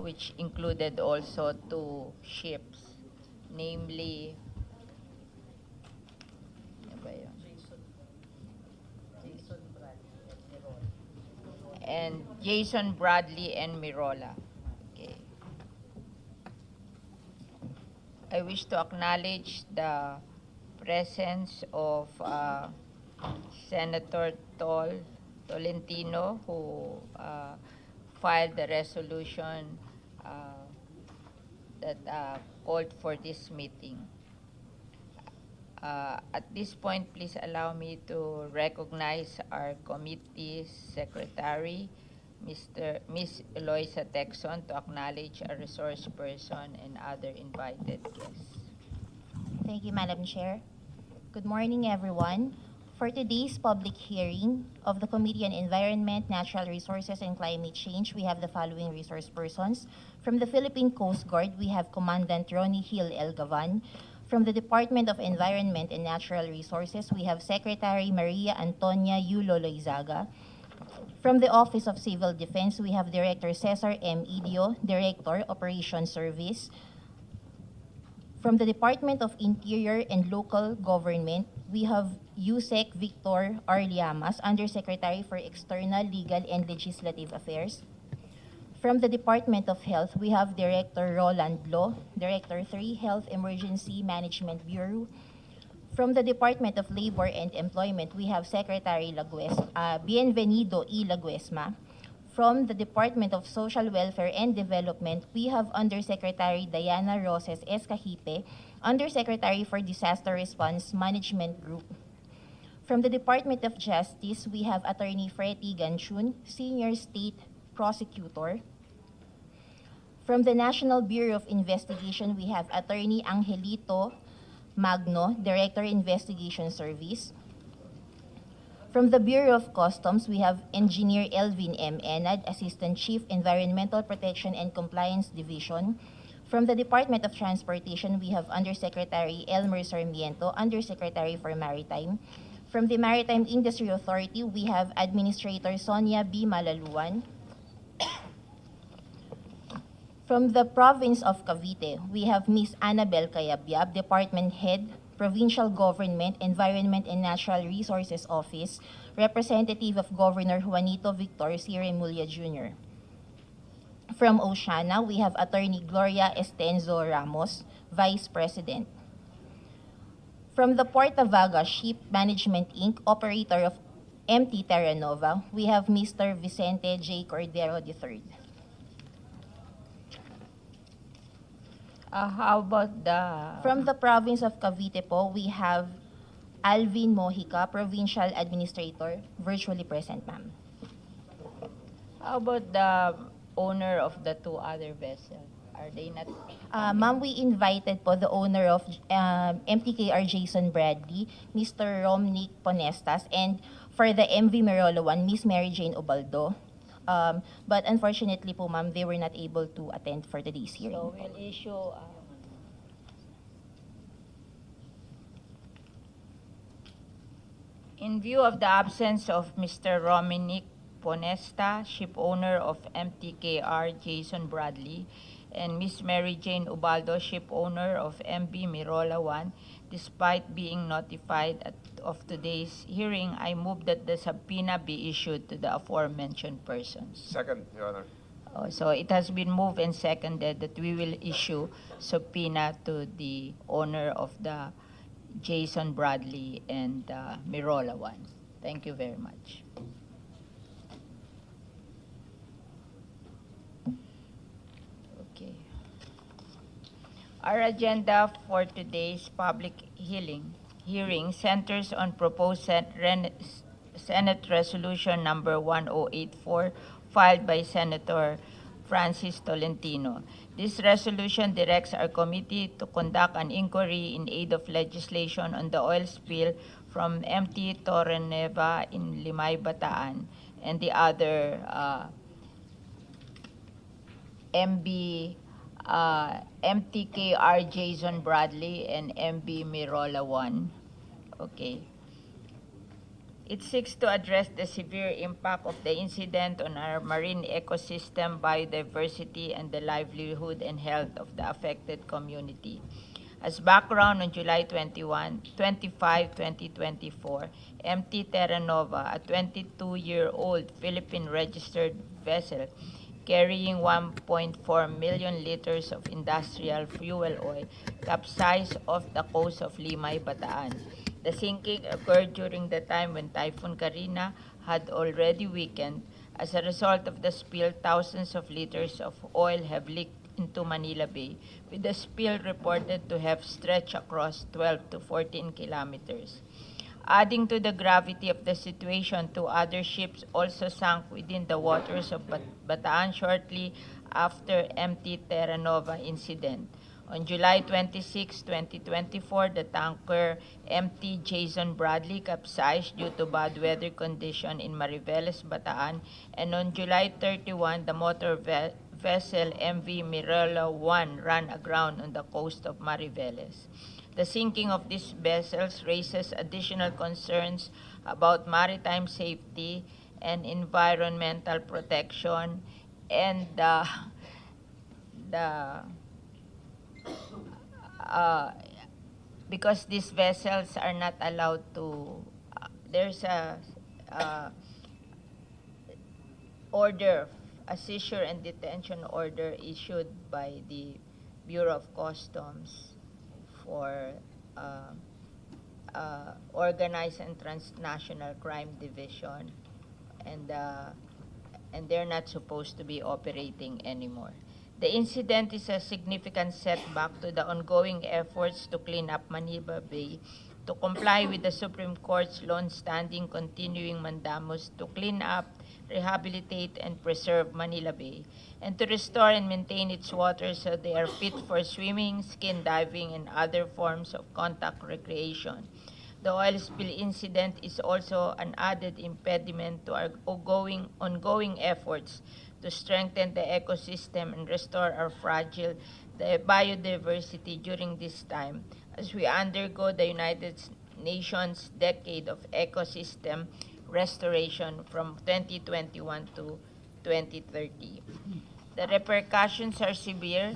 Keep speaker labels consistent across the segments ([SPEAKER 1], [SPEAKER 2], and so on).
[SPEAKER 1] which included also 2 ships, namely, ano ba yun? And Jason Bradley and Mirola. Okay. I wish to acknowledge the presence of Senator Tolentino, who filed the resolution that called for this meeting. At this point, please allow me to recognize our committee secretary, Ms. Eloisa Texon, to acknowledge a resource person and other invited guests.
[SPEAKER 2] Thank you, Madam Chair. Good morning, everyone. For today's public hearing of the Committee on Environment, Natural Resources, and Climate Change, we have the following resource persons. From the Philippine Coast Guard, we have Commandant Ronnie Hill L. Gavan. From the Department of Environment and Natural Resources, we have Secretary Maria Antonia U. Loloizaga. From the Office of Civil Defense, we have Director Cesar M. Idio, Director, Operations Service. From the Department of Interior and Local Government, we have Yusek Victor R. Llamas, Undersecretary for External, Legal, and Legislative Affairs. From the Department of Health, we have Director Roland Lo, Director 3, Health Emergency Management Bureau. From the Department of Labor and Employment, we have Secretary Bienvenido E. Laguesma. From the Department of Social Welfare and Development, we have Undersecretary Diana Roses Escajipe, Undersecretary for Disaster Response Management Group. From the Department of Justice, we have Attorney Freddy Ganchun, Senior State Prosecutor. From the National Bureau of Investigation, we have Attorney Angelito Magno, Director Investigation Service. From the Bureau of Customs, we have Engineer Elvin M. Enad, Assistant Chief, Environmental Protection and Compliance Division. From the Department of Transportation, we have Undersecretary Elmer Sarmiento, Undersecretary for Maritime. From the Maritime Industry Authority, we have Administrator Sonia B. Malaluan. From the Province of Cavite, we have Ms. Annabel Cayabyab, Department Head, Provincial Government, Environment and Natural Resources Office, Representative of Governor Juanito Victor C. Remulla Jr. From Oceana, we have Attorney Gloria Estenzo Ramos, Vice President. From the Portavaga Ship Management Inc., operator of MT Terranova, we have Mr. Vicente J. Cordero III.
[SPEAKER 1] How about the...
[SPEAKER 2] From the Province of Cavite po, we have Alvin Mojica, Provincial Administrator, virtually present, ma'am.
[SPEAKER 1] How about the owner of the 2 other vessels? Are they not...
[SPEAKER 2] Ma'am, we invited po the owner of MTKR Jason Bradley, Mr. Romnick Ponestas, and for the MV Mirola 1, Miss Mary Jane Ubaldo. But unfortunately po, ma'am, they were not able to attend for today's hearing.
[SPEAKER 1] So we'll issue... In view of the absence of Mr. Romnick Ponesta, ship owner of MTKR Jason Bradley, and Miss Mary Jane Ubaldo, ship owner of MV Mirola 1, despite being notified of today's hearing, I move that the subpoena be issued to the aforementioned persons.
[SPEAKER 3] Second, Your Honor.
[SPEAKER 1] So it has been moved and seconded that we will issue subpoena to the owner of the Jason Bradley and Mirola 1. Thank you very much. Okay. Our agenda for today's public hearing centers on proposed Senate Resolution number 1084 filed by Senator Francis Tolentino. This resolution directs our committee to conduct an inquiry in aid of legislation on the oil spill from MT Terranova in Limay, Bataan, and the other MTKR Jason Bradley and MB Mirola 1. Okay. It seeks to address the severe impact of the incident on our marine ecosystem, biodiversity, and the livelihood and health of the affected community. As background, on July 25, 2024, MT Terranova, a 22-year-old Philippine-registered vessel carrying 1.4 million liters of industrial fuel oil, capsized off the coast of Limay, Bataan. The sinking occurred during the time when Typhoon Karina had already weakened. As a result of the spill, thousands of liters of oil have leaked into Manila Bay, with the spill reported to have stretched across 12 to 14 kilometers. Adding to the gravity of the situation, two other ships also sank within the waters of Bataan shortly after MT Terranova incident. On July 26, 2024, the tanker MT Jason Bradley capsized due to bad weather condition in Mariveles, Bataan, and on July 31, the motor vessel MV Mirella 1 ran aground on the coast of Mariveles. The sinking of these vessels raises additional concerns about maritime safety and environmental protection, and the uh, because these vessels are not allowed to, there's uh, order, a seizure and detention order issued by the Bureau of Customs for uh, Organized and Transnational Crime Division, and uh, and they're not supposed to be operating anymore. The incident is a significant setback to the ongoing efforts to clean up Manila Bay, to comply with the Supreme Court's long-standing continuing mandamus to clean up, rehabilitate, and preserve Manila Bay, and to restore and maintain its waters so they are fit for swimming, skin diving, and other forms of contact recreation. The oil spill incident is also an added impediment to our ongoing efforts to strengthen the ecosystem and restore our fragile biodiversity during this time as we undergo the United Nations Decade of Ecosystem Restoration from 2021 to 2030. The repercussions are severe.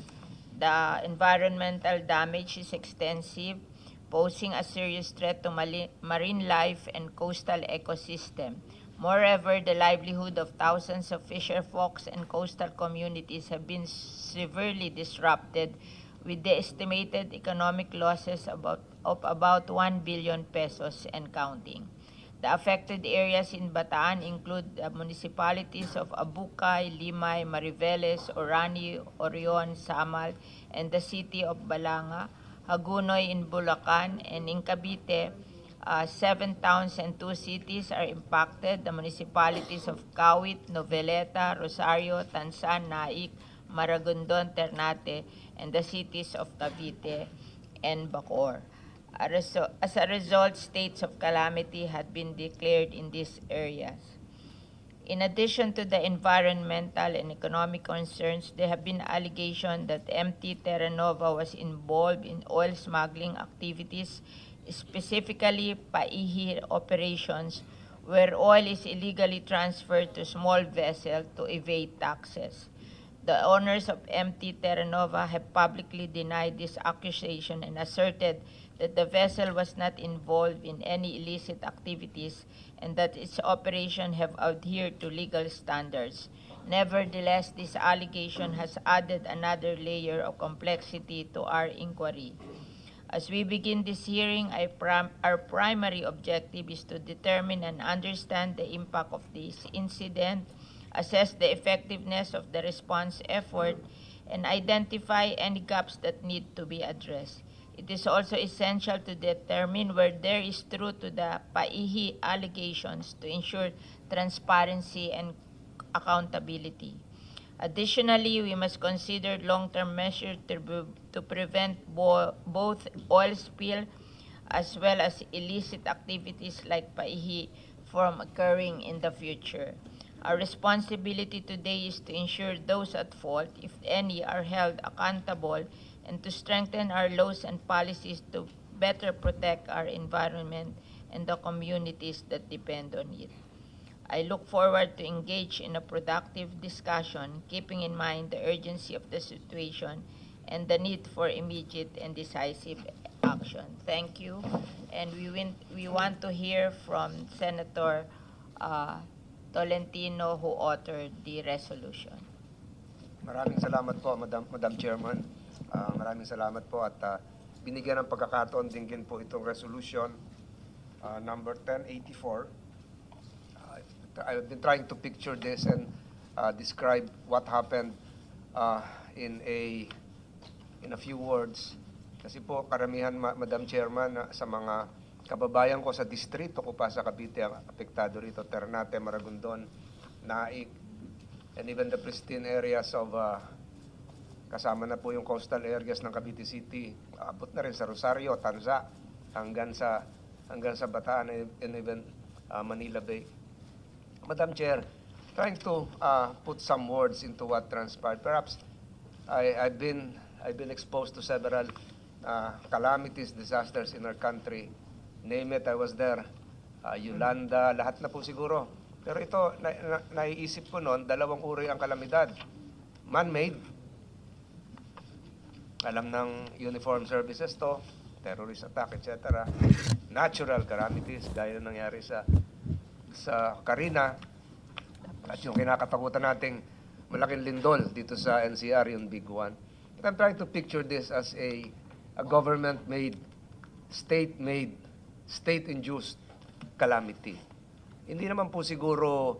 [SPEAKER 1] The environmental damage is extensive, posing a serious threat to marine life and coastal ecosystem. Moreover, the livelihood of thousands of fisher folks and coastal communities have been severely disrupted, with the estimated economic losses of about 1 billion pesos and counting. The affected areas in Bataan include the municipalities of Abucay, Limay, Mariveles, Orani, Orion, Samal, and the city of Balanga, Hagunoy in Bulacan, and in Cavite. 7 towns and 2 cities are impacted. The municipalities of Kawit, Noveleta, Rosario, Tansan, Naik, Maragondon, Ternate, and the cities of Cavite and Bacoor. As a result, states of calamity had been declared in these areas. In addition to the environmental and economic concerns, there have been allegations that MT Terranova was involved in oil smuggling activities, specifically paihi operations, where oil is illegally transferred to small vessels to evade taxes. The owners of MT Terranova have publicly denied this accusation and asserted that the vessel was not involved in any illicit activities and that its operation have adhered to legal standards. Nevertheless, this allegation has added another layer of complexity to our inquiry. As we begin this hearing, our primary objective is to determine and understand the impact of this incident, assess the effectiveness of the response effort, and identify any gaps that need to be addressed. It is also essential to determine where there is truth to the paihi allegations to ensure transparency and accountability. Additionally, we must consider long-term measures to prevent both oil spill as well as illicit activities like paihi from occurring in the future. Our responsibility today is to ensure those at fault, if any, are held accountable and to strengthen our laws and policies to better protect our environment and the communities that depend on it. I look forward to engage in a productive discussion, keeping in mind the urgency of the situation and the need for immediate and decisive action. Thank you. And we want to hear from Senator Tolentino, who authored the resolution.
[SPEAKER 3] Maraming salamat po, Madam Chairman. Maraming salamat po at binigyan ng pagkakataon din po itong resolution number 1084. I've been trying to picture this and describe what happened in a few words. Kasi po karamihan, Madam Chairman, sa mga kababayan ko sa distrito ko pa sa Cavite ang apektado rito, Ternate, Maragondon, Naik, and even the pristine areas of kasama na po yung coastal areas ng Cavite City, abot na rin sa Rosario, Tanza, hanggang sa Bataan and even Manila Bay. Madam Chair, trying to put some words into what transpired. Perhaps I've been exposed to several calamities, disasters in our country. Name it, I was there. Yolanda, lahat na po siguro. Pero ito, naiisip ko noon, dalawang uri ang kalamidad. Man-made. Alam ng uniform services to, terrorist attack, etc. Natural calamities, gaya na nangyari sa Carina. At yung kinakatakutan nating malaking lindol dito sa NCR, yung big one. But I'm trying to picture this as a government-made, state-made, state-induced calamity. Hindi naman po siguro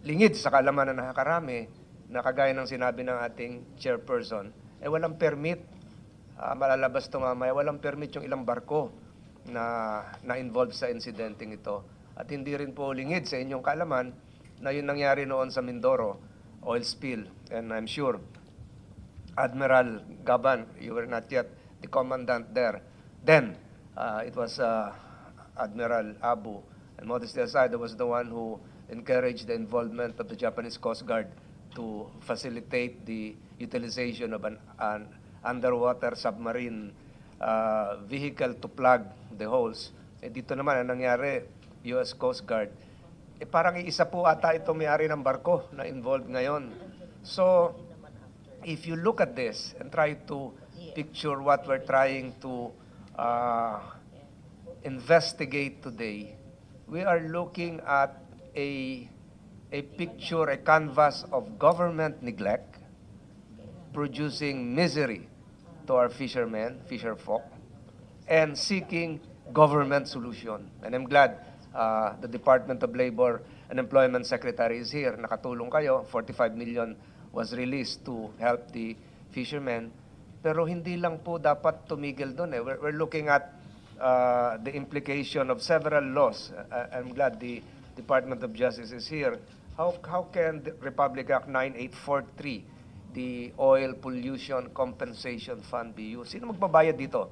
[SPEAKER 3] lingid sa kaalaman na nakakarami na kagaya ng sinabi ng ating chairperson, walang permit, malalabas ito mamaya, walang permit yung ilang barko na involved sa insidenteng ito. At hindi rin po lingid sa inyong kaalaman na yun nangyari noon sa Mindoro, oil spill. And I'm sure, Admiral Gaban, you were not yet the commandant there. Then, it was Admiral Abu. And modestly aside, I was the one who encouraged the involvement of the Japanese Coast Guard to facilitate the utilization of an underwater submarine vehicle to plug the holes. Dito naman ang nangyari, US Coast Guard. Parang iisa po ata ito may-ari ng barko na involved ngayon. So, if you look at this and try to picture what we're trying to investigate today, we are looking at a picture, a canvas of government neglect, producing misery to our fishermen, fisherfolk, and seeking government solution. And I'm glad the Department of Labor and Employment Secretary is here. Nakatulong kayo. 45 million was released to help the fishermen. Pero hindi lang po dapat tumigil doon. We're looking at the implication of several laws. I'm glad the Department of Justice is here. How can the Republic Act 9843, the Oil Pollution Compensation Fund, be used? Sino magbabayad dito?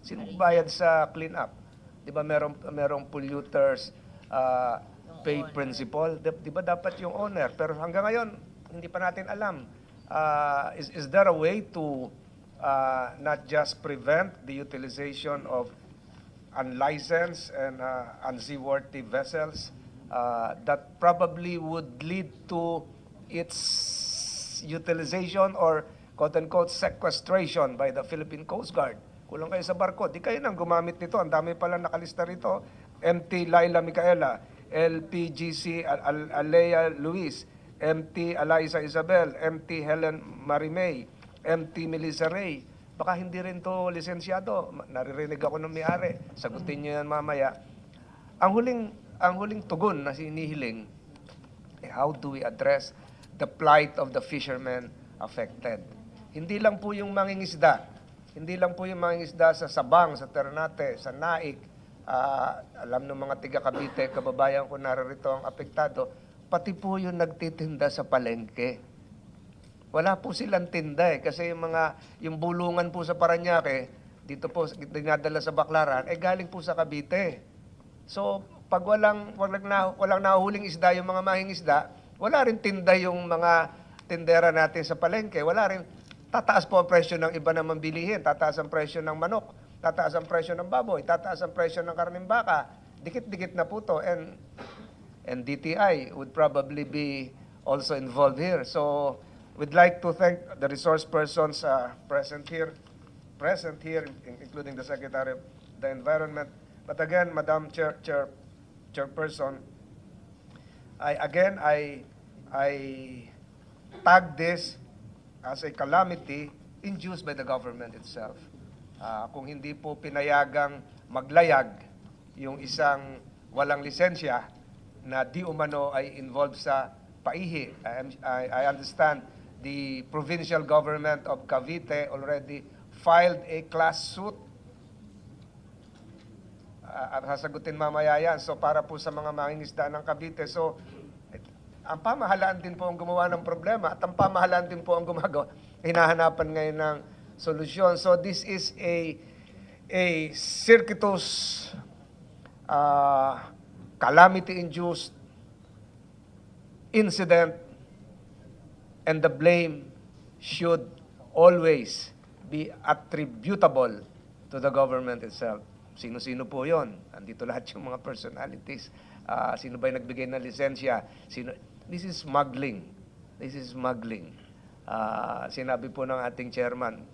[SPEAKER 3] Sino magbabayad sa clean up? Di ba merong polluters pay principle? Di ba dapat yung owner? Pero hanggang ngayon, hindi pa natin alam. Is there a way to not just prevent the utilization of unlicensed and unseaworthy vessels that probably would lead to its utilization or quote-unquote sequestration by the Philippine Coast Guard? Kulang kayo sa barko, di kayo nang gumamit nito. Ang dami palang nakalista rito. MT Laila Micaela, LPGC Alea Luis, MT Eliza Isabel, MT Helen Marimay, MT Melissa Ray. Baka hindi rin to lisensyado. Naririnig ako ng may-ari. Sagutin niyo yan mamaya. Ang huling tugon na sinihiling, how do we address the plight of the fishermen affected? Hindi lang po yung mangingisda. Hindi lang po yung mangingisda sa Sabang, sa Ternate, sa Naik. Alam ng mga tiga Cavite, kababayan ko narito ang apektado. Pati po yung nagtitinda sa palengke. Wala po silang tinda kasi yung bulungan po sa Parañaque, dito po dinadala sa Baclaran, galing po sa Cavite. So, pag walang nahuhuling isda yung mga mangingisda, wala rin tinda yung mga tindera natin sa palengke. Wala rin, tataas po ang presyo ng iba na mambilihin, tataas ang presyo ng manok. tataas ang presyo ng baboy, tataas ang presyo ng karneng baka. Dikit-dikit na po to. And DTI would probably be also involved here. So we'd like to thank the resource persons present here, including the Secretary of the Environment. But again, Madam Chairperson, I tag this as a calamity induced by the government itself. Kung hindi po pinayagang maglayag yung isang walang lisensya na di umano ay involved sa paihi. I understand the provincial government of Cavite already filed a class suit. At sasagutin mamaya yan. So para po sa mga mangingisda ng Cavite. So ang pamahalaan din po ang gumawa ng problema at ang pamahalaan din po ang gumagawa. Hinahanapan ngayon ng solusyon. So this is a circuitous calamity-induced incident, and the blame should always be attributable to the government itself. Sino-sino po yon? Andito lahat yung mga personalities. Sino ba yung nagbigay ng lisensya? This is smuggling. This is smuggling. Sinabi po ng ating chairman,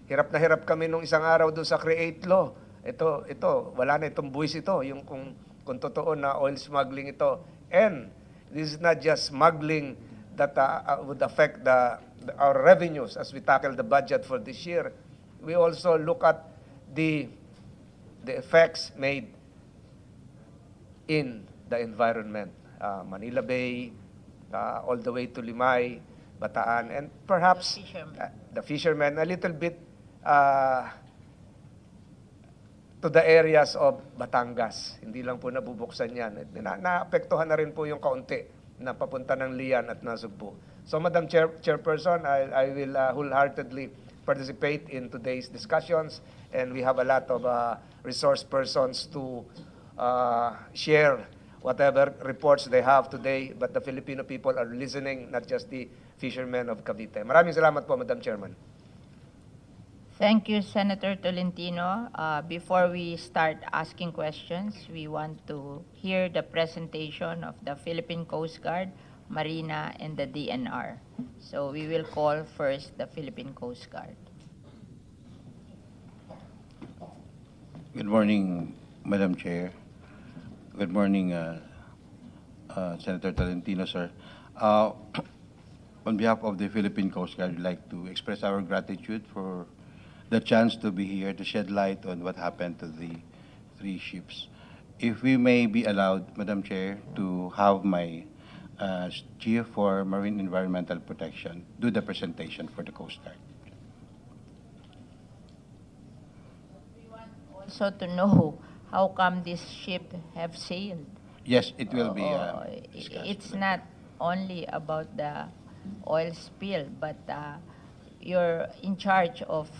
[SPEAKER 3] hirap na hirap kami nung isang araw doon sa Create Law. Ito, wala na itong buwis ito, yung kung totoo na oil smuggling ito. And this is not just smuggling that would affect our revenues as we tackle the budget for this year. We also look at the effects made in the environment. Manila Bay, all the way to Limay, Bataan, and perhaps the fishermen, a little bit to the areas of Batangas. Hindi lang po nabubuksan yan. Naapektuhan na rin po yung kaunti na papunta ng Lian at Nasugbu. So Madam Chairperson, I will wholeheartedly participate in today's discussions, and we have a lot of resource persons to share whatever reports they have today, but the Filipino people are listening, not just the fishermen of Cavite. Maraming salamat po, Madam Chairman.
[SPEAKER 1] Thank you, Senator Tolentino. Before we start asking questions, we want to hear the presentation of the Philippine Coast Guard, Marina, and the DNR. So we will call first the Philippine Coast Guard.
[SPEAKER 4] Good morning, Madam Chair. Good morning, Senator Tolentino, sir. On behalf of the Philippine Coast Guard, I'd like to express our gratitude for the chance to be here to shed light on what happened to the 3 ships. If we may be allowed, Madam Chair, to have my Chief for Marine Environmental Protection do the presentation for the Coast Guard.
[SPEAKER 1] We want also to know how come this ship have sailed.
[SPEAKER 4] Yes, it will be
[SPEAKER 1] It's
[SPEAKER 4] discussed.
[SPEAKER 1] not only about the oil spill, but you're in charge of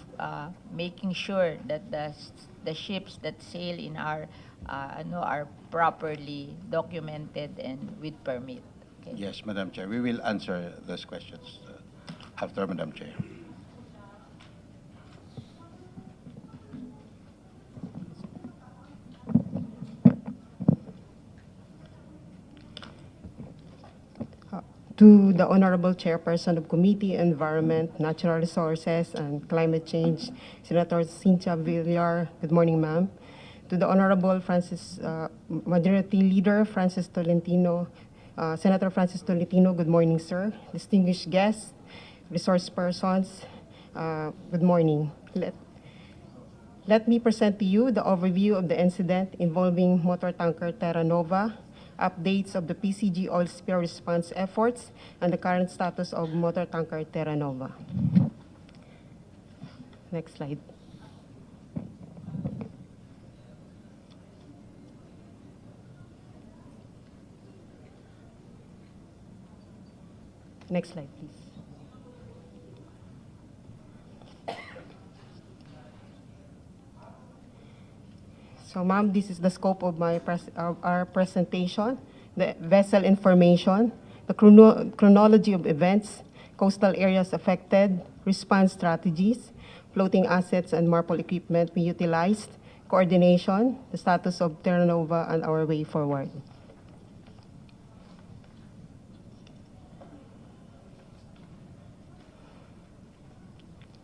[SPEAKER 1] making sure that the ships that sail in our are properly documented and with permit. Okay.
[SPEAKER 4] Yes, Madam Chair. We will answer those questions after, Madam Chair.
[SPEAKER 5] To the Honorable Chairperson of Committee Environment, Natural Resources, and Climate Change, Senator Cynthia Villar, good morning, ma'am. To the Honorable Majority Leader Francis Tolentino, Senator Francis Tolentino, good morning, sir. Distinguished guests, resource persons, good morning. Let me present to you the overview of the incident involving motor tanker Terranova, updates of the PCG oil spill response efforts, and the current status of motor tanker Terranova. Next slide. Next slide, please. So, ma'am, this is the scope of our presentation, the vessel information, the chronology of events, coastal areas affected, response strategies, floating assets and MARPOL equipment we utilized, coordination, the status of Terranova, and our way forward.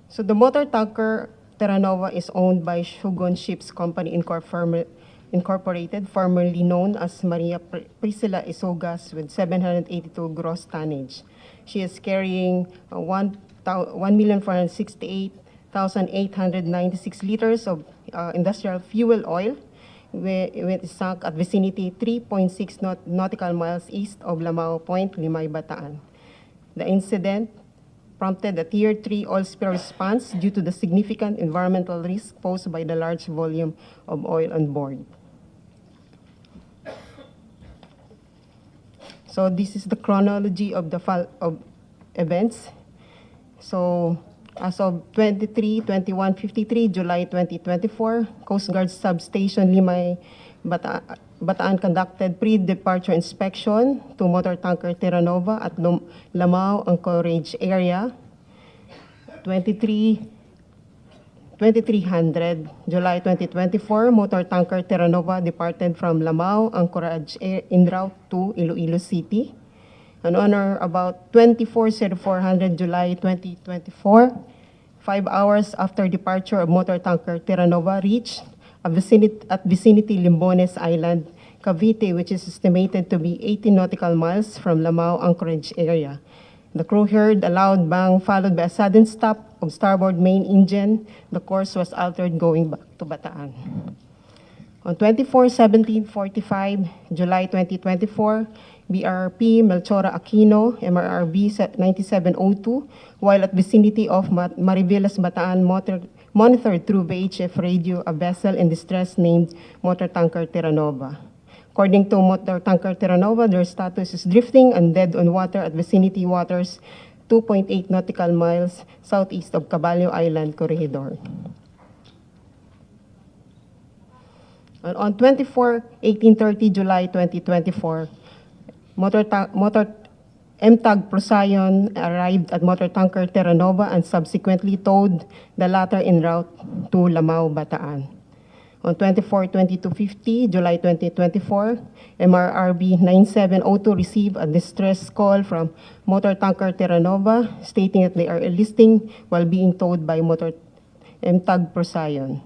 [SPEAKER 5] So the motor tanker Terranova is owned by Shogun Ships Company Incorporated, formerly known as Maria Priscilla Isogas, with 782 gross tonnage. She is carrying 1,468,896 liters of industrial fuel oil, with sunk at vicinity 3.6 nautical miles east of Lamao Point, Limay, Bataan. The incident prompted a Tier 3 oil spill response due to the significant environmental risk posed by the large volume of oil on board. So this is the chronology of the events. So as of 23/21/53, July 2024, Coast Guard Substation Limay, Bataan conducted pre-departure inspection to motor tanker Terranova at Lamao Anchorage area. 2300, July 2024, motor tanker Terranova departed from Lamao Anchorage en route to Iloilo City. And on or about 24/0400, July 2024, 5 hours after departure of motor tanker Terranova reached vicinity Limbones Island, Cavite, which is estimated to be 18 nautical miles from Lamao Anchorage area. The crew heard a loud bang followed by a sudden stop of starboard main engine. The course was altered going back to Bataan. On 24/17/45, July 2024, BRP Melchora Aquino, MRRB 9702, while at vicinity of Mariveles, Bataan, monitored through VHF radio a vessel in distress named motor tanker Terranova. According to motor tanker Terranova, their status is drifting and dead on water at vicinity waters 2.8 nautical miles southeast of Caballo Island Corridor. And on 24/18/30, July 2024, motor MTAG Procyon arrived at motor tanker Terranova and subsequently towed the latter en route to Lamao, Bataan. On 24/22/50, July 2024, MRRB 9702 received a distress call from motor tanker Terranova stating that they are enlisting while being towed by motor MTAG Procyon.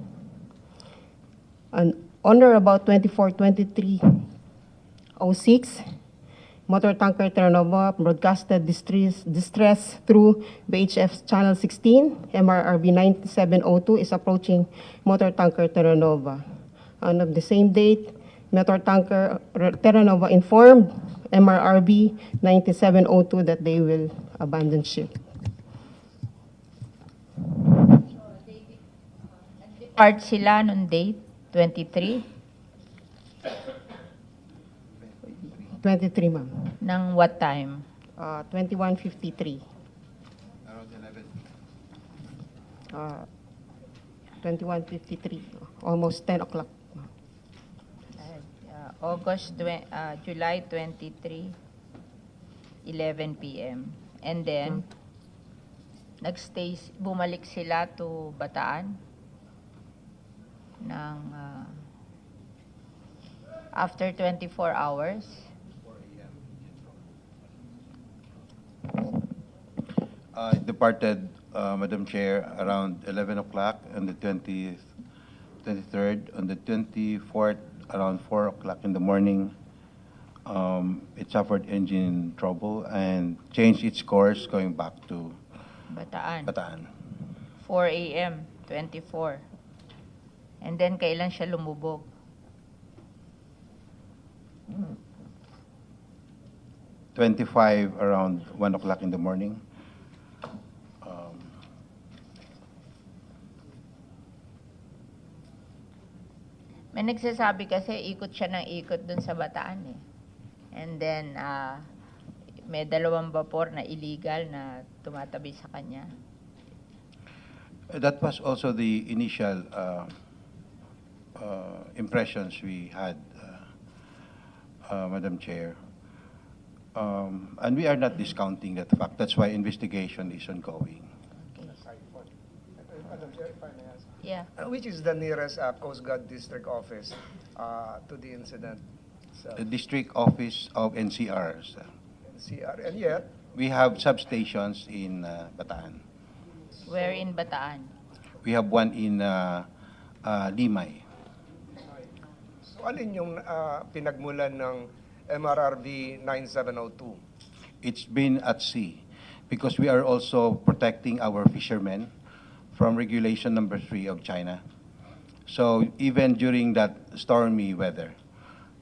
[SPEAKER 5] And on or about 24/23/06, motor tanker Terranova broadcasted distress through VHF channel 16. MRRB 9702 is approaching motor tanker Terranova. On of the same date, motor tanker Terranova informed MRRB 9702 that they will abandon ship.
[SPEAKER 1] Part sila nung date, 23,
[SPEAKER 5] 23, ma'am.
[SPEAKER 1] ng what time?
[SPEAKER 5] 21:53.
[SPEAKER 4] Around 11.
[SPEAKER 5] 21:53, almost 10 o'clock.
[SPEAKER 1] July 23, 11 p.m. And then, bumalik sila to Bataan ng after 24 hours.
[SPEAKER 4] It departed, Madam Chair, around 11 o'clock on the 23rd. On the 24th, around 4 o'clock in the morning, it suffered engine trouble and changed its course going back to
[SPEAKER 1] Bataan.
[SPEAKER 4] Bataan.
[SPEAKER 1] 4 a.m., 24. And then, kailan siya lumubog?
[SPEAKER 4] Mm. 25 around 1 o'clock in the morning.
[SPEAKER 1] May nagsasabi kasi ikot siya ng ikot dun sa Bataan eh. And then, may dalawang vapor na illegal na tumatabi sa kanya.
[SPEAKER 4] That was also the initial impressions we had, Madam Chair. And we are not discounting that fact. That's why investigation is ongoing.
[SPEAKER 3] Madam Chair, if I may ask.
[SPEAKER 1] Yeah.
[SPEAKER 3] Which is the nearest Coast Guard District Office to the incident?
[SPEAKER 4] The district office of NCR, sir.
[SPEAKER 3] CR. And yet,
[SPEAKER 4] We have substations in Bataan.
[SPEAKER 1] Where in Bataan?
[SPEAKER 4] We have one in Limay.
[SPEAKER 3] so alin yung pinagmulan ng MRRV 9702?
[SPEAKER 4] It's been at sea because we are also protecting our fishermen from regulation number 3 of China. So even during that stormy weather,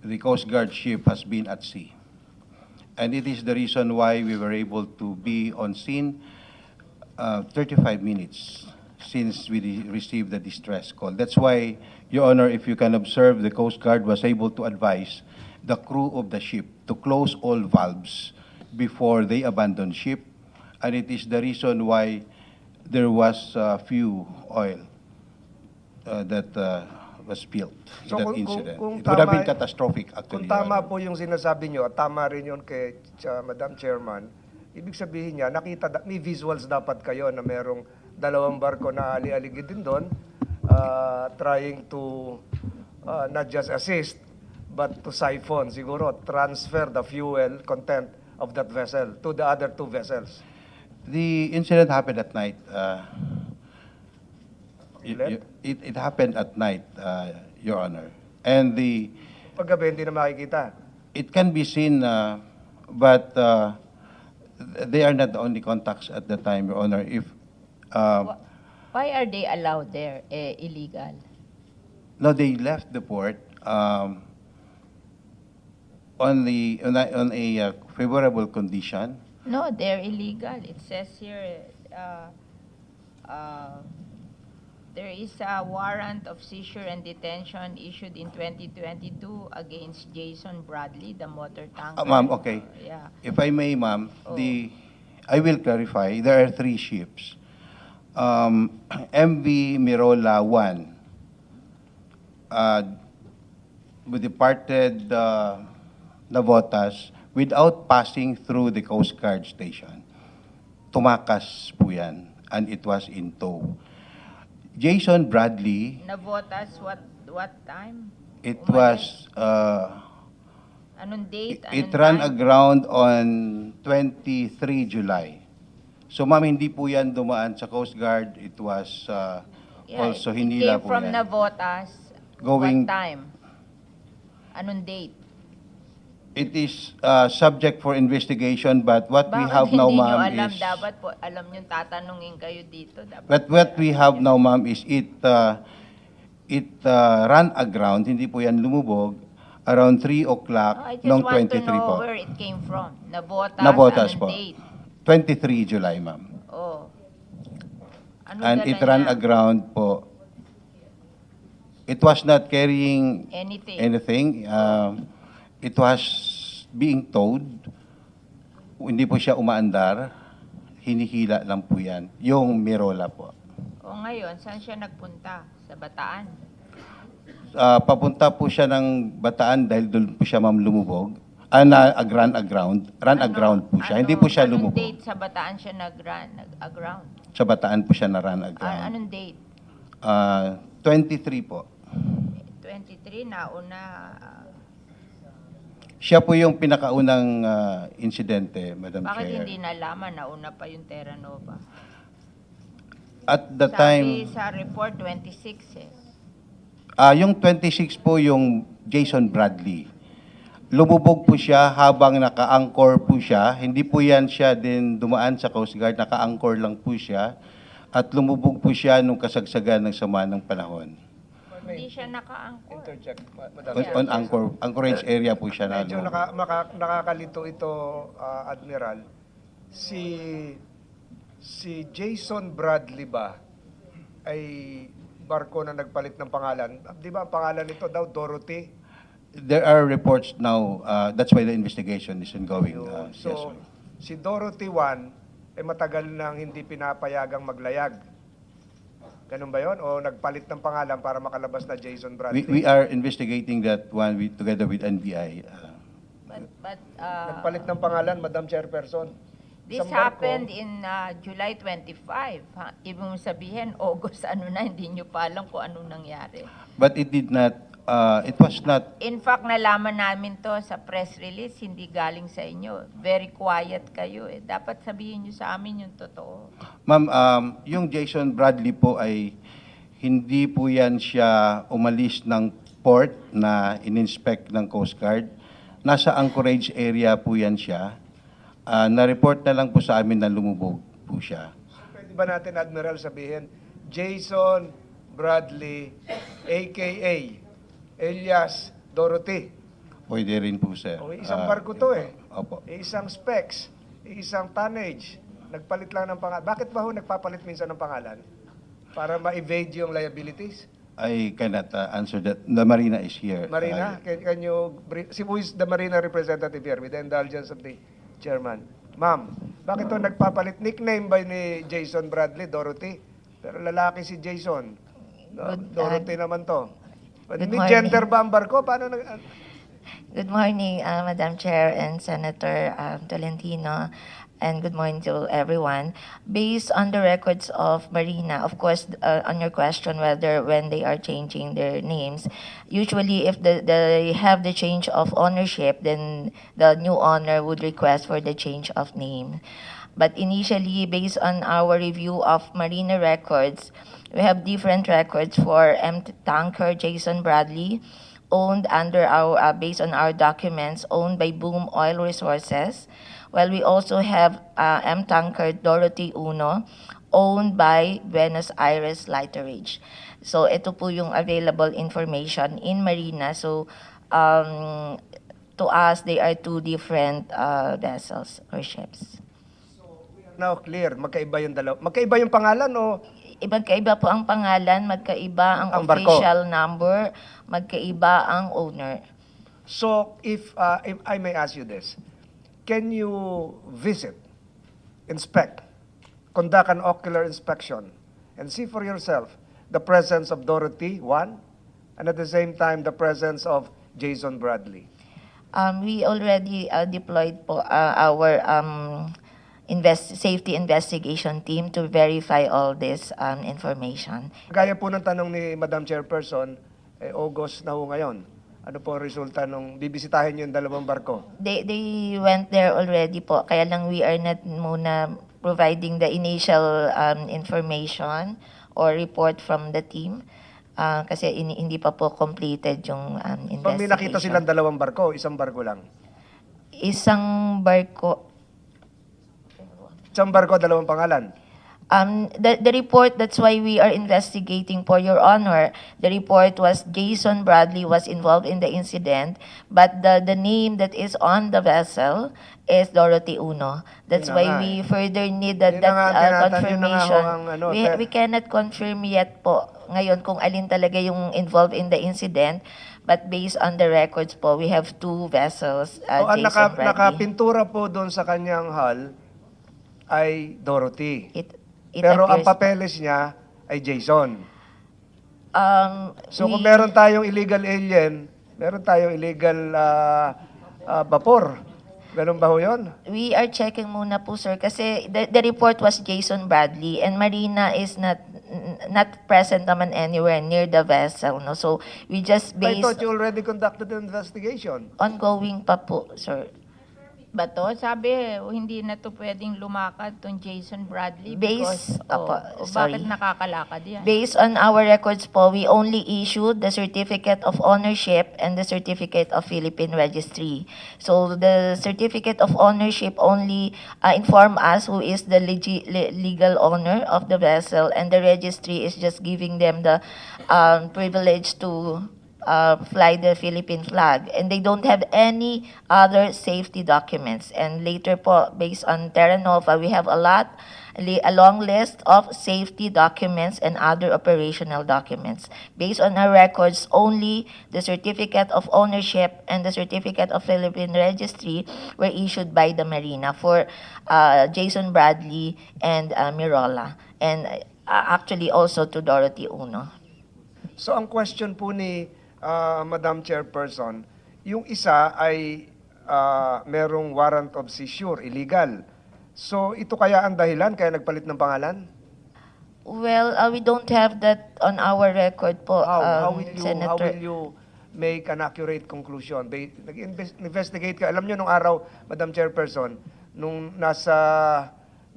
[SPEAKER 4] the Coast Guard ship has been at sea. And it is the reason why we were able to be on scene 35 minutes since we received the distress call. That's why, Your Honor, if you can observe, the Coast Guard was able to advise the crew of the ship to close all valves before they abandon ship. And it is the reason why there was few oil that was spilled in
[SPEAKER 3] So
[SPEAKER 4] that
[SPEAKER 3] kung-
[SPEAKER 4] incident.
[SPEAKER 3] kung
[SPEAKER 4] It would have been
[SPEAKER 3] tama-
[SPEAKER 4] catastrophic, actually.
[SPEAKER 3] Kung tama
[SPEAKER 4] Your Honor.
[SPEAKER 3] po yung sinasabi nyo, at tama rin yun kay Madam Chairman, ibig sabihin niya, may visuals dapat kayo na merong dalawang barko na ali-aligi din doon, trying to not just assist, but to siphon, siguro, transfer the fuel content of that vessel to the other two vessels.
[SPEAKER 4] The incident happened at night.
[SPEAKER 3] Ilan?
[SPEAKER 4] It happened at night, Your Honor. And
[SPEAKER 3] Paggabi, hindi na makikita.
[SPEAKER 4] it can be seen, but they are not the only contacts at the time, Your Honor. If
[SPEAKER 1] Why are they allowed there? Illegal.
[SPEAKER 4] no, they left the port on a favorable condition.
[SPEAKER 1] No, they're illegal. It says here, there is a warrant of seizure and detention issued in 2022 against Jason Bradley, the motor tanker.
[SPEAKER 4] Ma'am, okay.
[SPEAKER 1] Yeah.
[SPEAKER 4] If I may, ma'am,
[SPEAKER 1] Oh.
[SPEAKER 4] I will clarify. There are 3 ships. MV Mirola 1 we departed Navotas without passing through the Coast Guard station. Tumakas po yan, and it was in tow. Jason Bradley,
[SPEAKER 1] Navotas, what time?
[SPEAKER 4] it
[SPEAKER 1] Umalis?
[SPEAKER 4] was,
[SPEAKER 1] Anong date?
[SPEAKER 4] it
[SPEAKER 1] Anong
[SPEAKER 4] ran
[SPEAKER 1] time?
[SPEAKER 4] aground on 23 July. So ma'am, hindi po yan dumaan sa Coast Guard. It was also
[SPEAKER 1] it
[SPEAKER 4] hinila
[SPEAKER 1] came
[SPEAKER 4] po
[SPEAKER 1] from
[SPEAKER 4] yan.
[SPEAKER 1] Navotas.
[SPEAKER 4] Going-
[SPEAKER 1] What time? Anong date?
[SPEAKER 4] It is subject for investigation, but what we
[SPEAKER 1] Bakit
[SPEAKER 4] have now,
[SPEAKER 1] hindi nyo
[SPEAKER 4] ma'am,
[SPEAKER 1] alam?
[SPEAKER 4] is...
[SPEAKER 1] Dapat po, alam nyo, tatanungin kayo dito. Dapat
[SPEAKER 4] But what we have now, ma'am, is it ran aground, hindi po yan lumubog, around 3 o'clock
[SPEAKER 1] I just
[SPEAKER 4] noong
[SPEAKER 1] want to
[SPEAKER 4] 23
[SPEAKER 1] know
[SPEAKER 4] po.
[SPEAKER 1] where it came from. Navotas,
[SPEAKER 4] Navotas
[SPEAKER 1] anong
[SPEAKER 4] po.
[SPEAKER 1] date?
[SPEAKER 4] 23 July, ma'am.
[SPEAKER 1] Oh. Ano
[SPEAKER 4] And
[SPEAKER 1] dala
[SPEAKER 4] it ran
[SPEAKER 1] niya?
[SPEAKER 4] aground po. It was not carrying
[SPEAKER 1] Anything.
[SPEAKER 4] anything. It was being towed. Hindi po siya umaandar. Hinihila lang po yan. Yung Mirola po.
[SPEAKER 1] O ngayon, saan siya nagpunta? Sa Bataan?
[SPEAKER 4] Papunta po siya ng Bataan dahil doon po siya, ma'am, lumubog. Run aground po siya. Hindi po siya
[SPEAKER 1] Anong
[SPEAKER 4] lumubog.
[SPEAKER 1] date sa Bataan siya nag-aground?
[SPEAKER 4] Sa Bataan po siya na run aground.
[SPEAKER 1] Anong date?
[SPEAKER 4] 23 po.
[SPEAKER 1] 23, nauna.
[SPEAKER 4] Siya po yung pinakaunang insidente, Madam
[SPEAKER 1] Bakit
[SPEAKER 4] Chair.
[SPEAKER 1] hindi nalaman? Nauna pa yung Terranova.
[SPEAKER 4] At the
[SPEAKER 1] Sabi
[SPEAKER 4] time,
[SPEAKER 1] sa report, 26 eh.
[SPEAKER 4] yung 26 po yung Jason Bradley. Lumubog po siya habang naka-anchor po siya. Hindi po yan siya din dumaan sa Coast Guard. Naka-anchor lang po siya. At lumubog po siya nung kasagsagan ng sama ng panahon.
[SPEAKER 1] Hindi siya naka-angkor.
[SPEAKER 3] Interject, Madam
[SPEAKER 4] On anchorage area po siya na
[SPEAKER 3] Medyo nakakalito ito, Admiral. Si Jason Bradley ba ay barko na nagpalit ng pangalan? Di ba ang pangalan nito daw, Dorothy?
[SPEAKER 4] There are reports now. That's why the investigation is ongoing.
[SPEAKER 3] Yun.
[SPEAKER 4] Yes,
[SPEAKER 3] So,
[SPEAKER 4] sir.
[SPEAKER 3] si Dorothy 1, matagal nang hindi pinapayagang maglayag. Ganun ba yun? O nagpalit ng pangalan para makalabas na Jason Bradley?
[SPEAKER 4] We are investigating that one together with NBI.
[SPEAKER 1] But
[SPEAKER 3] Nagpalit ng pangalan, Madam Chairperson.
[SPEAKER 1] This
[SPEAKER 3] Isang barko.
[SPEAKER 1] happened in July 25. Ha? Ibig mong sabihin, August ano na, hindi nyo pa alam kung anong nangyari.
[SPEAKER 4] But it did not, it was not,
[SPEAKER 1] In fact, nalaman namin to sa press release, hindi galing sa inyo. Very quiet kayo eh. Dapat sabihin nyo sa amin yung totoo.
[SPEAKER 4] ma'am, yung Jason Bradley po ay hindi po yan siya umalis ng port na in-inspect ng Coast Guard. Nasa anchorage area po yan siya. Na-report na lang po sa amin na lumubog po siya.
[SPEAKER 3] Pwede ba natin, Admiral, sabihin, Jason Bradley, a.k.a. alias Dorothy.
[SPEAKER 4] Pwede rin po, sir.
[SPEAKER 3] O, isang barko to eh.
[SPEAKER 4] Opo.
[SPEAKER 3] Isang specs, isang tonnage. Nagpalit lang ng pangalan. Bakit ba ho nagpapalit minsan ng pangalan? Para ma-evade yung liabilities?
[SPEAKER 4] I cannot answer that. The Marina is here.
[SPEAKER 3] Marina, can you who is the Marina representative here with the indulgence of the chairman? Ma'am, bakit to nagpapalit? Nickname ba ni Jason Bradley, Dorothy? Pero lalaki si Jason. Dorothy naman to.
[SPEAKER 6] Good
[SPEAKER 3] May
[SPEAKER 6] morning.
[SPEAKER 3] gender ba ang barko? Paano
[SPEAKER 6] Good morning, Madam Chair and Senator Tolentino, and good morning to everyone. Based on the records of Marina, of course, on your question whether when they are changing their names, usually if they have the change of ownership, then the new owner would request for the change of name. But initially, based on our review of Marina records, we have different records for MT Tanker Jason Bradley, owned under our, based on our documents, owned by Boom Oil Resources, while we also have M Tanker Dorothy Uno, owned by Buenos Aires Lighterage. So ito po yung available information in Marina. So to us, they are two different vessels or ships.
[SPEAKER 3] now clear? Magkaiba yung dalawa. Magkaiba yung pangalan o
[SPEAKER 6] Magkaiba po ang pangalan, magkaiba ang
[SPEAKER 3] Ang barko.
[SPEAKER 6] official number, magkaiba ang owner.
[SPEAKER 3] So, if I may ask you this, can you visit, inspect, conduct an ocular inspection, and see for yourself the presence of Dorothy, one, and at the same time, the presence of Jason Bradley?
[SPEAKER 6] We already deployed po our safety investigation team to verify all this information.
[SPEAKER 3] Gaya po ng tanong ni Madam Chairperson, August na ho ngayon. Ano po ang resulta nung bibisitahin yung dalawang barko?
[SPEAKER 6] They went there already po, kaya lang we are not muna providing the initial information or report from the team kasi hindi pa po completed yung investigation.
[SPEAKER 3] Pag may nakita silang dalawang barko, isang barko lang.
[SPEAKER 6] Isang barko.
[SPEAKER 3] Isang barko, dalawang pangalan.
[SPEAKER 6] The report, that's why we are investigating, for your honor. The report was Jason Bradley was involved in the incident, but the name that is on the vessel is Dorothy Uno. That's
[SPEAKER 3] Yun na
[SPEAKER 6] why
[SPEAKER 3] nga
[SPEAKER 6] we
[SPEAKER 3] eh.
[SPEAKER 6] further need that
[SPEAKER 3] Yun na nga, yun na nga
[SPEAKER 6] confirmation.
[SPEAKER 3] ho ang ano,
[SPEAKER 6] We cannot confirm yet po ngayon kung alin talaga yung involved in the incident. But based on the records po, we have two vessels,
[SPEAKER 3] So, ang
[SPEAKER 6] Jason Bradley.
[SPEAKER 3] nakapintura po doon sa kanyang hull ay Dorothy.
[SPEAKER 6] It
[SPEAKER 3] Pero ang
[SPEAKER 6] appears-
[SPEAKER 3] papeles niya ay Jason. So
[SPEAKER 6] we-
[SPEAKER 3] kung meron tayong illegal alien, meron tayong illegal vapor. Ganun ba ho yun?
[SPEAKER 6] We are checking muna po, sir, kasi the report was Jason Bradley and Marina is not present naman anywhere near the vessel, no? So we just
[SPEAKER 3] I
[SPEAKER 6] based
[SPEAKER 3] thought you already conducted an investigation.
[SPEAKER 6] ongoing pa po, sir.
[SPEAKER 1] Ba to? Sabi, hindi na to pwedeng lumakad tong Jason Bradley because,
[SPEAKER 6] sorry.
[SPEAKER 1] bakit nakakalakad yan?
[SPEAKER 6] Based on our records po, we only issued the certificate of ownership and the certificate of Philippine registry. So the certificate of ownership only inform us who is the legal owner of the vessel, and the registry is just giving them the privilege to fly the Philippine flag, and they don't have any other safety documents. And later po, based on Terranova, we have a long list of safety documents and other operational documents. Based on our records, only the certificate of ownership and the certificate of Philippine registry were issued by the Marina for Jason Bradley and Mirola, and actually also to Dorothy Uno.
[SPEAKER 3] So ang question po ni Madam Chairperson, yung isa ay merong warrant of seizure, illegal. So ito kaya ang dahilan kaya nagpalit ng pangalan?
[SPEAKER 6] Well, we don't have that on our record po,
[SPEAKER 3] How will
[SPEAKER 6] Senator.
[SPEAKER 3] you make an accurate conclusion? Nag-investigate ka. Alam niyo nung araw, Madam Chairperson, nung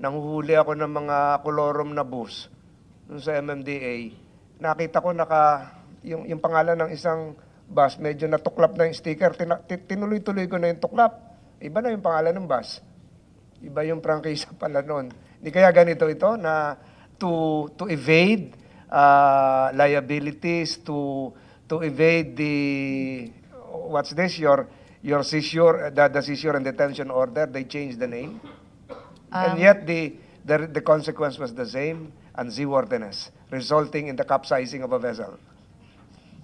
[SPEAKER 3] nanguhuli ako ng mga kolorom na bus nung sa MMDA, nakita ko yung pangalan ng isang bus, medyo natuklap na yung sticker. Tinuloy-tuloy ko na yung tuklap. Iba na yung pangalan ng bus. Iba yung prangkisa pala nun. Hindi kaya ganito ito na to evade liabilities, to evade what's this, your seizure, the seizure and detention order, they changed the name. And yet the consequence was the same, unseaworthiness, resulting in the capsizing of a vessel.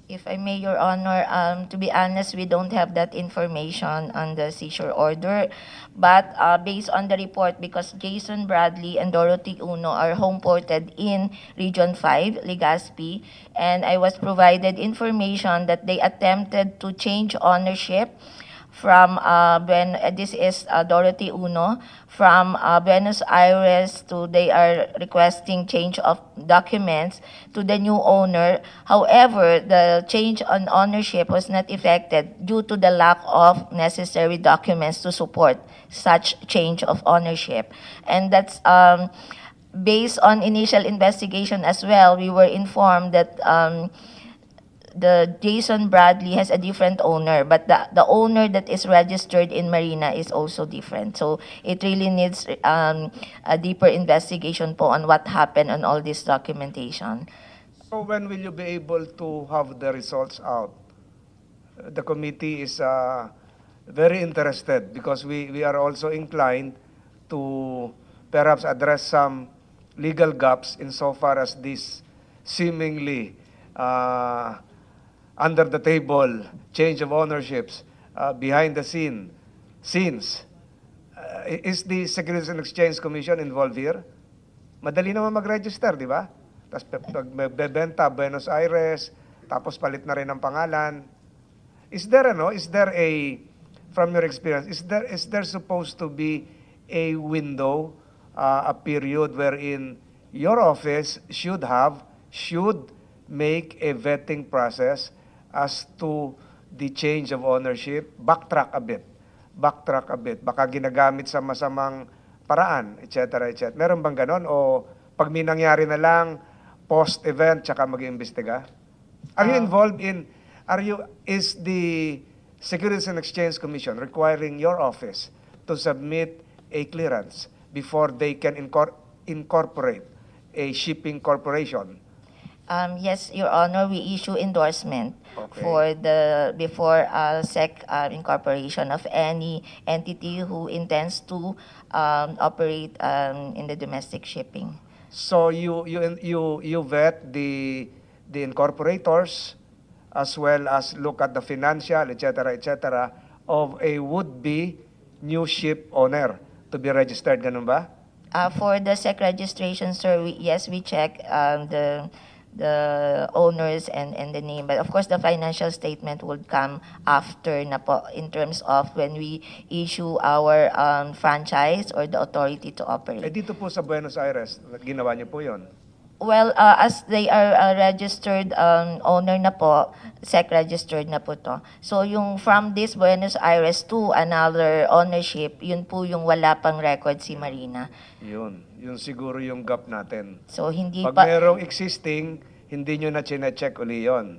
[SPEAKER 6] If I may, Your Honor, to be honest, we don't have that information on the seizure order. But based on the report, because Jason Bradley and Dorothy Uno are home-ported in Region 5, Legazpi, and I was provided information that they attempted to change ownership from this is Dorothy Uno, from Buenos Aires to, they are requesting change of documents to the new owner. However, the change on ownership was not effected due to the lack of necessary documents to support such change of ownership. And that's based on initial investigation as well. We were informed that the Jason Bradley has a different owner, but the owner that is registered in Marina is also different. So it really needs a deeper investigation po on what happened on all this documentation.
[SPEAKER 3] So when will you be able to have the results out? The committee is very interested because we are also inclined to perhaps address some legal gaps insofar as this seemingly under the table change of ownerships behind the scenes. Is the Securities and Exchange Commission involved here? Madali naman mag-register, di ba? Tapos pag bebenta Buenos Aires, tapos palit na rin ang pangalan. Is there from your experience, is there supposed to be a window, a period wherein your office should make a vetting process as to the change of ownership? Backtrack a bit. Baka ginagamit sa masamang paraan, etc. etc. Meron bang ganon? O pag may nangyari na lang, post-event, tsaka mag-iimbestiga? Are you involved in, is the Securities and Exchange Commission requiring your office to submit a clearance before they can incorporate a shipping corporation?
[SPEAKER 6] Yes, Your Honor, we issue endorsement
[SPEAKER 3] Okay.
[SPEAKER 6] for before SEC incorporation of any entity who intends to operate in the domestic shipping.
[SPEAKER 3] So you vet the incorporators as well as look at the financial, etc., of a would-be new ship owner to be registered, ganun ba?
[SPEAKER 6] For the SEC registration, sir, we check the owners and the name. But of course, the financial statement would come after na po in terms of when we issue our franchise or the authority to operate.
[SPEAKER 3] Dito po sa Buenos Aires, ginawa niyo po yon.
[SPEAKER 6] Well, as they are a registered owner na po, SEC registered na po to. So yung from this Buenos Aires to another ownership, yun po yung wala pang record si Marina.
[SPEAKER 3] Yun siguro yung gap natin.
[SPEAKER 6] So hindi
[SPEAKER 3] Pag
[SPEAKER 6] pa...
[SPEAKER 3] merong existing, hindi nyo na chine-check uli yun.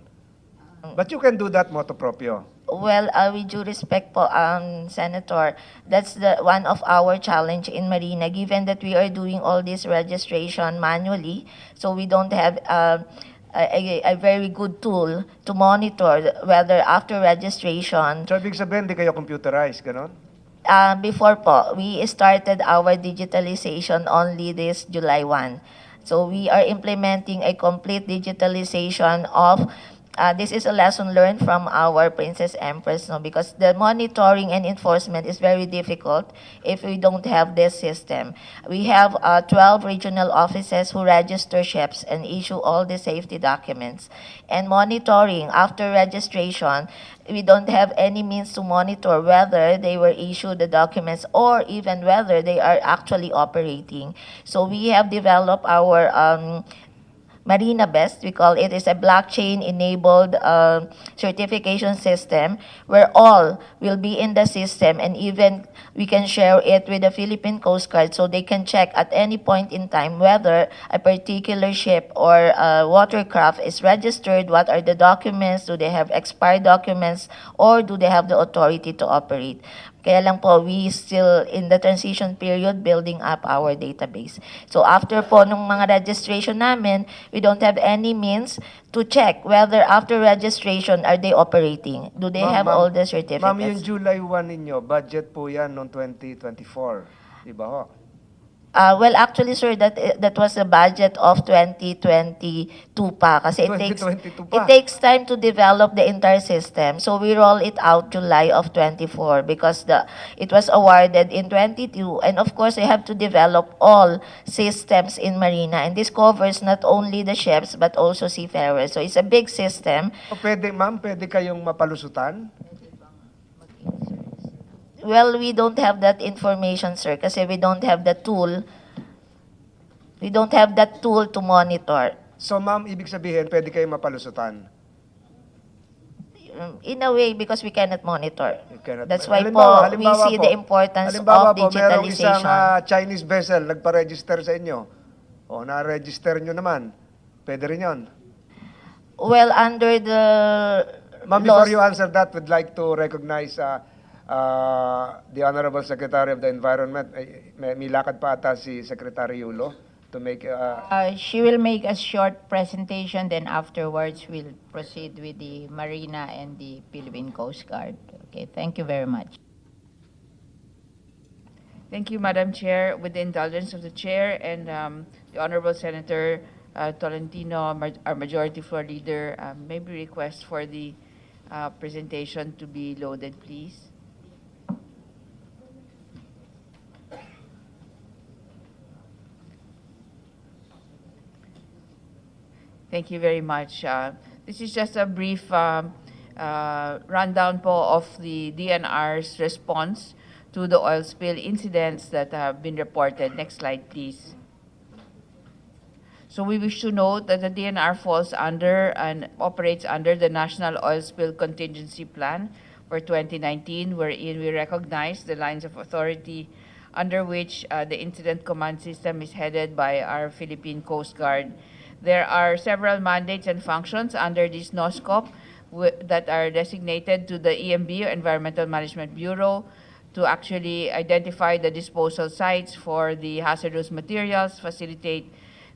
[SPEAKER 3] But you can do that motu proprio.
[SPEAKER 6] Well, with due respect po, Senator, that's one of our challenge in Marina, given that we are doing all this registration manually, so we don't have a very good tool to monitor whether after registration.
[SPEAKER 3] So ibig sabihin, di kayo computerized, ganon?
[SPEAKER 6] Before po, we started our digitalization only this July 1. So we are implementing a complete digitalization of This is a lesson learned from our Princess Empress, no, because the monitoring and enforcement is very difficult if we don't have this system. We have 12 regional offices who register ships and issue all the safety documents. And monitoring after registration, we don't have any means to monitor whether they were issued the documents or even whether they are actually operating. So we have developed our Marina Best, we call it, is a blockchain-enabled certification system where all will be in the system, and even we can share it with the Philippine Coast Guard so they can check at any point in time whether a particular ship or watercraft is registered, what are the documents, do they have expired documents, or do they have the authority to operate. Kaya lang po, we still in the transition period building up our database. So after po nung mga registration namin, we don't have any means to check whether after registration are they operating. Do they have all the certificates?
[SPEAKER 3] Ma'am, yung July 1 ninyo, budget po yan noong 2024. Di ba ho?
[SPEAKER 6] Well, actually, sir, that was the budget of 2022 pa. Kasi it takes time to develop the entire system. So we roll it out July of 24 because it was awarded in 22. And of course, we have to develop all systems in Marina. And this covers not only the ships but also seafarers. So it's a big system.
[SPEAKER 3] O pwede, ma'am, pwede kayong mapalusutan?
[SPEAKER 6] Well, we don't have that information, sir, kasi we don't have the tool. We don't have that tool to monitor.
[SPEAKER 3] So, ma'am, ibig sabihin, pwede kayong mapalusutan?
[SPEAKER 6] In a way, because we cannot monitor.
[SPEAKER 3] You cannot.
[SPEAKER 6] That's why
[SPEAKER 3] Halimbawa
[SPEAKER 6] we see the importance of
[SPEAKER 3] merong
[SPEAKER 6] digitalization.
[SPEAKER 3] isang Chinese vessel nagpa-register sa inyo. O, na-register nyo naman. Pwede rin yun.
[SPEAKER 6] Well, under the
[SPEAKER 3] Ma'am, before you answer that, we'd like to recognize the Honorable Secretary of the Environment. May lakad pa ata si Secretary Yulo to make...
[SPEAKER 1] She will make a short presentation, then afterwards we'll proceed with the Marina and the Philippine Coast Guard. Okay, thank you very much.
[SPEAKER 7] Thank you, Madam Chair. With the indulgence of the Chair and the Honorable Senator Tolentino, our Majority Floor Leader, may we request for the presentation to be loaded, please. Thank you very much. This is just a brief rundown po of the DNR's response to the oil spill incidents that have been reported. Next slide, please. So we wish to note that the DNR falls under and operates under the National Oil Spill Contingency Plan for 2019, wherein we recognize the lines of authority under which the incident command system is headed by our Philippine Coast Guard. There are several mandates and functions under this NOSCOP that are designated to the EMB, Environmental Management Bureau, to actually identify the disposal sites for the hazardous materials, facilitate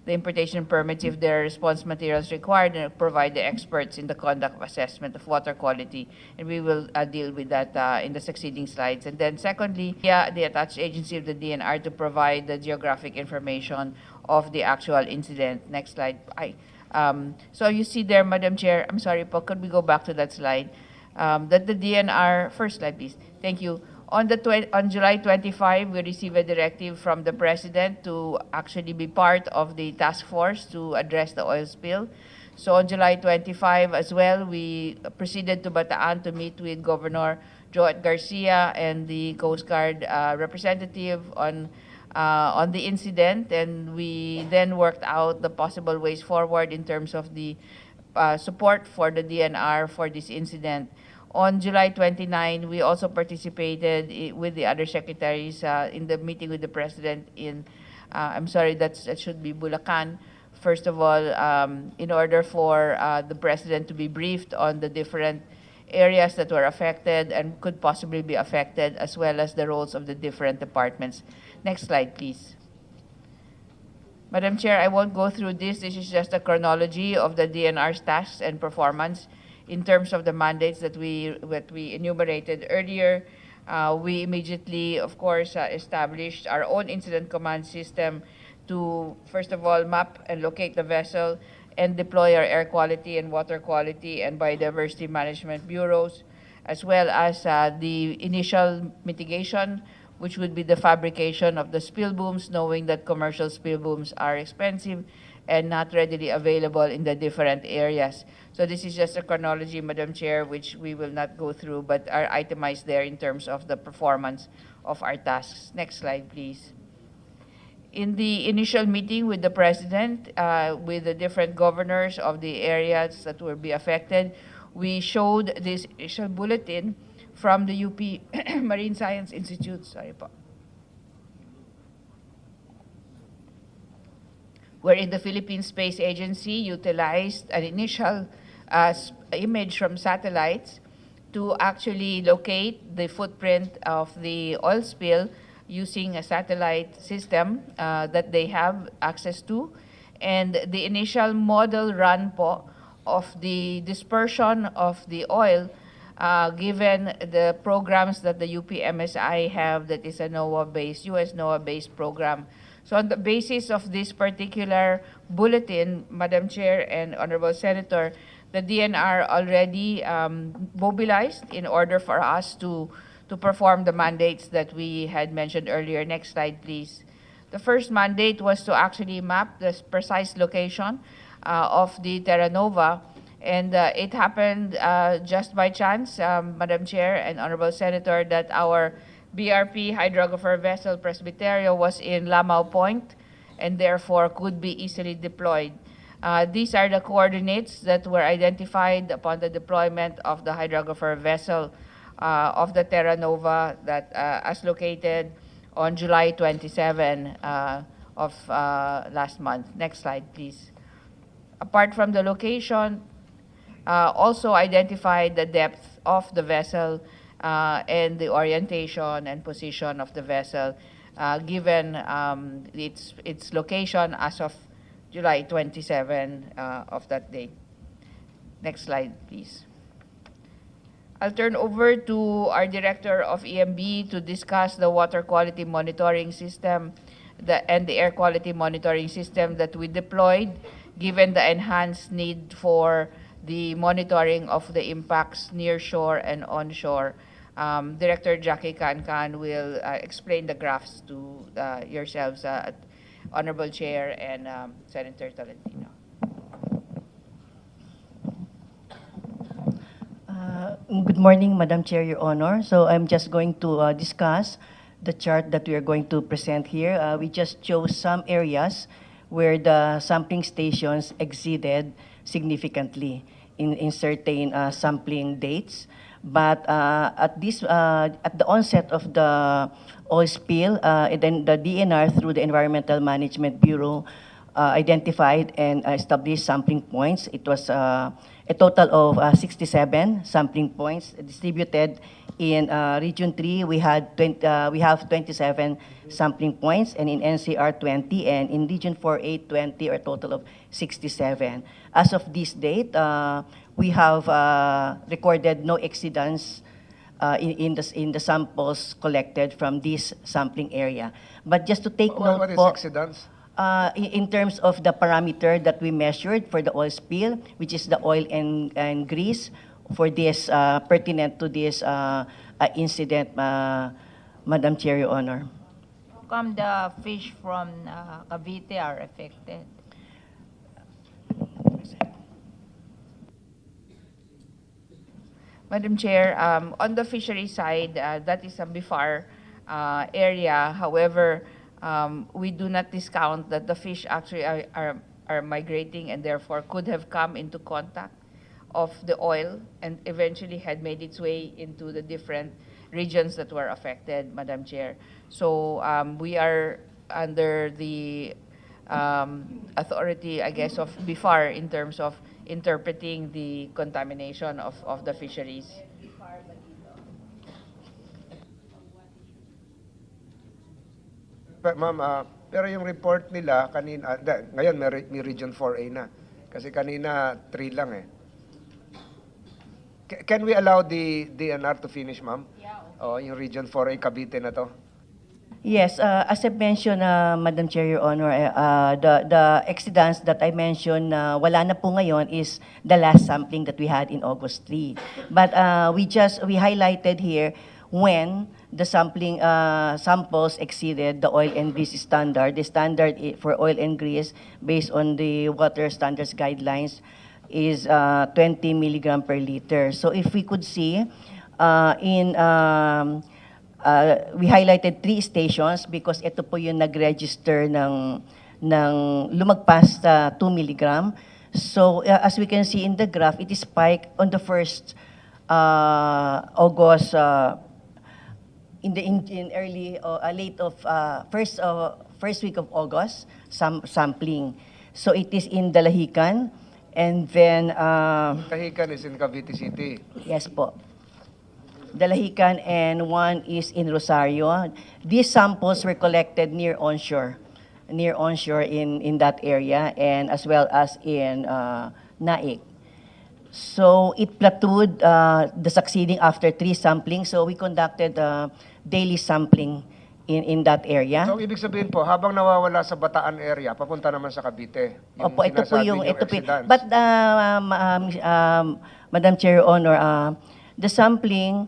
[SPEAKER 7] the importation permits if there are response materials required, and provide the experts in the conduct of assessment of water quality. And we will deal with that in the succeeding slides. And then secondly, the attached agency of the DNR to provide the geographic information of the actual incident. Next slide. So you see there, Madam Chair, I'm sorry po, could we go back to that slide? That the DNR, first slide please, thank you. On July 25, we received a directive from the President to actually be part of the task force to address the oil spill. So on July 25 as well, we proceeded to Bataan to meet with Governor Joet Garcia and the Coast Guard representative on the incident, and we then worked out the possible ways forward in terms of the support for the DNR for this incident. On July 29, we also participated with the other secretaries in the meeting with the President in, I'm sorry, that should be Bulacan. First of all, in order for the President to be briefed on the different areas that were affected and could possibly be affected, as well as the roles of the different departments. Next slide, please. Madam Chair, I won't go through this. This is just a chronology of the DNR's tasks and performance in terms of the mandates that we enumerated earlier. We immediately, of course, established our own incident command system to, first of all, map and locate the vessel and deploy our air quality and water quality and biodiversity management bureaus, as well as the initial mitigation, which would be the fabrication of the spill booms, knowing that commercial spill booms are expensive and not readily available in the different areas. So this is just a chronology, Madam Chair, which we will not go through, but are itemized there in terms of the performance of our tasks. Next slide, please. In the initial meeting with the President, with the different governors of the areas that will be affected, we showed this initial bulletin from the UP Marine Science Institute, wherein the Philippine Space Agency utilized an initial image from satellites to actually locate the footprint of the oil spill using a satellite system that they have access to. And the initial model run po of the dispersion of the oil given the programs that the UPMSI have, that is a NOAA-based, US NOAA-based program. So on the basis of this particular bulletin, Madam Chair and Honorable Senator, the DNR already mobilized in order for us to perform the mandates that we had mentioned earlier. Next slide, please. The first mandate was to actually map the precise location of the Terranova, and it happened just by chance, Madam Chair and Honorable Senator, that our BRP hydrographer vessel Presbyterio was in Lamao Point and therefore could be easily deployed. These are the coordinates that were identified upon the deployment of the hydrographer vessel of the Terranova that as located on July 27 of last month. Next slide, please. Apart from the location, also identified the depth of the vessel and the orientation and position of the vessel given its location as of July 27 of that day. Next slide, please. I'll turn over to our Director of EMB to discuss the water quality monitoring system and the air quality monitoring system that we deployed given the enhanced need for the monitoring of the impacts near shore and onshore. Director Jackie Cancan will explain the graphs to yourselves, Honorable Chair and Senator Tolentino.
[SPEAKER 8] Good morning, Madam Chair, Your Honor. So I'm just going to discuss the chart that we are going to present here. We just chose some areas where the sampling stations exceeded significantly in certain sampling dates. But at the onset of the oil spill, then the DNR through the Environmental Management Bureau identified and established sampling points. It was a total of 67 sampling points distributed in Region 3. We have 27 sampling points, and in NCR 20, and in Region 4A 20, or a total of 67. As of this date, we have recorded no exceedance in the samples collected from this sampling area. But just to take note,
[SPEAKER 3] what is
[SPEAKER 8] po,
[SPEAKER 3] exceedance?
[SPEAKER 8] in terms of the parameter that we measured for the oil spill, which is the oil and grease, for this pertinent to this incident, Madam Chair, Your Honor.
[SPEAKER 1] How come the fish from Cavite are affected?
[SPEAKER 7] Madam Chair, on the fishery side, that is a BIFAR area. However, we do not discount that the fish actually are migrating and therefore could have come into contact of the oil and eventually had made its way into the different regions that were affected, Madam Chair. So we are under the authority, I guess, of BIFAR in terms of interpreting the contamination of the fisheries.
[SPEAKER 3] Ma'am, pero yung report nila kanina, ngayon may Region 4A na. Kasi kanina 3 lang eh. Can we allow the DNR to finish, ma'am? Yeah. Okay. Yung Region 4A Cavite na to.
[SPEAKER 8] Yes, as I mentioned, Madam Chair, Your Honor, the exceedance that I mentioned wala na po ngayon is the last sampling that we had in August 3. But we highlighted here when the sampling samples exceeded the oil and grease standard. The standard for oil and grease based on the water standards guidelines is 20 milligram per liter. So if we could see we highlighted 3 stations because ito po yung nag-register ng lumagpas sa 2 milligram. So as we can see in the graph, it is spiked on the first August, in early late of first week of August sampling. So it is in Dalahican and then
[SPEAKER 3] Tahican is in Cavite City.
[SPEAKER 8] yes po. Dalahican and one is in Rosario. These samples were collected near onshore in that area and as well as in Naik. So it plateaued the succeeding after 3 sampling. So we conducted daily sampling in that area.
[SPEAKER 3] So ibig sabihin po, habang nawawala sa Bataan area, papunta naman sa Cavite.
[SPEAKER 8] Opo, ito po
[SPEAKER 3] sinasabi
[SPEAKER 8] yung
[SPEAKER 3] niyong
[SPEAKER 8] ito po.
[SPEAKER 3] exceedance.
[SPEAKER 8] But Madam Chair, Your Honor, the sampling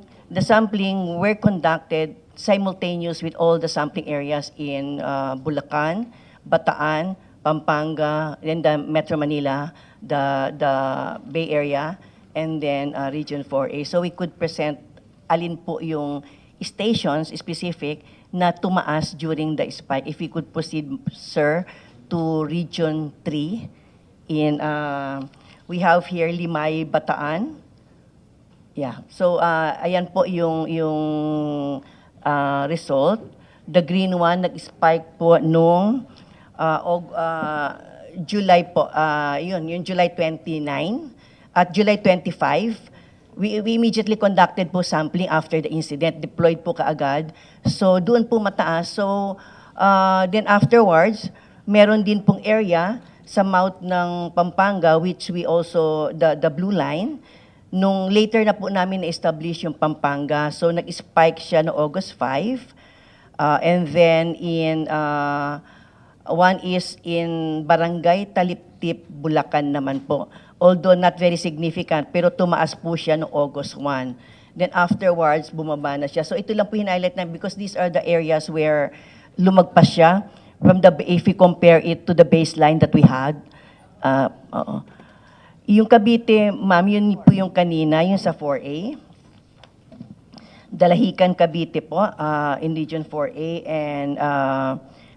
[SPEAKER 8] were conducted simultaneous with all the sampling areas in Bulacan, Bataan, Pampanga, then the Metro Manila, the Bay Area, and then Region 4A. So we could present alin po yung stations specific na tumaas during the spike. If we could proceed, sir, to Region 3 in we have here Limay, Bataan. Yeah. So ayan po yung result. The green one nag-spike po nung July po, yung July 29 at July 25. We immediately conducted po sampling after the incident, deployed po kaagad. So doon po mataas. So then afterwards, meron din pong area sa mouth ng Pampanga which we also the blue line. Nung later na po namin na-establish yung Pampanga, so nag-spike siya no August 5. And then one is in Barangay Taliptip, Bulacan naman po. Although not very significant, pero tumaas po siya no August 1. Then afterwards, bumaba na siya. So ito lang po highlight na because these are the areas where lumagpas siya if we compare it to the baseline that we had. Oo. Yung Cavite, ma'am, yun po yung kanina, yung sa 4A. Dalahican, Cavite po, in Region 4A. And,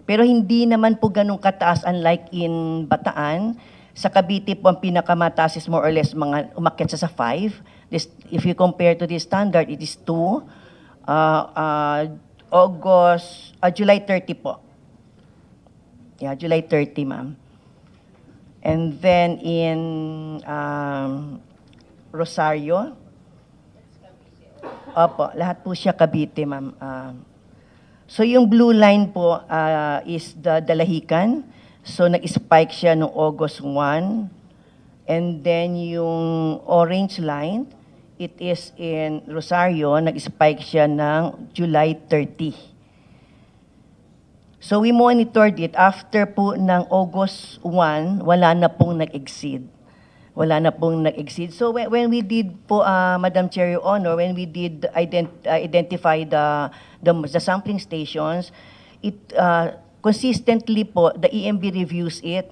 [SPEAKER 8] pero hindi naman po ganun kataas unlike in Bataan. Sa Cavite po, ang pinakamataas is more or less mga umakyat sa 5. If you compare to this standard, it is 2. July 30 po. Yeah, July 30, ma'am. And then in Rosario, opo, lahat po siya Cavite, ma'am. So yung blue line po is the Dalahican. So nag-spike siya noong August 1. And then yung orange line, it is in Rosario, nag-spike siya ng July 30. So we monitored it after po ng August 1, wala na pong nag-exceed. Wala na pong nag-exceed. So when we did po, Madam Chair, Your Honor, when we did identify the sampling stations, it consistently po, the EMB reviews it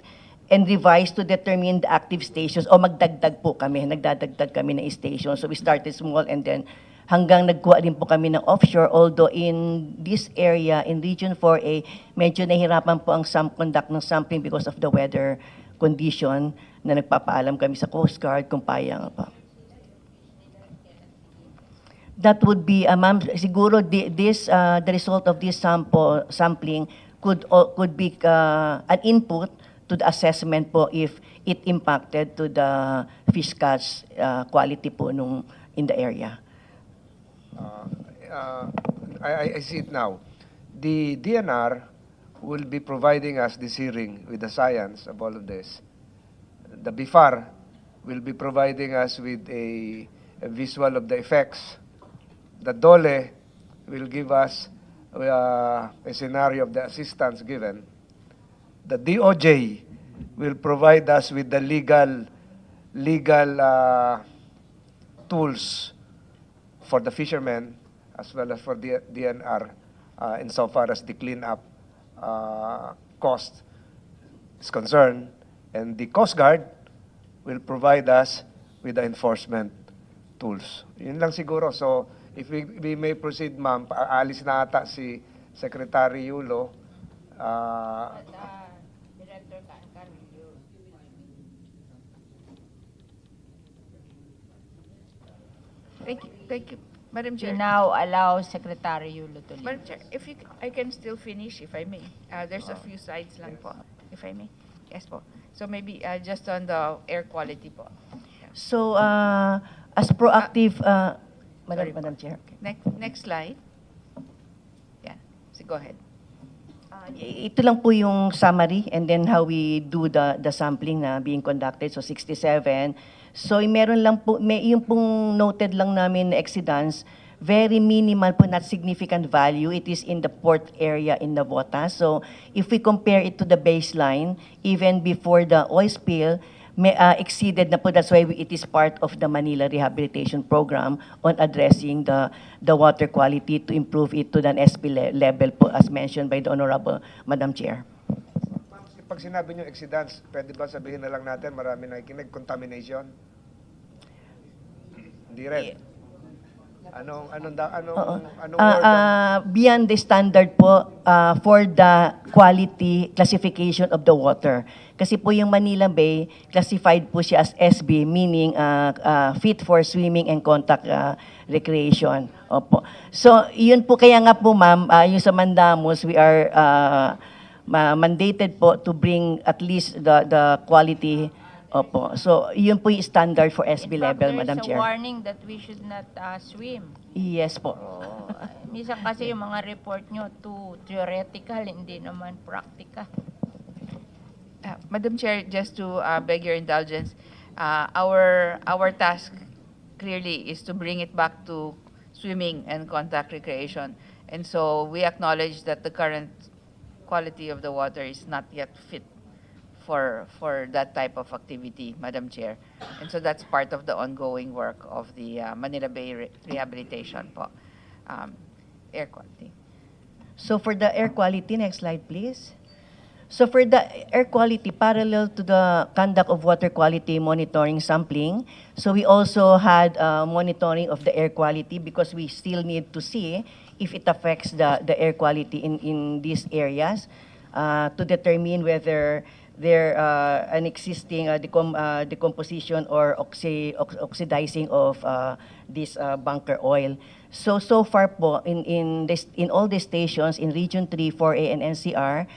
[SPEAKER 8] and revised to determine the active stations o magdagdag po kami, nagdadagdag kami ng stations. So we started small and then hanggang nagkuha din po kami ng offshore, although in this area, in Region 4A, medyo nahirapan po ang conduct ng sampling because of the weather condition na nagpapaalam kami sa Coast Guard kung payang pa. That would be, ma'am, siguro the result of this sampling could be an input to the assessment po if it impacted to the fish catch quality po in the area.
[SPEAKER 3] I see it now. The DNR will be providing us this hearing with the science of all of this. The BIFAR will be providing us with a visual of the effects. The DOLE will give us a scenario of the assistance given, the DOJ will provide us with the legal tools for the fishermen as well as for the DNR insofar as the cleanup cost is concerned, and the Coast Guard will provide us with the enforcement tools. Yun lang siguro. So, if we may proceed, ma'am, aalis na ata si Secretary Yulo.
[SPEAKER 1] Director Can you...
[SPEAKER 7] Thank you, Madam
[SPEAKER 1] We
[SPEAKER 7] Chair.
[SPEAKER 1] now allow Secretary Yulo to leave.
[SPEAKER 7] Madam Chair, if you, I can still finish if I may. There's a few slides lang po, if I may. Yes po. So maybe just on the air quality po.
[SPEAKER 8] So, as proactive,
[SPEAKER 7] Sorry po.
[SPEAKER 8] Madam Chair.
[SPEAKER 7] Next slide. Yeah, so go ahead.
[SPEAKER 8] Ito lang po yung summary and then how we do the sampling na being conducted. So 67. So meron lang po, yung pong noted lang namin na exceedance, very minimal po, not significant value. It is in the port area in Navota. So if we compare it to the baseline, even before the oil spill, exceeded na po. That's why it is part of the Manila Rehabilitation Program on addressing the water quality to improve it to an SP level po, as mentioned by the Honorable Madam Chair.
[SPEAKER 3] Ma'am, pag sinabi nyo exceedance, pwede ba sabihin na lang natin marami nakikinig, contamination? Hindi rin. Anong word?
[SPEAKER 8] Beyond the standard po for the quality classification of the water. Kasi po yung Manila Bay, classified po siya as SB, meaning fit for swimming and contact recreation. Opo. So, yun po, kaya nga po ma'am, yung sa Mandamus, we are mandated po to bring at least the quality. Opo. So, yun po yung standard for SB level, Madam
[SPEAKER 1] There's a
[SPEAKER 8] Chair.
[SPEAKER 1] warning that we should not swim.
[SPEAKER 8] Yes po.
[SPEAKER 1] Oh, minsan kasi yung mga report nyo too theoretical, hindi naman practical.
[SPEAKER 7] Madam Chair, just to beg your indulgence, our task clearly is to bring it back to swimming and contact recreation. And so we acknowledge that the current quality of the water is not yet fit for that type of activity, Madam Chair. And so that's part of the ongoing work of the Manila Bay Rehabilitation po. Air quality.
[SPEAKER 8] So for the air quality, next slide please. So for the air quality, parallel to the conduct of water quality monitoring sampling, so we also had monitoring of the air quality because we still need to see if it affects the air quality in these areas to determine whether there an existing decomposition or oxidizing of this bunker oil. So far po, in all the stations in Region 3, 4A, and NCR,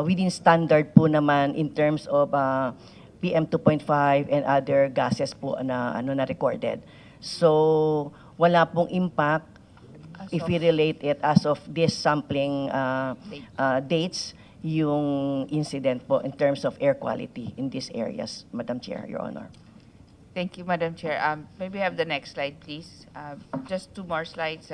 [SPEAKER 8] within standard po naman in terms of PM 2.5 and other gases po na recorded. So wala pong impact if we relate it as of this sampling dates, yung incident po in terms of air quality in these areas, Madam Chair, Your Honor.
[SPEAKER 7] Thank you, Madam Chair. Maybe have the next slide, please. Just two more slides,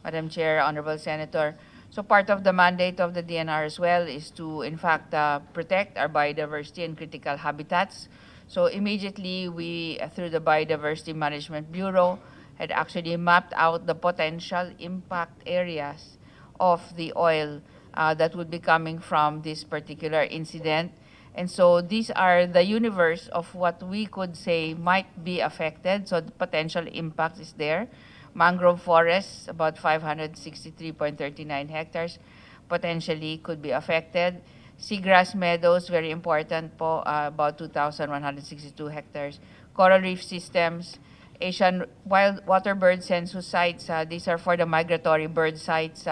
[SPEAKER 7] Madam Chair, Honorable Senator. So part of the mandate of the DNR as well is to, in fact, protect our biodiversity and critical habitats. So immediately we, through the Biodiversity Management Bureau, had actually mapped out the potential impact areas of the oil that would be coming from this particular incident. And so these are the universe of what we could say might be affected. So the potential impact is there. Mangrove forests, about 563.39 hectares, potentially could be affected. Seagrass meadows, very important po, about 2,162 hectares. Coral reef systems, Asian wild water bird census sites, these are for the migratory bird sites.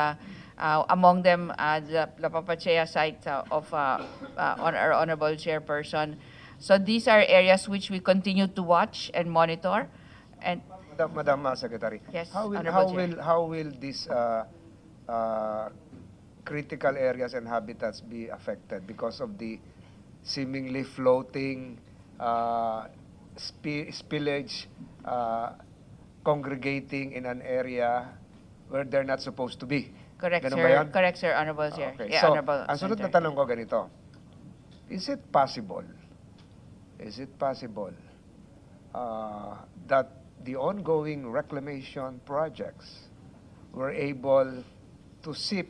[SPEAKER 7] Among them, the La Papachea site of our Honorable Chairperson. So these are areas which we continue to watch and monitor. And
[SPEAKER 3] Madam Secretary,
[SPEAKER 7] Yes,
[SPEAKER 3] how
[SPEAKER 7] Honorable Chair.
[SPEAKER 3] will these critical areas and habitats be affected because of the seemingly floating spillage congregating in an area where they're not supposed to be?
[SPEAKER 7] Correct,
[SPEAKER 3] Ganun
[SPEAKER 7] sir.
[SPEAKER 3] ba yan?
[SPEAKER 7] Correct, sir, Honorable Chair.
[SPEAKER 3] Okay.
[SPEAKER 7] Yeah,
[SPEAKER 3] So,
[SPEAKER 7] Honorable
[SPEAKER 3] ang sunod na
[SPEAKER 7] Senator.
[SPEAKER 3] tanong ko ganito. Is it possible that the ongoing reclamation projects were able to sip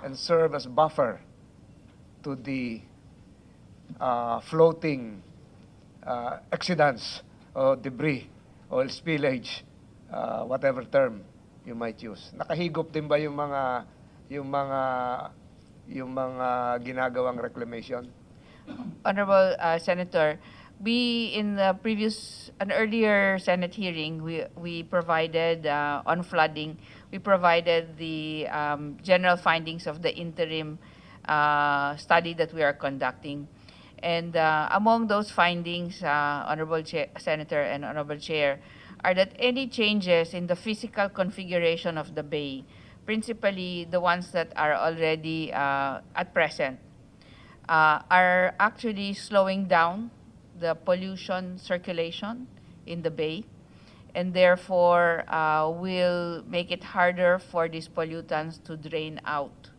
[SPEAKER 3] and serve as buffer to the floating accidents or debris or spillage, whatever term you might use? Nakahigop din ba yung mga ginagawang reclamation?
[SPEAKER 7] Honorable Senator, an earlier Senate hearing, we provided on flooding, we provided the general findings of the interim study that we are conducting. And among those findings, Honorable Senator and Honorable Chair, are that any changes in the physical configuration of the bay, principally the ones that are already at present, are actually slowing down the pollution circulation in the bay, and therefore will make it harder for these pollutants to drain out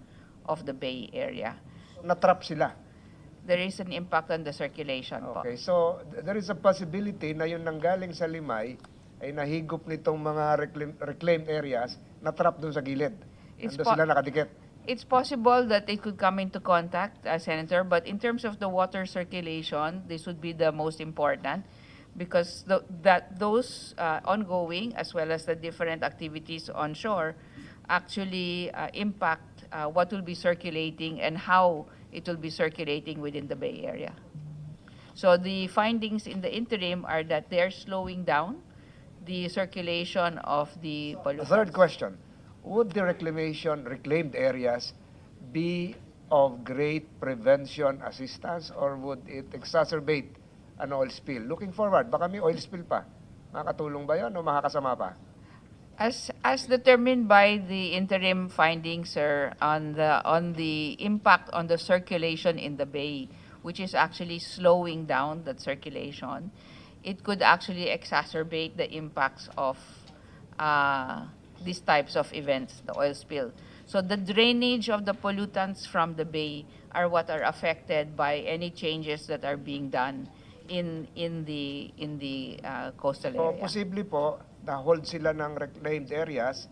[SPEAKER 7] of the bay area.
[SPEAKER 3] Natrap sila.
[SPEAKER 7] There is an impact on the circulation po.
[SPEAKER 3] Okay, so there is a possibility na yung nanggaling sa Limay ay nahigop nitong mga reclaimed areas, natrap dun sa gilid.
[SPEAKER 7] It's
[SPEAKER 3] Nandun sila nakadikit.
[SPEAKER 7] It's possible that it could come into contact, Senator, but in terms of the water circulation, this would be the most important because those ongoing as well as the different activities on shore actually impact what will be circulating and how it will be circulating within the Bay Area. So the findings in the interim are that they are slowing down the circulation of the pollutants.
[SPEAKER 3] Third question, would the reclaimed areas be of great prevention assistance or would it exacerbate an oil spill? Looking forward, baka may oil spill pa. Makakatulong ba yan o makakasama pa?
[SPEAKER 7] As determined by the interim findings, sir, on the impact on the circulation in the bay, which is actually slowing down that circulation, it could actually exacerbate the impacts of these types of events, the oil spill. So the drainage of the pollutants from the bay are what are affected by any changes that are being done in the coastal
[SPEAKER 3] So,
[SPEAKER 7] area.
[SPEAKER 3] posible po, na-hold sila ng reclaimed areas,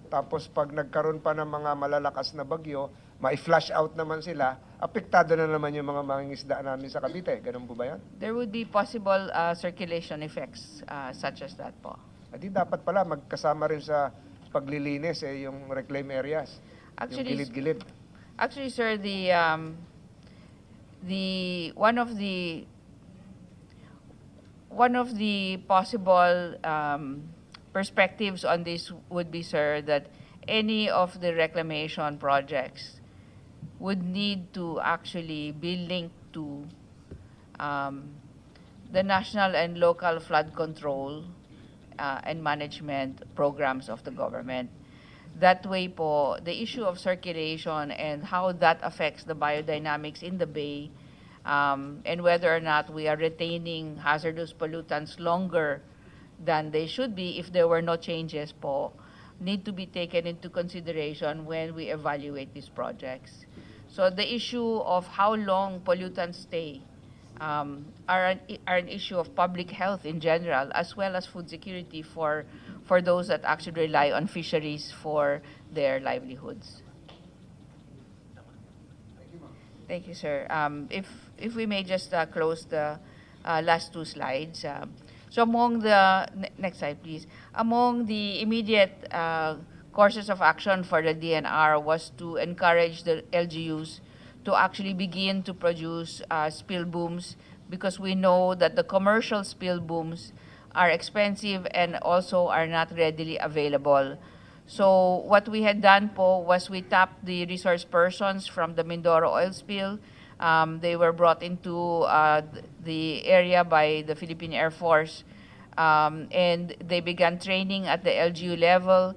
[SPEAKER 3] tapos pag nagkaroon pa ng mga malalakas na bagyo, ma-flush out naman sila, apektado na naman yung mga mangingisda namin sa Cavite. Ganun po ba yan?
[SPEAKER 7] There would be possible circulation effects such as that po.
[SPEAKER 3] Di dapat pala magkasama rin sa paglilinis yung reclaim areas.
[SPEAKER 7] Actually,
[SPEAKER 3] yung gilid-gilid.
[SPEAKER 7] Actually, sir, one of the possible perspectives on this would be, sir, that any of the reclamation projects would need to actually be linked to the national and local flood control and management programs of the government. That way po, the issue of circulation and how that affects the biodynamics in the bay, and whether or not we are retaining hazardous pollutants longer than they should be if there were no changes po, need to be taken into consideration when we evaluate these projects. So the issue of how long pollutants stay are an issue of public health in general, as well as food security for those that actually rely on fisheries for their livelihoods. Thank you, sir. If we may just close the last two slides. So among the, next slide please, among the immediate courses of action for the DNR was to encourage the LGUs to actually begin to produce spill booms, because we know that the commercial spill booms are expensive and also are not readily available. So what we had done po was we tapped the resource persons from the Mindoro oil spill. They were brought into the area by the Philippine Air Force, and they began training at the LGU level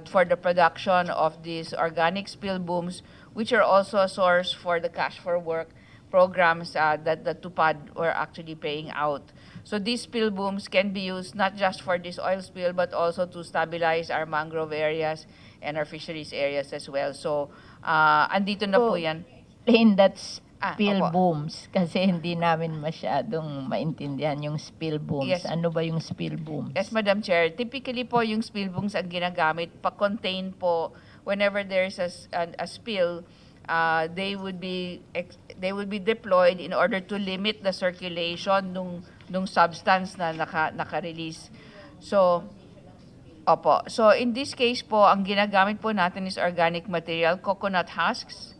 [SPEAKER 7] for the production of these organic spill booms, which are also a source for the cash for work programs that the TUPAD were actually paying out. So these spill booms can be used not just for this oil spill, but also to stabilize our mangrove areas and our fisheries areas as well. So, andito na po
[SPEAKER 1] So,
[SPEAKER 7] yan.
[SPEAKER 1] Explain that
[SPEAKER 7] Ah,
[SPEAKER 1] spill
[SPEAKER 7] opo.
[SPEAKER 1] booms kasi hindi namin masyadong maintindihan yung spill booms.
[SPEAKER 7] Yes.
[SPEAKER 1] Ano ba yung spill booms?
[SPEAKER 7] Yes, Madam Chair. Typically po yung spill booms ang ginagamit pa-contain po whenever there's a spill, they would be deployed in order to limit the circulation nung substance na naka-release. So, opo. So in this case po, ang ginagamit po natin is organic material, coconut husks.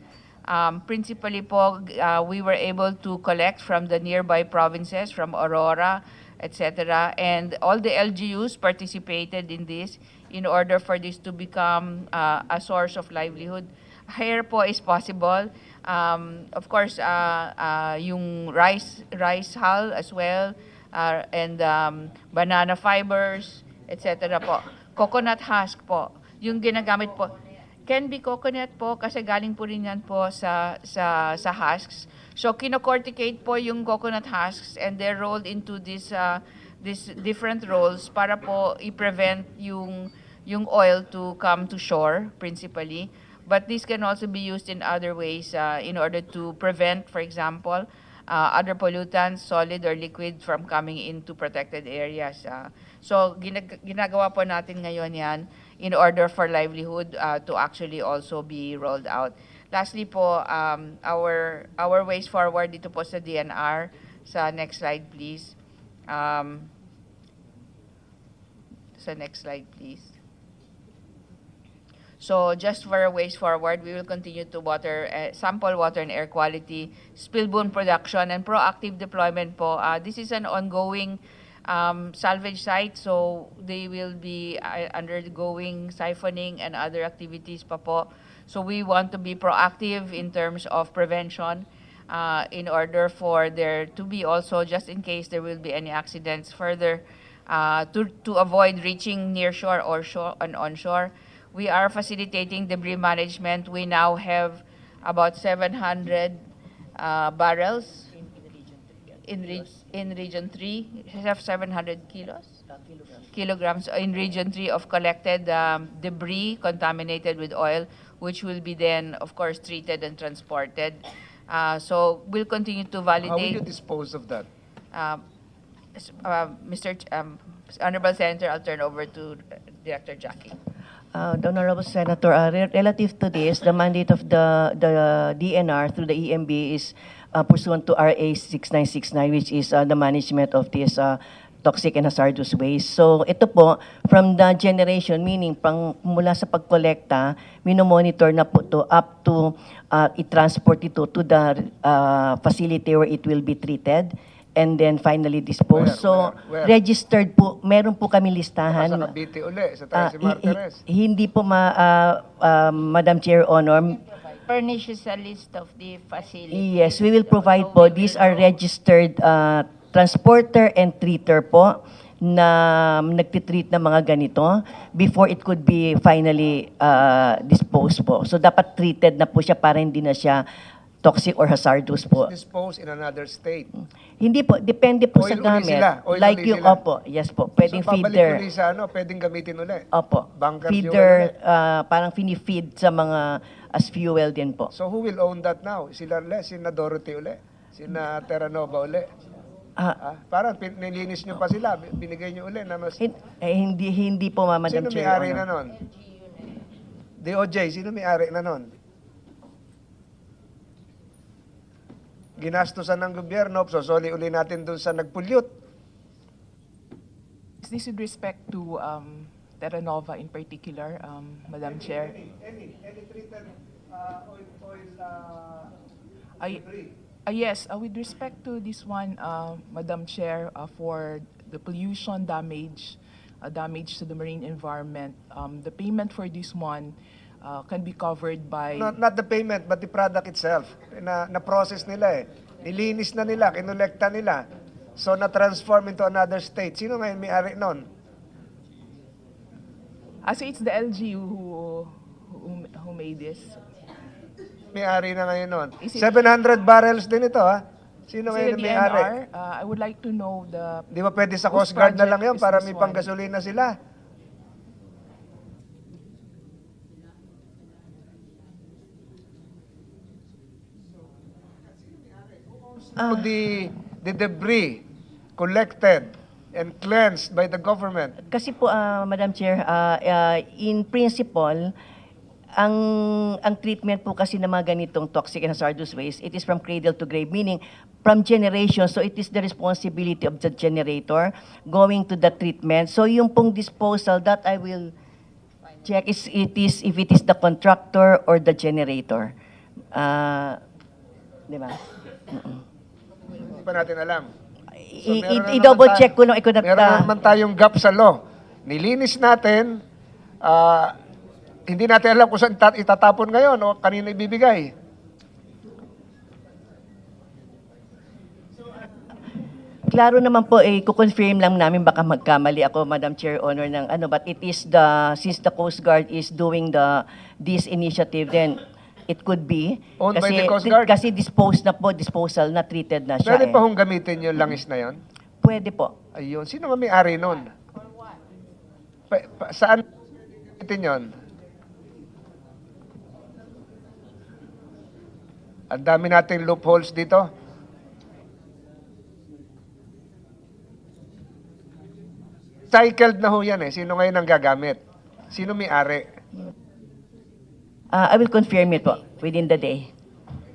[SPEAKER 7] Principally po, we were able to collect from the nearby provinces, from Aurora, etc. And all the LGUs participated in this in order for this to become a source of livelihood. Here po is possible. Of course, yung rice hull as well, and banana fibers, etc. po. Coconut husk po. Yung ginagamit po. Can be coconut po kasi galing po rin yan po sa husks. So kinocorticate po yung coconut husks and they're rolled into this different rolls para po i-prevent yung oil to come to shore principally. But this can also be used in other ways in order to prevent, for example, other pollutants, solid or liquid, from coming into protected areas. So ginagawa po natin ngayon yan in order for livelihood to actually also be rolled out. Lastly po, our ways forward dito po sa DNR. Sa next slide, please. Sa next slide, please. So just for a ways forward, we will continue to sample water and air quality, spillborne production, and proactive deployment po. This is an ongoing salvage site, so they will be undergoing siphoning and other activities pa po. So we want to be proactive in terms of prevention in order for there to be also, just in case there will be any accidents further, to avoid reaching near shore or shore and onshore. We are facilitating debris management. We now have about 700 barrels in Region 3. We have 700 kilograms in Region 3 of collected debris contaminated with oil, which will be then, of course, treated and transported. So we'll continue to validate.
[SPEAKER 3] How will you dispose of that?
[SPEAKER 7] Honorable Senator, I'll turn over to Director Jackie.
[SPEAKER 8] The Honorable Senator, relative to this, the mandate of the DNR through the EMB is pursuant to RA 6969, which is the management of this toxic and hazardous waste. So ito po, from the generation, meaning mula sa pagkolekta, minomonitor na po to up to i-transport ito to the facility where it will be treated and then finally disposed.
[SPEAKER 3] Where?
[SPEAKER 8] Registered po, meron po kami listahan.
[SPEAKER 3] Sa Cavite uli, sa Trece Martires.
[SPEAKER 8] Hindi po, Madam Chair, Honor.
[SPEAKER 1] Furnishes a list of the facilities.
[SPEAKER 8] Yes, we will provide po. These are registered transporter and treater po na nagtitreat ng mga ganito before it could be finally disposed po. So dapat treated na po siya para hindi na siya toxic or hazardous po.
[SPEAKER 3] Dispose in another state.
[SPEAKER 8] Hindi po, depende po sa
[SPEAKER 3] Oil uli
[SPEAKER 8] gamit.
[SPEAKER 3] sila, oil
[SPEAKER 8] Like
[SPEAKER 3] uli
[SPEAKER 8] yung,
[SPEAKER 3] sila.
[SPEAKER 8] opo, yes po, pwedeng
[SPEAKER 3] So babalik
[SPEAKER 8] feeder.
[SPEAKER 3] uli sa pwedeng gamitin uli.
[SPEAKER 8] Opo,
[SPEAKER 3] Bunker fuel
[SPEAKER 8] feeder,
[SPEAKER 3] ulit.
[SPEAKER 8] parang fini-feed sa mga as fuel din po.
[SPEAKER 3] So who will own that now? Sila uli, sina Dorothy uli, sina Terranova uli. Parang nilinis nyo pa sila, binigay nyo uli na mas...
[SPEAKER 8] Hindi po, Madam
[SPEAKER 3] Sino
[SPEAKER 8] Chair.
[SPEAKER 3] may-ari
[SPEAKER 8] Honor.
[SPEAKER 3] na nun? DOJ, sino may-ari na nun? Ginastusan ng gobyerno, sosoli uli natin dun sa nagpulyot.
[SPEAKER 9] Is this with respect to Terranova in particular, Madam Chair?
[SPEAKER 3] Any treated
[SPEAKER 9] Yes, with respect to this one, Madam Chair, for the pollution damage to the marine environment, the payment for this one can be covered by...
[SPEAKER 3] Not the payment, but the product itself. Na-process nila eh. Nilinis na nila, kinolekta nila. So, na-transform into another state. Sino ngayon may-ari nun?
[SPEAKER 9] So it's the LGU who made this.
[SPEAKER 3] May-ari na ngayon nun.
[SPEAKER 9] Is it-
[SPEAKER 3] 700 barrels din ito, ha? Sino
[SPEAKER 9] Is
[SPEAKER 3] ngayon
[SPEAKER 9] it
[SPEAKER 3] ang
[SPEAKER 9] the
[SPEAKER 3] may-ari?
[SPEAKER 9] DNR? I would like to know the...
[SPEAKER 3] Di ba pwede sa
[SPEAKER 9] Whose
[SPEAKER 3] Coast Guard na
[SPEAKER 9] project
[SPEAKER 3] lang yun
[SPEAKER 9] is
[SPEAKER 3] para
[SPEAKER 9] this
[SPEAKER 3] may
[SPEAKER 9] one?
[SPEAKER 3] panggasolina sila? the debris collected and cleansed by the government?
[SPEAKER 8] Kasi po, Madam Chair, in principle, ang treatment po kasi ng mga ganitong toxic and hazardous waste, it is from cradle to grave, meaning from generation. So it is the responsibility of the generator going to the treatment. So yung pong disposal, that I will check if it is the contractor or the generator. Di ba?
[SPEAKER 3] Hindi pa natin alam. So, meron na
[SPEAKER 8] I-double
[SPEAKER 3] naman
[SPEAKER 8] check ko lang.
[SPEAKER 3] Meron na naman tayong gap sa law. Nilinis natin, hindi natin alam kung saan itatapon ngayon o kanina ibibigay.
[SPEAKER 8] Klaro naman po, kukonfirm lang namin baka magkamali ako, Madam Chair, Honor, ng but it is since the Coast Guard is doing this initiative, then it could be.
[SPEAKER 3] Owned by the Coast Guard?
[SPEAKER 8] Kasi disposal na, treated na siya.
[SPEAKER 3] Pwede pa hong gamitin yung langis na yon?
[SPEAKER 8] Pwede po.
[SPEAKER 3] Ayun. Sino nga may-ari nun? Saan gamitin yun? Ang dami nating loopholes dito. Cycled na ho yan eh. Sino ngayon ang gagamit? Sino may-ari?
[SPEAKER 8] I will confirm it po within the day.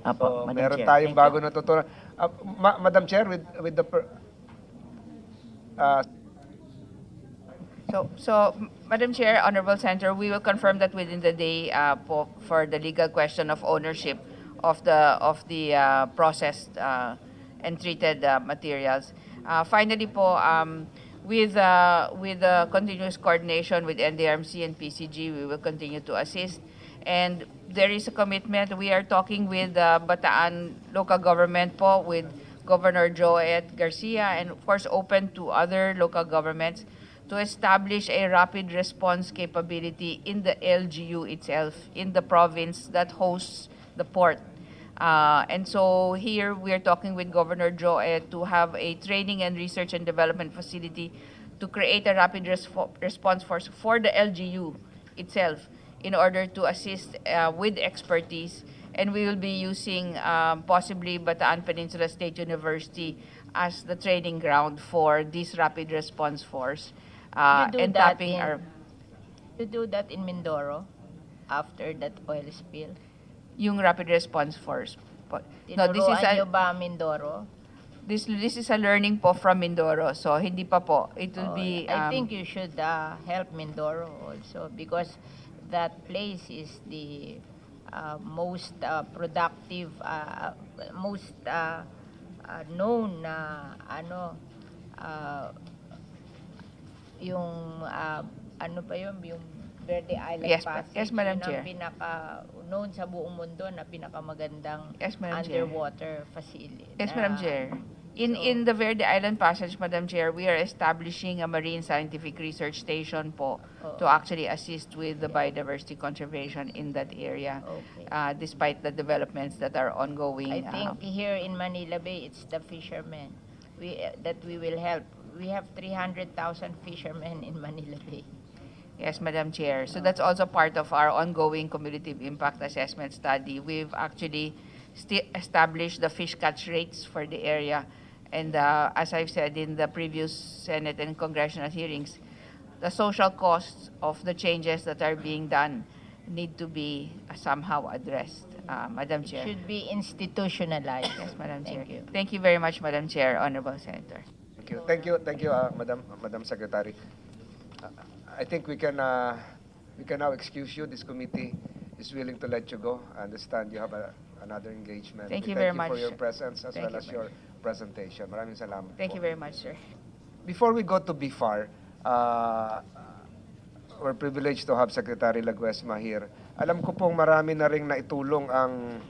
[SPEAKER 8] Apo, Madam
[SPEAKER 3] Meron
[SPEAKER 8] Chair.
[SPEAKER 3] tayong bago natutunan. Madam Chair, with the...
[SPEAKER 7] So, Madam Chair, Honorable Senator, we will confirm that within the day for the legal question of ownership of the processed and treated materials. Finally po, with the continuous coordination with NDRMC and PCG, we will continue to assist. And there is a commitment. We are talking with Bataan local government po, with Governor Joet Garcia, and of course open to other local governments to establish a rapid response capability in the LGU itself, in the province that hosts the port. And so here we are talking with Governor Joet to have a training and research and development facility to create a rapid response force for the LGU itself in order to assist with expertise. And we will be using possibly Bataan Peninsula State University as the training ground for this rapid response force.
[SPEAKER 1] You do that in Mindoro after that oil spill?
[SPEAKER 7] Yung rapid response force.
[SPEAKER 1] Tinuruan nyo ba Mindoro?
[SPEAKER 7] This is a learning po from Mindoro. So hindi pa po. It will be...
[SPEAKER 1] I think you should help Mindoro also because that place is the most productive, most known yung ano pa yun, yung Verde Island Passage.
[SPEAKER 7] Yes, Madam
[SPEAKER 1] yun
[SPEAKER 7] Chair.
[SPEAKER 1] ang known sa buong mundo na pinakamagandang
[SPEAKER 7] Yes, Madam Chair.
[SPEAKER 1] underwater facility.
[SPEAKER 7] Yes, Madam Chair. In the Verde Island Passage, Madam Chair, we are establishing a marine scientific research station po to actually assist with the biodiversity conservation in that area, despite the developments that are ongoing.
[SPEAKER 1] I think here in Manila Bay, it's the fishermen that we will help. We have 300,000 fishermen in Manila Bay.
[SPEAKER 7] Yes, Madam Chair. So that's also part of our ongoing cumulative impact assessment study. We've actually established the fish catch rates for the area. And as I've said in the previous Senate and congressional hearings, the social costs of the changes that are being done need to be somehow addressed, Madam Chair.
[SPEAKER 1] Should be institutionalized.
[SPEAKER 7] Yes, Madam Chair.
[SPEAKER 1] Thank you.
[SPEAKER 7] Thank you very much, Madam Chair, Honorable Senator.
[SPEAKER 3] Thank you, Madam Secretary. I think we can now excuse you. This committee is willing to let you go. I understand you have another engagement.
[SPEAKER 7] Thank you
[SPEAKER 3] We
[SPEAKER 7] very
[SPEAKER 3] thank you
[SPEAKER 7] much.
[SPEAKER 3] for your presence as
[SPEAKER 7] Thank
[SPEAKER 3] well
[SPEAKER 7] you
[SPEAKER 3] as
[SPEAKER 7] very
[SPEAKER 3] your presentation. Maraming salamat
[SPEAKER 7] Thank
[SPEAKER 3] po.
[SPEAKER 7] you very much, sir.
[SPEAKER 3] Before we go to BIFAR, we're privileged to have Secretary Laguesma here. Alam ko pong marami na ring naitulong ang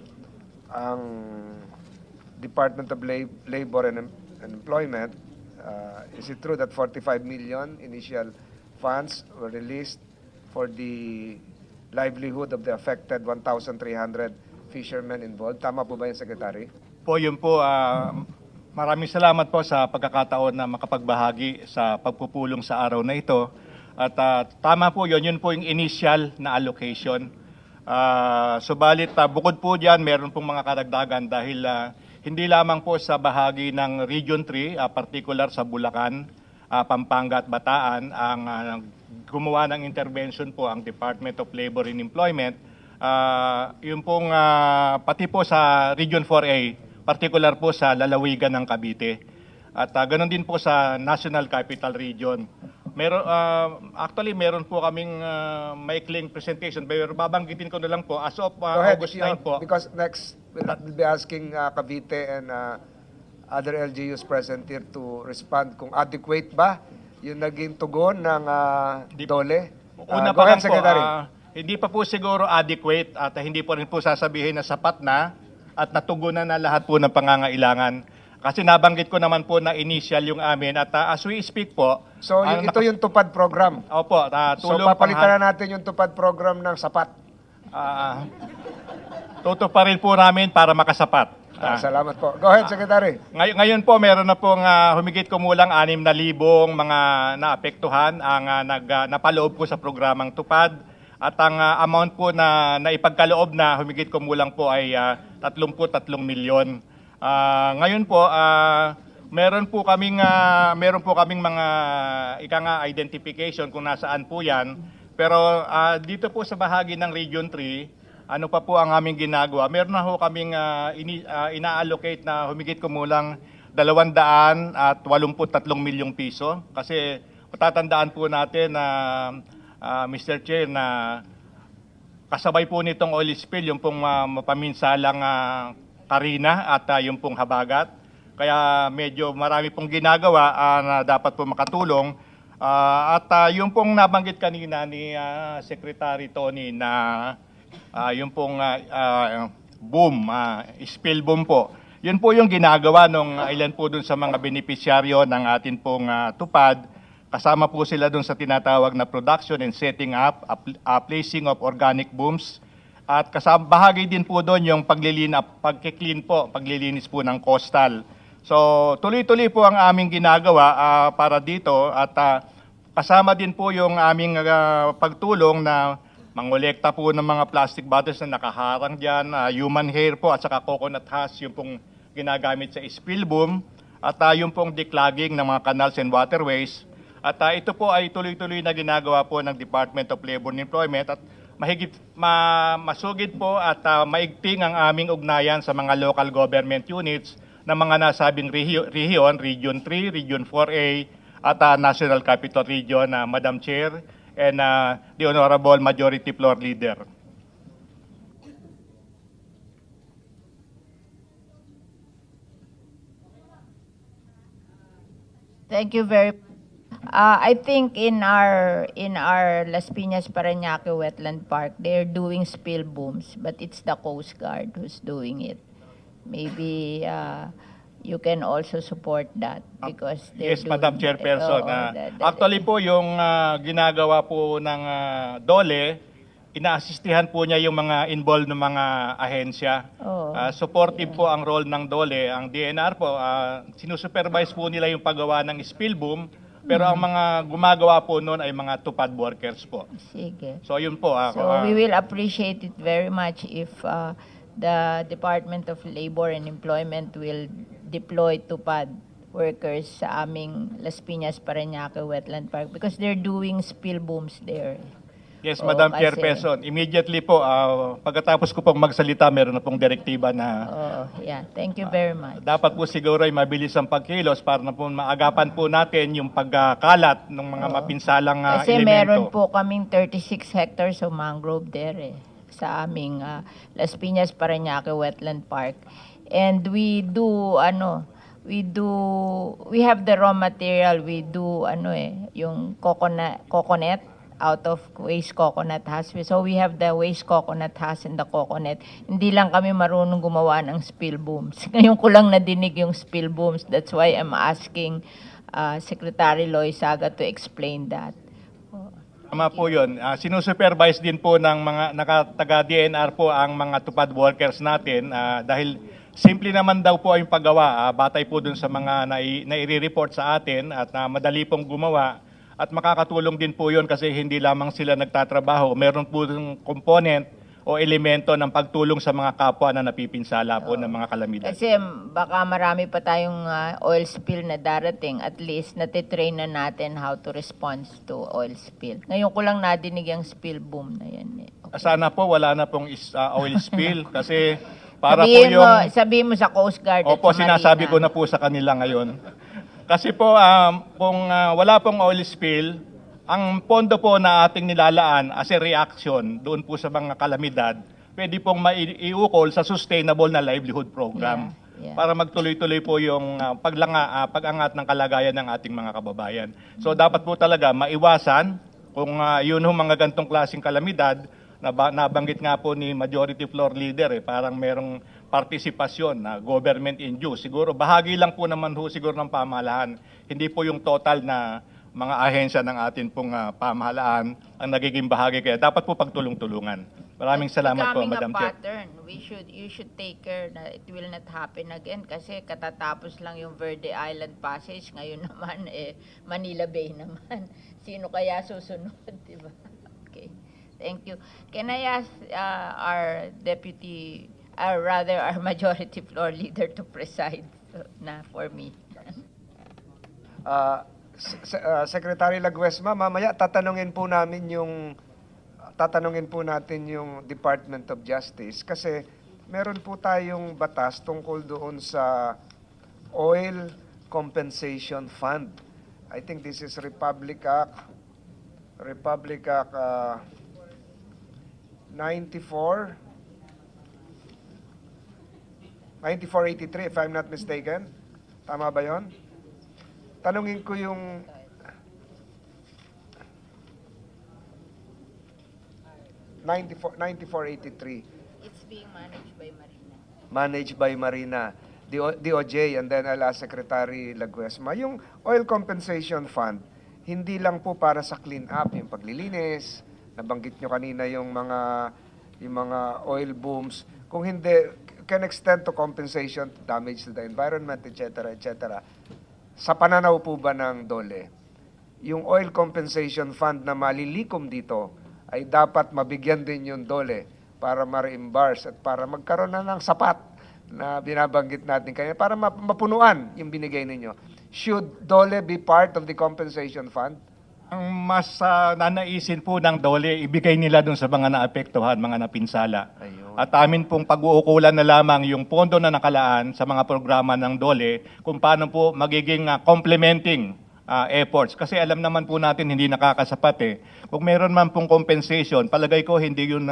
[SPEAKER 3] Department of Labor and Employment. Is it true that 45 million initial funds were released for the livelihood of the affected 1,300 fishermen involved? Tama po ba yun, Secretary?
[SPEAKER 10] Po, yun po. Maraming salamat po sa pagkakataon na makapagbahagi sa pagpupulong sa araw na ito. At tama po yun po yung initial na allocation. Subalit, bukod po dyan, meron pong mga karagdagan dahil hindi lamang po sa bahagi ng Region 3, particular sa Bulacan, Pampanga at Bataan, ang gumawa ng intervention po ang Department of Labor and Employment. Yun pong pati po sa Region 4A, particular po sa lalawigan ng Cavite. At ganoon din po sa National Capital Region. Actually, meron po kaming maikling presentation. Pero babanggitin ko na lang po, as of
[SPEAKER 3] Go ahead,
[SPEAKER 10] August 9 po.
[SPEAKER 3] because next we'll be asking Cavite and other LGUs present here to respond kung adequate ba yung naging tugon ng DOLE.
[SPEAKER 10] Una
[SPEAKER 3] Go
[SPEAKER 10] pa
[SPEAKER 3] ahead,
[SPEAKER 10] lang po,
[SPEAKER 3] Secretary.
[SPEAKER 10] hindi pa po siguro adequate at hindi po rin po sasabihin na sapat na at natugunan na lahat po ng pangangailangan. Kasi nabanggit ko naman po na initial yung amin at as we speak po.
[SPEAKER 3] So ito yung tupad program.
[SPEAKER 10] Opo,
[SPEAKER 3] So
[SPEAKER 10] tulong
[SPEAKER 3] papalitan na natin yung tupad program ng sapat.
[SPEAKER 10] tutuparin po namin para makasapat.
[SPEAKER 3] Salamat po. Go ahead, Secretary.
[SPEAKER 10] Ngayon po, meron na pong humigit kumulang 6,000 mga naapektuhan ang napaloob po sa programang Tupad. At ang amount po na naipagkaloob na humigit kumulang po ay 33 milyon. Ngayon po, meron po kaming mga identification kung nasaan po yan. Pero dito po sa bahagi ng Region 3, ano pa po ang aming ginagawa? Meron na ho kaming ina-allocate na humigit kumulang 283 milyong piso. Kasi matatandaan po natin na Mr. Chair na kasabay po nitong oil spill yung pong mapaminsalang Karina at yung pong Habagat. Kaya medyo marami pong ginagawa na dapat po makatulong. Yung pong nabanggit kanina ni Secretary Tony na yung pong boom, spill boom po. Yun po yung ginagawa nung ilan po dun sa mga benepisyaryo ng atin pong tupad. Kasama po sila dun sa tinatawag na production and setting up, placing of organic booms. At kasama bahagi din po doon yung paglilinis po ng coastal. So tuloy-tuloy po ang aming ginagawa para dito at kasama din po yung aming pagtulong na mangolekta po ng mga plastic bottles na nakaharang diyan, human hair po at saka coconut husk yung pong ginagamit sa spill boom at yung pong declogging ng mga canals and waterways. At ito po ay tuloy-tuloy na ginagawa po ng Department of Labor and Employment at masugid po at maigting ang aming ugnayan sa mga local government units ng mga nasabing Region 3, Region 4A at National Capital Region, Madam Chair and the Honorable Majority Floor Leader.
[SPEAKER 1] Thank you very much. I think in our Las Piñas Parañaque Wetland Park, they're doing spill booms, but it's the Coast Guard who's doing it. Maybe you can also support that because they're
[SPEAKER 10] Yes, Madam
[SPEAKER 1] doing-
[SPEAKER 10] Chairperson.
[SPEAKER 1] Oo,
[SPEAKER 10] Actually po yung ginagawa po ng DOLE, inaasistihan po niya yung mga involved ng mga ahensya.
[SPEAKER 1] Oo.
[SPEAKER 10] Supportive po ang role ng DOLE. Ang DNR po, sinusupervise po nila yung paggawa ng spill boom, pero ang mga gumagawa po noon ay mga tupad workers po.
[SPEAKER 1] Sige.
[SPEAKER 10] So yun po.
[SPEAKER 1] So we will appreciate it very much if the Department of Labor and Employment will deploy tupad workers sa aming Las Piñas Parañaque Wetland Park because they're doing spill booms there.
[SPEAKER 10] Yes,
[SPEAKER 1] Oo,
[SPEAKER 10] Madam
[SPEAKER 1] kasi-
[SPEAKER 10] Chairperson. Immediately po, pagkatapos ko pong magsalita, meron na pong direktiba na
[SPEAKER 1] Yeah, thank you very much.
[SPEAKER 10] dapat po siguro ay mabilis ang pagkilos para na po maagapan po natin yung pagkakalat ng mga mapinsalang
[SPEAKER 1] Kasi
[SPEAKER 10] elemento.
[SPEAKER 1] meron po kaming 36 hectares of mangrove there sa aming Las Piñas Parañaque Wetland Park. And we have the raw material, we do yung coconut out of waste coconut husk. So we have the waste coconut husk and the coconut. Hindi lang kami marunong gumawa ng spill booms. Ngayon ko lang nadinig yung spill booms. That's why I'm asking Secretary Loy Saga to explain that.
[SPEAKER 10] Tama po yun. Sinusupervise din po ng mga taga-DNR po ang mga tupad workers natin dahil simple naman daw po yung paggawa. Batay po dun sa mga nai-report sa atin at madali pong gumawa. At makakatulong din po yun kasi hindi lamang sila nagtatrabaho. Meron po yung component o elemento ng pagtulong sa mga kapwa na napipinsala po ng mga kalamidad.
[SPEAKER 1] Kasi baka marami pa tayong oil spill na darating. At least natitrain na natin how to respond to oil spill. Ngayon ko lang nadinig yung spill boom na yan. Okay.
[SPEAKER 10] Sana po wala na pong oil spill kasi para po yung...
[SPEAKER 1] Sabihin mo sa Coast Guard at
[SPEAKER 10] Opo,
[SPEAKER 1] sa
[SPEAKER 10] sinasabi
[SPEAKER 1] Marina.
[SPEAKER 10] ko na po sa kanila ngayon. Kasi po, kung wala pong oil spill, ang pondo po na ating nilalaan as a reaction doon po sa mga kalamidad, pwede pong maiukol sa sustainable na livelihood program.
[SPEAKER 1] Yeah.
[SPEAKER 10] Para magtuloy-tuloy po yung pag-angat ng kalagayan ng ating mga kababayan. So dapat po talaga maiwasan kung yun yung mga gantong klaseng kalamidad, nabanggit nga po ni Majority Floor Leader, parang merong partisipasyon na government-induced. Siguro bahagi lang po naman ho siguro ng pamahalaan, hindi po yung total na mga ahensya ng atin pong pamahalaan ang nagiging bahagi. Kaya dapat po pagtulong-tulungan. Maraming salamat po, Madam Chair.
[SPEAKER 1] Pattern. You should take care na it will not happen again kasi katatapos lang yung Verde Island Passage, ngayon naman Manila Bay naman. Sino kaya susunod, di ba? Okay. Thank you. Can I ask our Majority Floor Leader to preside na for me?
[SPEAKER 3] Secretary Laguesma, mamaya tatanungin po natin yung Department of Justice kasi meron po tayong batas tungkol doon sa Oil Compensation Fund. I think this is Republic Act 9483 if I'm not mistaken. Tama ba 'yon? Tanungin ko yung 9483.
[SPEAKER 1] It's being managed by Marina.
[SPEAKER 3] Managed by Marina, DOJ, and then I'll ask Secretary Laguesma. Yung Oil Compensation Fund, hindi lang po para sa clean up, yung paglilinis, nabanggit nyo kanina yung mga oil booms. Kung hindi, can extend to compensation, damage to the environment, etc., etc. Sa pananaw po ba ng DOLE, yung Oil Compensation Fund na malilikom dito ay dapat mabigyan din yung DOLE para ma-reimburse at para magkaroon na ng sapat na binabanggit natin kaya para mapunuan yung binigay ninyo. Should DOLE be part of the compensation fund?
[SPEAKER 10] Ang mas nanaisin po ng DOLE, ibigay nila dun sa mga naapektuhan, mga napinsala.
[SPEAKER 3] Ayun.
[SPEAKER 10] At amin pong pag-uukulan na lamang yung pondo na nakalaan sa mga programa ng DOLE kung paano po magiging complementing efforts. Kasi alam naman po natin hindi nakakasapat . Kung meron man pong compensation, palagay ko hindi yun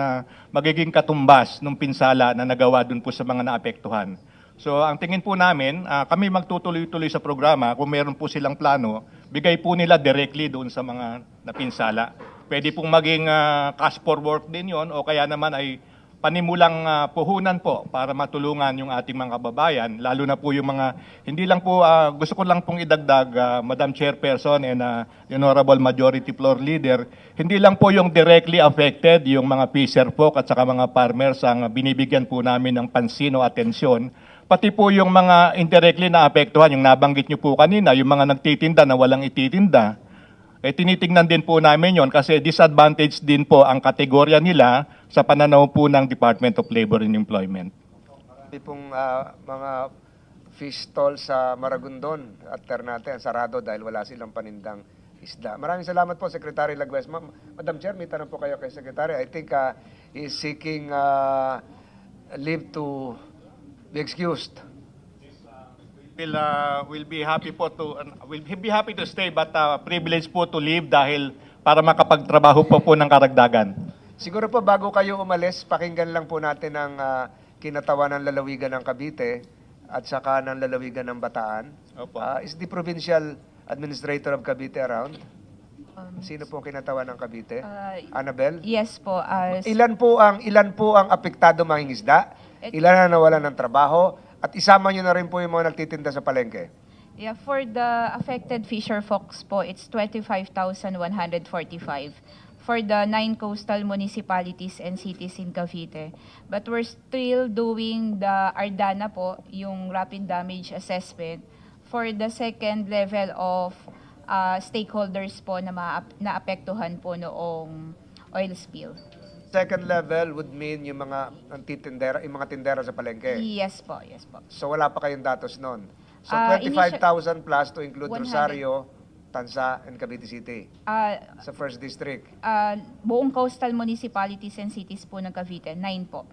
[SPEAKER 10] magiging katumbas ng pinsala na nagawa dun po sa mga naapektuhan. So ang tingin po namin, kami magtutuloy-tuloy sa programa. Kung meron po silang plano, bigay po nila directly doon sa mga napinsala. Pwede pong maging cash for work din yon o kaya naman ay panimulang puhunan po para matulungan yung ating mga kababayan, lalo na po yung mga, hindi lang po, gusto ko lang pong idagdag, Madam Chairperson and Honorable Majority Floor Leader, hindi lang po yung directly affected, yung mga fisherfolk at saka mga farmers ang binibigyan po namin ng pansin o atensyon, pati po yung mga indirectly na apektuhan, yung nabanggit nyo po kanina, yung mga nagtitinda na walang ititinda, tinitingnan din po namin yon kasi disadvantage din po ang kategorya nila sa pananaw po ng Department of Labor and Employment.
[SPEAKER 3] Marami pong mga fish stall sa Maragondon at Ternate ang sarado dahil wala silang panindang isda. Maraming salamat po, Secretary Laguesma. Madam Chair, may tanong po kayo kay Secretary. I think he is seeking leave to be excused.
[SPEAKER 10] We'll be happy to stay but privilege po to leave dahil para makapagtrabaho po ng karagdagan.
[SPEAKER 3] Siguro po bago kayo umalis, pakinggan lang po natin ang kinatawan ng lalawigan ng Cavite at saka ng lalawigan ng Bataan.
[SPEAKER 10] Opo.
[SPEAKER 3] Is the Provincial Administrator of Cavite around? Sino po ang kinatawan ng Cavite? Annabel?
[SPEAKER 11] Yes po.
[SPEAKER 3] Ilan po ang apektado mangingisda? Ilan na nawalan ng trabaho? At isama nyo na rin po yung mga nagtitinda sa palengke.
[SPEAKER 11] Yeah, for the affected fisher folks po, it's 25,145. For the 9 coastal municipalities and cities in Cavite. But we're still doing the Ardana po, yung rapid damage assessment for the second level of stakeholders po na naapektuhan po noong oil spill.
[SPEAKER 3] Second level would mean yung mga yung mga tindera sa palengke.
[SPEAKER 11] Yes po, yes po.
[SPEAKER 3] So wala pa kayong datos noon. So
[SPEAKER 11] Ah,
[SPEAKER 3] 25,000 plus to include
[SPEAKER 11] 100.
[SPEAKER 3] Rosario, Tansa, and Cavite City
[SPEAKER 11] Ah,
[SPEAKER 3] sa first district.
[SPEAKER 11] buong coastal municipalities and cities po ng Cavite, 9 po.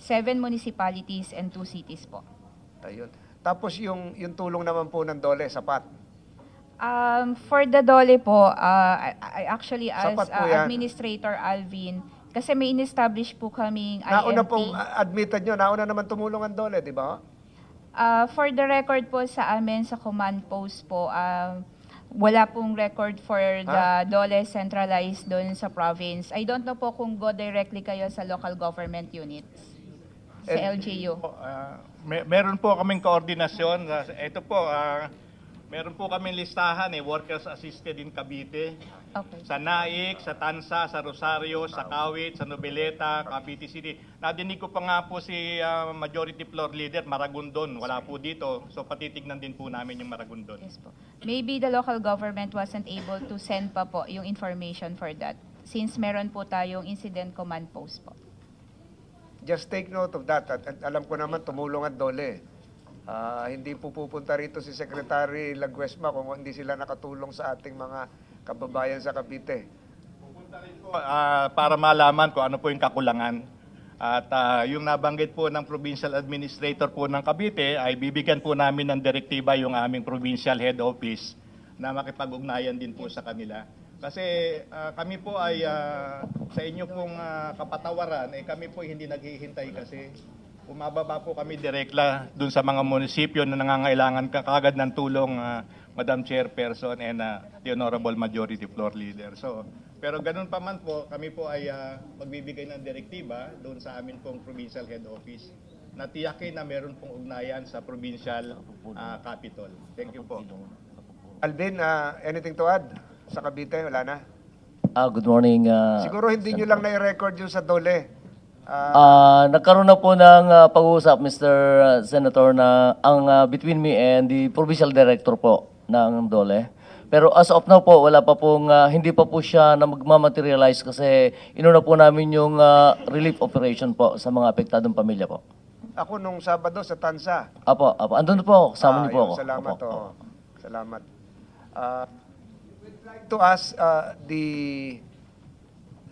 [SPEAKER 11] 7 municipalities and 2 cities po.
[SPEAKER 3] Ayun. Tapos yung tulong naman po ng DOLE, sapat.
[SPEAKER 11] For the DOLE po, I actually as
[SPEAKER 3] Sapat po yan.
[SPEAKER 11] Administrator Alvin, kasi may in-establish po kaming
[SPEAKER 3] Nauna
[SPEAKER 11] INT.
[SPEAKER 3] pong admitted nyo, nauna naman tumulong ang DOLE, di ba?
[SPEAKER 11] For the record po sa amin sa command post po, wala pong record for the DOLE centralized doon sa province. I don't know po kung go directly kayo sa local government units, sa LGU.
[SPEAKER 10] Meron po kaming koordinasyon. Ito po, meron po kaming listahan workers assisted in Cavite.
[SPEAKER 11] Okay.
[SPEAKER 10] Sa Naik, sa Tansa, sa Rosario, sa Kawit, sa Noveleta, Cavite City. Nadinig ko pa nga po si Majority Floor Leader Maragondon. Wala po dito. So patitignan din po namin yung Maragondon.
[SPEAKER 11] Yes po. Maybe the local government wasn't able to send pa po yung information for that since meron po tayong incident command post po.
[SPEAKER 3] Just take note of that. At alam ko naman, tumulong ang DOLE. Hindi po pupunta rito si Secretary Laguesma kung hindi sila nakatulong sa ating mga kababayan sa Cavite.
[SPEAKER 10] Pupunta rin po para malaman kung ano po yung kakulangan. At yung nabanggit po ng Provincial Administrator po ng Cavite ay bibigyan po namin ng direktiba yung aming Provincial Head Office na makipag-ugnayan din po sa kanila. Kasi kami po ay sa inyo pong kapatawaran, kami po hindi naghihintay kasi bumababa po kami direkla dun sa mga munisipyo na nangangailangan kagad ng tulong, Madam Chairperson and the Honorable Majority Floor Leader. So, pero ganun pa man po, kami po ay magbibigay ng direktiba doon sa amin pong Provincial Head Office na tiyakin na meron pong ugnayan sa Provincial Capital. Thank you po.
[SPEAKER 3] Alvin, anything to add? Sa Cavite, wala na?
[SPEAKER 12] Good morning.
[SPEAKER 3] Siguro hindi nyo lang na-record yung sa DOLE.
[SPEAKER 12] Nagkaroon na po ng pag-uusap, Mr. Senator, na ang between me and the Provincial Director po ng DOLE. Pero as of now po, wala pa pong, hindi pa po siya na magmamaterialize kasi inuna po namin yung relief operation po sa mga apektadong pamilya po.
[SPEAKER 3] Ako nung Sabado sa Tansa.
[SPEAKER 12] Apo. Andun po ako, kasama niyo po ako.
[SPEAKER 3] Salamat.
[SPEAKER 12] Apo.
[SPEAKER 3] Salamat. We'd like to ask the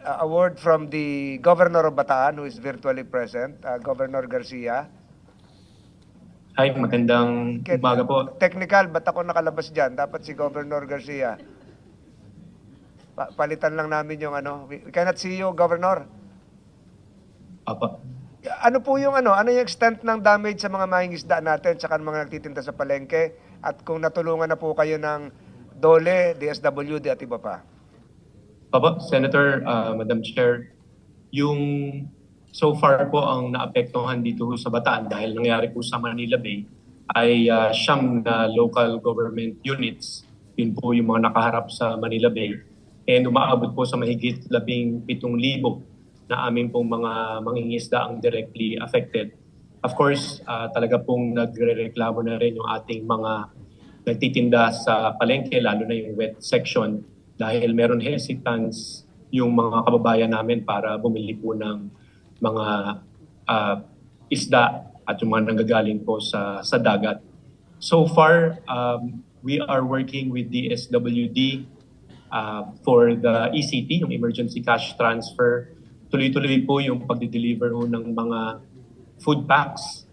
[SPEAKER 3] award from the Governor of Bataan who is virtually present, Governor Garcia.
[SPEAKER 13] Hi, magandang umaga po.
[SPEAKER 3] Technical, ba't ako nakalabas dyan? Dapat si Governor Garcia. Palitan lang namin yung ano. We cannot see you, Governor.
[SPEAKER 13] Apa.
[SPEAKER 3] Ano po yung ano yung extent ng damage sa mga mangingisda natin tsaka mga nagtitinda sa palengke at kung natulungan na po kayo ng DOLE, DSWD at iba pa?
[SPEAKER 13] Papa, Senator, Madam Chair, yung so far po ang naapektuhan dito sa Bataan dahil nangyari po sa Manila Bay ay siyam na local government units. Yun po yung mga nakaharap sa Manila Bay. And umaabot po sa mahigit 17,000 na aming pong mga mangingisda ang directly affected. Of course, talaga pong nagre-reklamo na rin yung ating mga nagtitinda sa palengke, lalo na yung wet section, dahil meron hesitance yung mga kababayan namin para bumili po ng mga isda at yung mga nanggagaling po sa dagat. So far, we are working with the SWD for the ECT, yung Emergency Cash Transfer. Tuloy-tuloy po yung pagdi-deliver ng mga food packs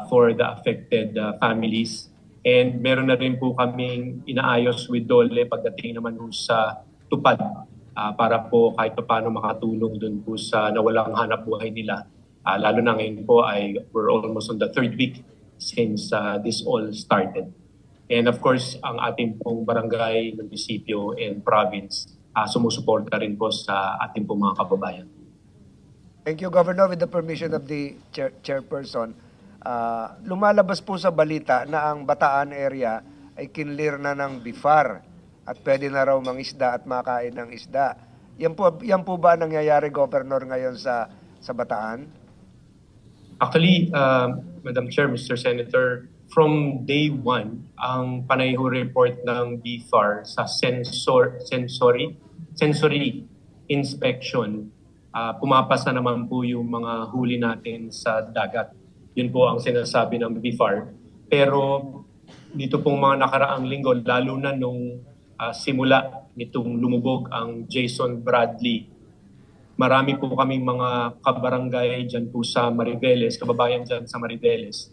[SPEAKER 13] for the affected families. And meron na rin po kaming inaayos with DOLE pagdating naman sa tupad para po kahit paano makatulong dun po sa nawalang hanap buhay nila. Lalo na ngayon po ay we're almost on the third week since this all started. And of course, ang ating pong barangay, munisipyo, and province sumusuporta rin po sa ating pong mga kababayan.
[SPEAKER 3] Thank you, Governor. With the permission of the chairperson, lumalabas po sa balita na ang Bataan area ay kinlir na ng BIFAR at pwede na raw mangisda at makain ng isda. Yan po ba nangyayari, Governor, ngayon sa Bataan?
[SPEAKER 13] Actually, Madam Chair, Mr. Senator, from day one, ang panayho report ng BIFAR sa sensory inspection pumapasa naman po yung mga huli natin sa dagat. Yun po ang sinasabi ng BIFAR. Pero dito pong mga nakaraang linggo, lalo na nung simula nitong lumubog ang Jason Bradley, marami po kaming mga kabarangay dyan po sa Mariveles, kababayan dyan sa Mariveles,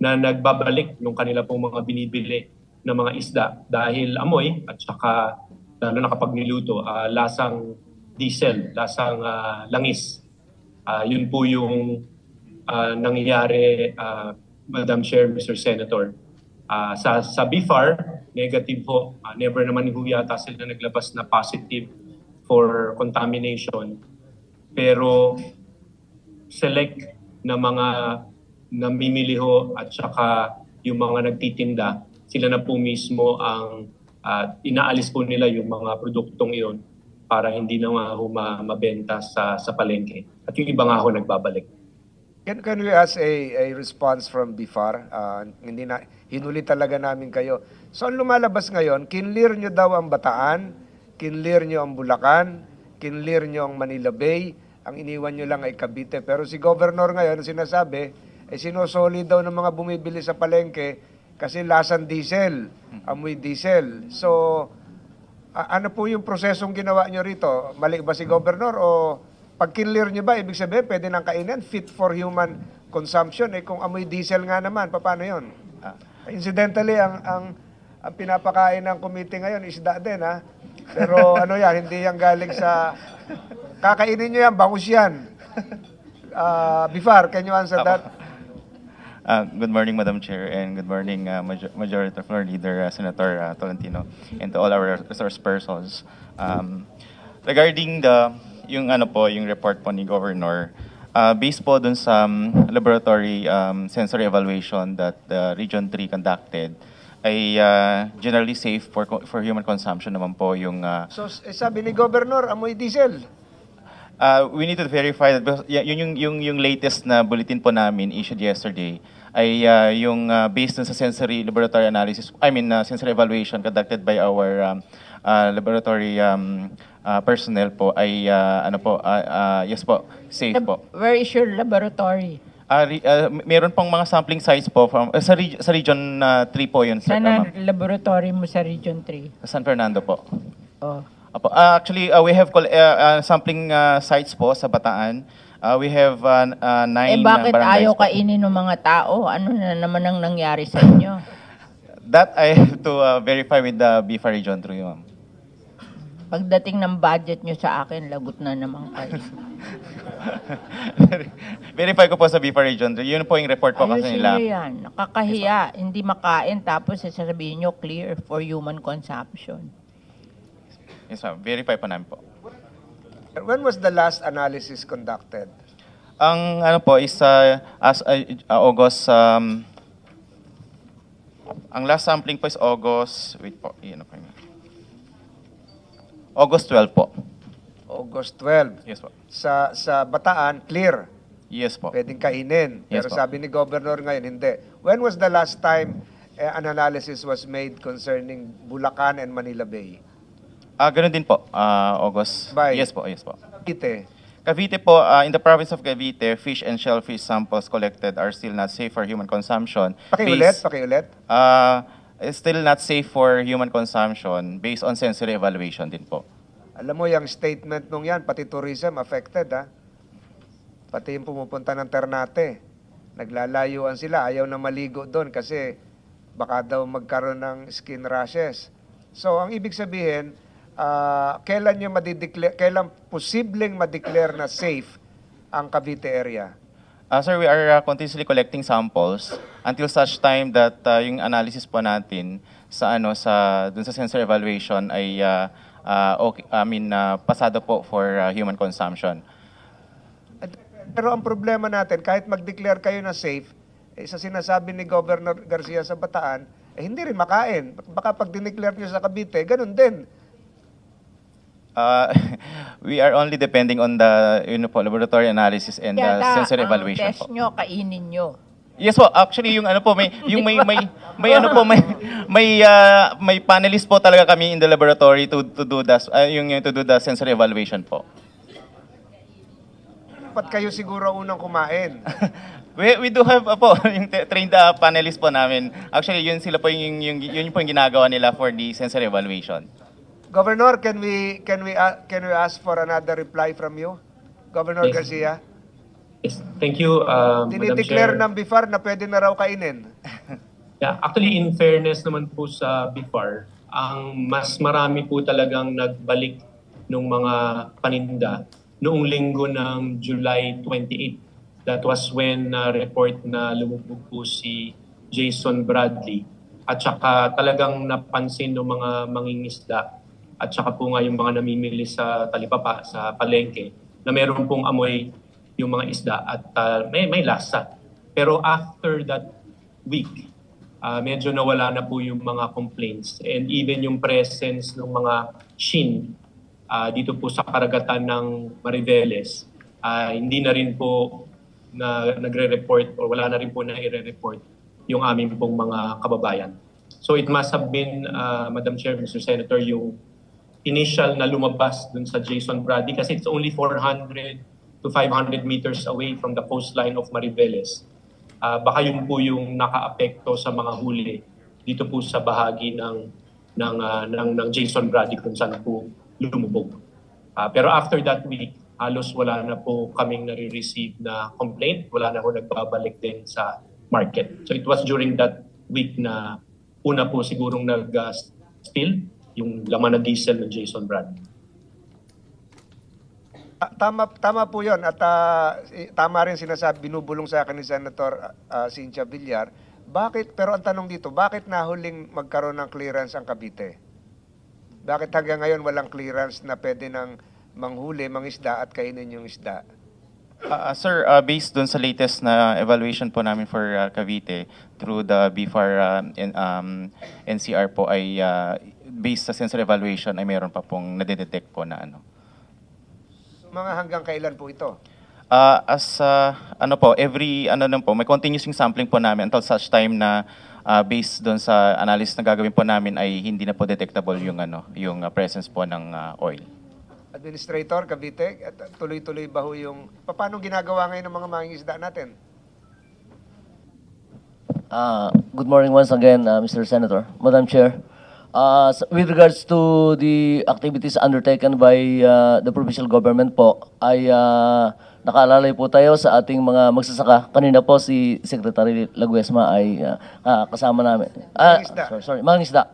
[SPEAKER 13] na nagbabalik nung kanila pong mga binibili ng mga isda dahil amoy at saka lalo na kapag niluto, lasang diesel, lasang langis. Yun po yung nangyayari, Madam Chair, Mr. Senator. Sa BIFAR, negative po. Never naman ho yata sila naglabas na positive for contamination. Pero select na mga namimili ho at saka yung mga nagtitinda, sila na po mismo ang inaalis po nila yung mga produktong iyon para hindi na nga ho mabenta sa palengke. At yung iba nga ho nagbabalik.
[SPEAKER 3] Can we ask a response from BIFAR? Hinuli talaga namin kayo. So ang lumalabas ngayon, kinlear nyo daw ang Bataan, kinlear nyo ang Bulacan, kinlear nyo ang Manila Bay, ang iniwan nyo lang ay Cavite. Pero si Governor ngayon, sinasabi, sinosoli daw ng mga bumibili sa palengke kasi lasang diesel, amoy diesel. So, ano po yung prosesong ginawa nyo rito? Mali ba si Governor o pag kinlear nyo ba, ibig sabihin, pwede nang kainin, fit for human consumption? Kung amoy diesel nga naman, paano yun? Incidentally, ang pinapakain ng committee ngayon, isda din, ha? Pero ano yan, hindi yan galing sa... Kakainin nyo yan, bangus yan. Bifar, can you answer that?
[SPEAKER 14] Good morning, Madam Chair, and good morning, Majority Floor Leader Senator Tolentino, and to all our resource persons. Regarding yung report po ni Governor, based po dun sa laboratory sensory evaluation that Region 3 conducted, ay generally safe for human consumption naman po yung...
[SPEAKER 3] So, sabi ni Governor, amoy diesel.
[SPEAKER 14] We need to verify that because yung latest na bulletin po namin issued yesterday ay yung based on sa sensory laboratory analysis, sensory evaluation conducted by our laboratory personnel po ay yes po, safe po.
[SPEAKER 1] Where is your laboratory?
[SPEAKER 14] Meron pong mga sampling sites po from sa region 3 po yun.
[SPEAKER 1] Saan ang laboratory mo sa Region 3?
[SPEAKER 14] Sa San Fernando po.
[SPEAKER 1] Oh.
[SPEAKER 14] Actually, we have sampling sites po sa Bataan. We have 9
[SPEAKER 1] bakit
[SPEAKER 14] barangays
[SPEAKER 1] ayaw
[SPEAKER 14] po.
[SPEAKER 1] kainin ng mga tao? Ano na naman ang nangyari sa inyo?
[SPEAKER 14] That I have to verify with the BIFA Region 3, ma'am.
[SPEAKER 1] Pagdating ng budget nyo sa akin, lagot na naman kayo.
[SPEAKER 14] Verify ko po sa BIFA Region 3. Yun po yung report po kasi nila.
[SPEAKER 1] Ayusin nyo yan. Nakakahiya. Hindi makain tapos sasabihin nyo clear for human consumption.
[SPEAKER 14] Yes, ma'am. Verify po namin po.
[SPEAKER 3] When was the last analysis conducted?
[SPEAKER 14] Ang po is August, ang last sampling po is August, wait po, August 12 po.
[SPEAKER 3] August 12.
[SPEAKER 14] Yes po.
[SPEAKER 3] Sa Bataan, clear.
[SPEAKER 14] Yes po.
[SPEAKER 3] Pwedeng kainin.
[SPEAKER 14] Yes
[SPEAKER 3] Pero
[SPEAKER 14] po.
[SPEAKER 3] sabi ni Governor ngayon, hindi. When was the last time an analysis was made concerning Bulacan and Manila Bay?
[SPEAKER 14] Ganun din po, August.
[SPEAKER 3] By?
[SPEAKER 14] Yes po, yes po.
[SPEAKER 3] Cavite.
[SPEAKER 14] Cavite po, in the province of Cavite, fish and shellfish samples collected are still not safe for human consumption.
[SPEAKER 3] Pakiulit.
[SPEAKER 14] Still not safe for human consumption based on sensory evaluation din po.
[SPEAKER 3] Alam mo, yung statement nung yan, pati tourism affected, ha? Pati yung pumupunta ng Ternate. Naglalayuan sila, ayaw na maligo doon kasi baka daw magkaroon ng skin rashes. So, ang ibig sabihin, kailan posibleng ma-declare na safe ang Cavite area?
[SPEAKER 14] Sir, we are continuously collecting samples until such time that yung analysis po natin dun sa sensor evaluation ay pasado po for human consumption.
[SPEAKER 3] Pero ang problema natin, kahit mag-declare kayo na safe, sa sinasabi ni Governor Garcia sa Bataan, hindi rin makain. Baka pag dineclare nyo sa Cavite, ganun din.
[SPEAKER 14] We are only depending on the laboratory analysis and the sensory evaluation
[SPEAKER 1] ang test
[SPEAKER 14] po.
[SPEAKER 1] nyo, kainin nyo.
[SPEAKER 14] Yes po, actually may panelist po talaga kami in the laboratory to do the sensory evaluation po.
[SPEAKER 3] dapat kayo siguro unang kumain.
[SPEAKER 14] We do have po yung trained panelists po namin. Actually, yun sila po yun po yung ginagawa nila for the sensory evaluation.
[SPEAKER 3] Governor, can we ask for another reply from you? Governor
[SPEAKER 13] Yes.
[SPEAKER 3] Garcia?
[SPEAKER 13] Yes, thank you, Madam
[SPEAKER 3] Dinideclare
[SPEAKER 13] Chair.
[SPEAKER 3] ng BIFAR na pwede na raw kainin.
[SPEAKER 13] Yeah, actually, in fairness naman po sa BIFAR, ang mas marami po talagang nagbalik ng mga paninda noong linggo ng July 28. That was when report na lumubog po si Jason Bradley. At saka talagang napansin ng mga mangingisda at saka po nga yung mga namimili sa talipapa, sa palengke, na meron pong amoy yung mga isda at may lasa. Pero after that week, medyo nawala na po yung mga complaints and even yung presence ng mga shin dito po sa karagatan ng Mariveles, hindi na rin po na nagre-report o wala na rin po na i-report yung aming pong mga kababayan. So it must have been, Madam Chair, Mr. Senator, yung initial na lumabas dun sa Jason Bradley kasi it's only 400 to 500 meters away from the coastline of Mariveles. Baka yun po yung naka-apekto sa mga huli dito po sa bahagi ng Jason Bradley kung saan po lumubog. Pero after that week, halos wala na po kaming nare-receive na complaint, wala na po nagbabalik din sa market. So it was during that week na una po sigurong nag-spill yung laman na diesel ng Jason Bradley.
[SPEAKER 3] Tama po yun at tama rin sinasabi, binubulong sa akin ni Senator Cynthia Villar. Bakit, pero ang tanong dito, bakit nahuling magkaroon ng clearance ang Cavite? Bakit hanggang ngayon walang clearance na pwede nang manghuli, mangisda at kainin yung isda?
[SPEAKER 14] Sir, based dun sa latest na evaluation po namin for Cavite through the BFAR NCR po ay based sa sensor evaluation ay mayroon pa pong nadedetect po na ano.
[SPEAKER 3] Mga hanggang kailan po ito?
[SPEAKER 14] Every may continuous yung sampling po namin until such time na based doon sa analysis na gagawin po namin ay hindi na po detectable yung presence po ng oil.
[SPEAKER 3] Administrator Cavite, tuloy-tuloy ba ho yung paano ginagawa ngayon ng mga mangingisda natin?
[SPEAKER 12] Good morning once again, Mr. Senator, Madam Chair. With regards to the activities undertaken by the provincial government po, ay nakaalalay po tayo sa ating mga magsasaka. Kanina po si Secretary Laguesma ay kasama namin. Mangingisda.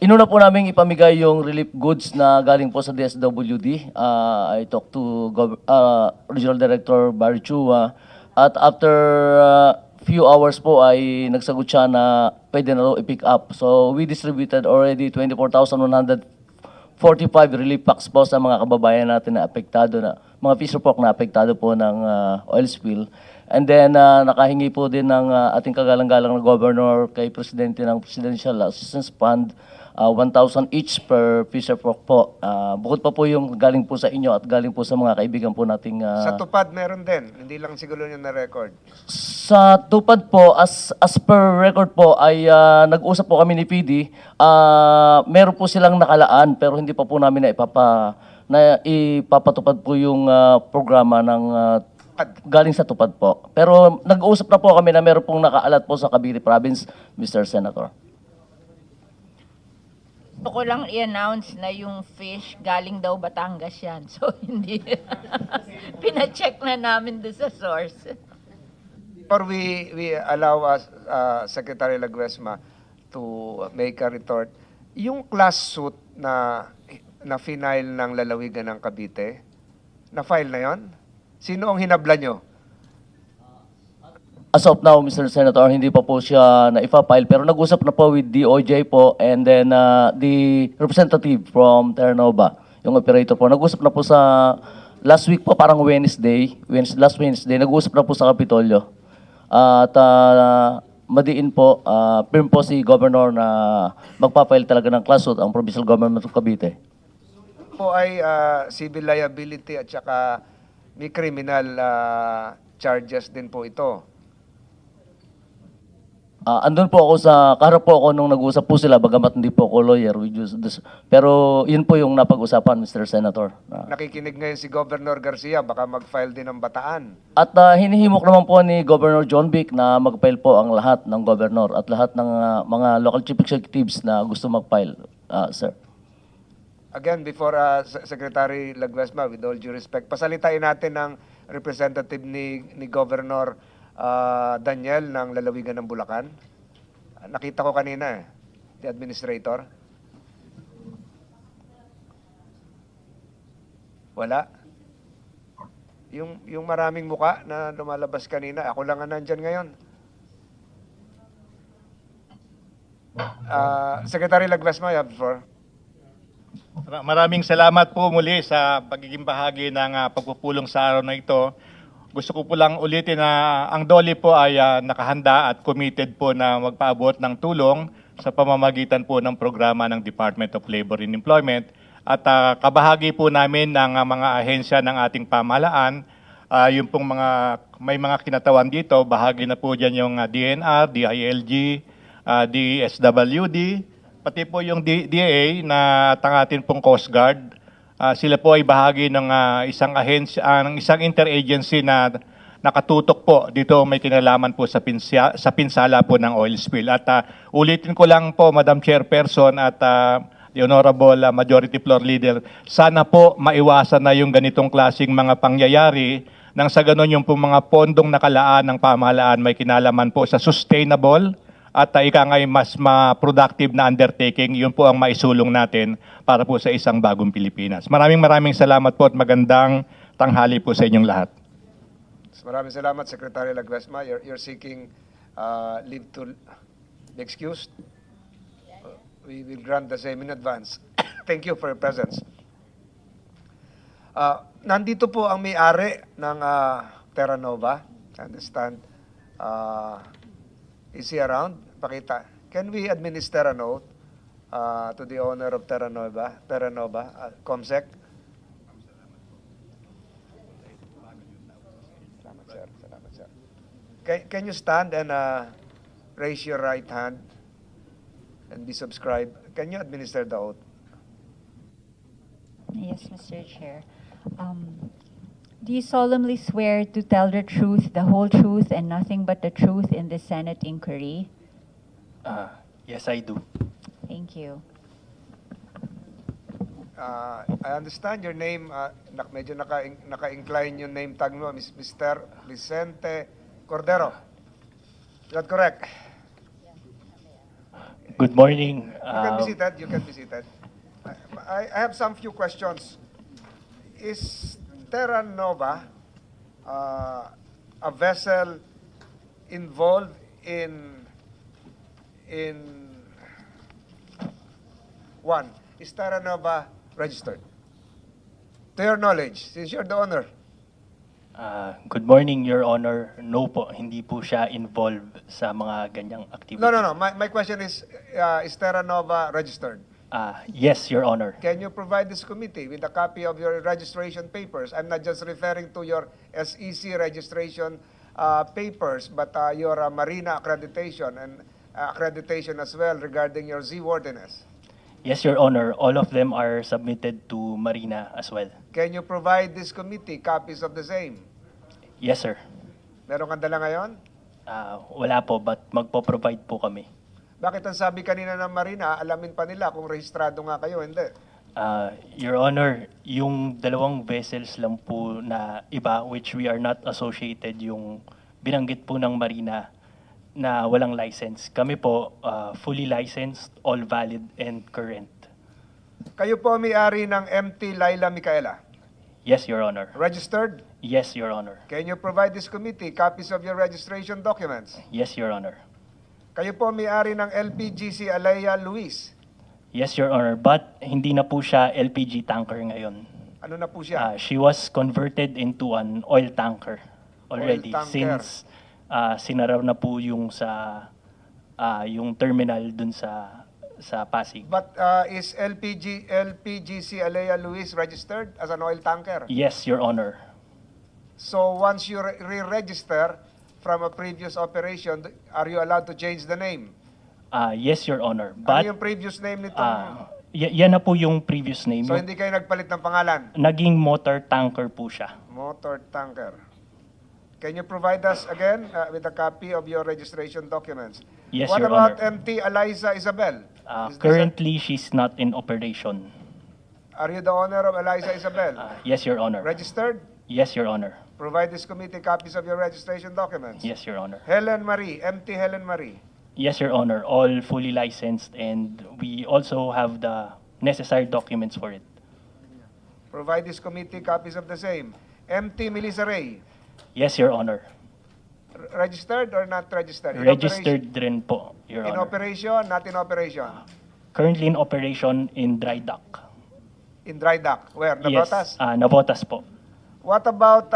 [SPEAKER 12] Inuna po namin ipamigay yung relief goods na galing po sa DSWD. I talked to Regional Director Barry Chua. At after few hours po ay nagsagot siya na pwede na raw i-pick up. So we distributed already 24,145 relief packs po sa mga kababayan natin na apektado na, mga fisher folk na apektado po ng oil spill. And then nakahingi po din ng ating kagalang-galang na governor kay Presidente ng Presidential Assistance Fund 1,000 each per fisher folk po. Bukod pa po yung galing po sa inyo at galing po sa mga kaibigan po nating...
[SPEAKER 3] Sa tupad meron din, hindi lang siguro yun na record.
[SPEAKER 12] Sa tupad po, as per record po, ay nag-usap po kami ni PD. Meron po silang nakalaan pero hindi pa po namin ipapatupad po yung programa ng galing sa tupad po. Pero nag-uusap na po kami na meron pong nakaalat po sa Cavite Province, Mr. Senator.
[SPEAKER 1] Gusto ko lang i-announce na yung fish galing daw Batangas yan. So, hindi. Pina-check na namin doon sa source.
[SPEAKER 3] Before we allow us, Secretary Laguesma to make a retort, yung class suit na file ng lalawigan ng Cavite, na-file na yon? Sino ang hinabla nyo?
[SPEAKER 12] As of now, Mr. Senator, hindi pa po siya na-file pero nag-usap na po with DOJ po and then the representative from Terranova, yung operator po. Nag-usap na po sa last week po, parang last Wednesday, nag-usap na po sa Kapitolyo. At madiin po, firm po si Governor na magpa-file talaga ng class suit ang Provincial Government of Cavite.
[SPEAKER 3] Po ay civil liability at saka may criminal charges din po ito.
[SPEAKER 12] Andun po ako kaharap po ako nung nag-usap po sila, bagamat hindi po ako lawyer. Pero yun po yung napag-usapan, Mr. Senator.
[SPEAKER 3] Nakikinig ngayon si Governor Garcia, baka mag-file din ng Bataan.
[SPEAKER 12] At hinihimok naman po ni Governor John Vic na mag-file po ang lahat ng governor at lahat ng mga local chief executives na gusto mag-file, sir.
[SPEAKER 3] Again, before Secretary Laguesma, with all due respect, pasalitain natin ng representative ni Governor Daniel ng lalawigan ng Bulacan. Nakita ko kanina the administrator. Wala. Yung maraming muka na lumalabas kanina, ako lang ang nandyan ngayon. Secretary Laguesma, you have the floor.
[SPEAKER 10] Maraming salamat po muli sa pagiging bahagi ng pagpupulong sa araw na ito. Gusto ko po lang ulitin na ang DOLE po ay nakahanda at committed po na magpaabot ng tulong sa pamamagitan po ng programa ng Department of Labor and Employment. At kabahagi po namin ng mga ahensya ng ating pamahalaan, yung pong may mga kinatawan dito, bahagi na po dyan yung DENR, DILG, DSWD, pati po yung DA na tangatin pong Coast Guard. Sila po ay bahagi ng isang ahensya, ng isang interagency na nakatutok po dito may kinalaman po sa pinsala po ng oil spill. At ulitin ko lang po, Madam Chairperson at the Honorable Majority Floor Leader, sana po maiwasan na yung ganitong klaseng mga pangyayari nang sa ganon yung po mga pondong nakalaan ng pamahalaan may kinalaman po sa sustainable at ika ngay mas productive na undertaking, yun po ang maisulong natin para po sa isang bagong Pilipinas. Maraming salamat po at magandang tanghali po sa inyong lahat.
[SPEAKER 3] Maraming salamat, Secretary Laguesma. You're seeking leave to be excused. We will grant the same in advance. Thank you for your presence. Nandito po ang may-ari ng Terranova. I understand. Is he around? Pakita. Can we administer a note to the owner of Terranova, Comsec? Salamat, sir. Salamat, sir. Can you stand and raise your right hand and be subscribed? Can you administer the oath?
[SPEAKER 15] Yes, Mr. Chair. Do you solemnly swear to tell the truth, the whole truth, and nothing but the truth in the Senate inquiry?
[SPEAKER 16] Yes, I do.
[SPEAKER 15] Thank you.
[SPEAKER 3] I understand your name, medyo naka-incline yung name tag mo, Mr. Vicente Cordero. Is that correct?
[SPEAKER 16] Good morning.
[SPEAKER 3] You can be seated. You can be seated. I have some few questions. Is Terranova a vessel involved in one? Is Terranova registered? To your knowledge, since you're the owner.
[SPEAKER 16] Good morning, Your Honor. No po, hindi po siya involved sa mga ganyang activities.
[SPEAKER 3] No. My question is Terranova registered?
[SPEAKER 16] Yes, Your Honor.
[SPEAKER 3] Can you provide this committee with a copy of your registration papers? I'm not just referring to your SEC registration papers, but your marina accreditation and accreditation as well regarding your seaworthiness.
[SPEAKER 16] Yes, Your Honor. All of them are submitted to Marina as well.
[SPEAKER 3] Can you provide this committee copies of the same?
[SPEAKER 16] Yes, sir.
[SPEAKER 3] Meron kang dala ngayon?
[SPEAKER 16] Wala po, but magpo-provide po kami.
[SPEAKER 3] Bakit ang sabi kanina ng Marina, alamin pa nila kung rehistrado nga kayo, hindi?
[SPEAKER 16] Your Honor, yung dalawang vessels lang po na iba, which we are not associated, yung binanggit po ng Marina na walang license. Kami po, fully licensed, all valid and current.
[SPEAKER 3] Kayo po may-ari ng MT Laila Micaela?
[SPEAKER 16] Yes, Your Honor.
[SPEAKER 3] Registered?
[SPEAKER 16] Yes, Your Honor.
[SPEAKER 3] Can you provide this committee copies of your registration documents?
[SPEAKER 16] Yes, Your Honor.
[SPEAKER 3] Kayo po may-ari ng LPGC Alea Luis?
[SPEAKER 16] Yes, Your Honor, but hindi na po siya LPG tanker ngayon.
[SPEAKER 3] Ano na po siya?
[SPEAKER 16] She was converted into an oil tanker already
[SPEAKER 3] Oil tanker.
[SPEAKER 16] since sinara na po yung yung terminal dun sa Pasig.
[SPEAKER 3] But is LPGC Alea Luis registered as an oil tanker?
[SPEAKER 16] Yes, Your Honor.
[SPEAKER 3] So once you re-register, from a previous operation, are you allowed to change the name?
[SPEAKER 16] Yes, Your Honor.
[SPEAKER 3] Ano
[SPEAKER 16] But
[SPEAKER 3] yung previous name nitong...
[SPEAKER 16] yan na po yung previous name.
[SPEAKER 3] So
[SPEAKER 16] Yung
[SPEAKER 3] hindi kayo nagpalit ng pangalan?
[SPEAKER 16] naging motor tanker po siya.
[SPEAKER 3] Motor tanker. Can you provide us again with a copy of your registration documents?
[SPEAKER 16] Yes,
[SPEAKER 3] What
[SPEAKER 16] Your
[SPEAKER 3] about
[SPEAKER 16] Honor.
[SPEAKER 3] MT Eliza Isabel? Is this
[SPEAKER 16] Currently, she's not in operation.
[SPEAKER 3] Are you the owner of Eliza Isabel?
[SPEAKER 16] Yes, Your Honor.
[SPEAKER 3] Registered?
[SPEAKER 16] Yes, Your Honor.
[SPEAKER 3] Provide this committee copies of your registration documents.
[SPEAKER 16] Yes, Your Honor.
[SPEAKER 3] Helen Marie, MT Helen Marie.
[SPEAKER 16] Yes, Your Honor. All fully licensed, and we also have the necessary documents for it.
[SPEAKER 3] Provide this committee copies of the same. MT Melissa Ray.
[SPEAKER 16] Yes, Your Honor.
[SPEAKER 3] Registered or not registered?
[SPEAKER 16] Registered rin po, Your
[SPEAKER 3] In
[SPEAKER 16] Honor.
[SPEAKER 3] operation, not in operation.
[SPEAKER 16] Currently in operation in dry dock.
[SPEAKER 3] In dry dock. Where? Navotas?
[SPEAKER 16] Yes, Navotas po.
[SPEAKER 3] What about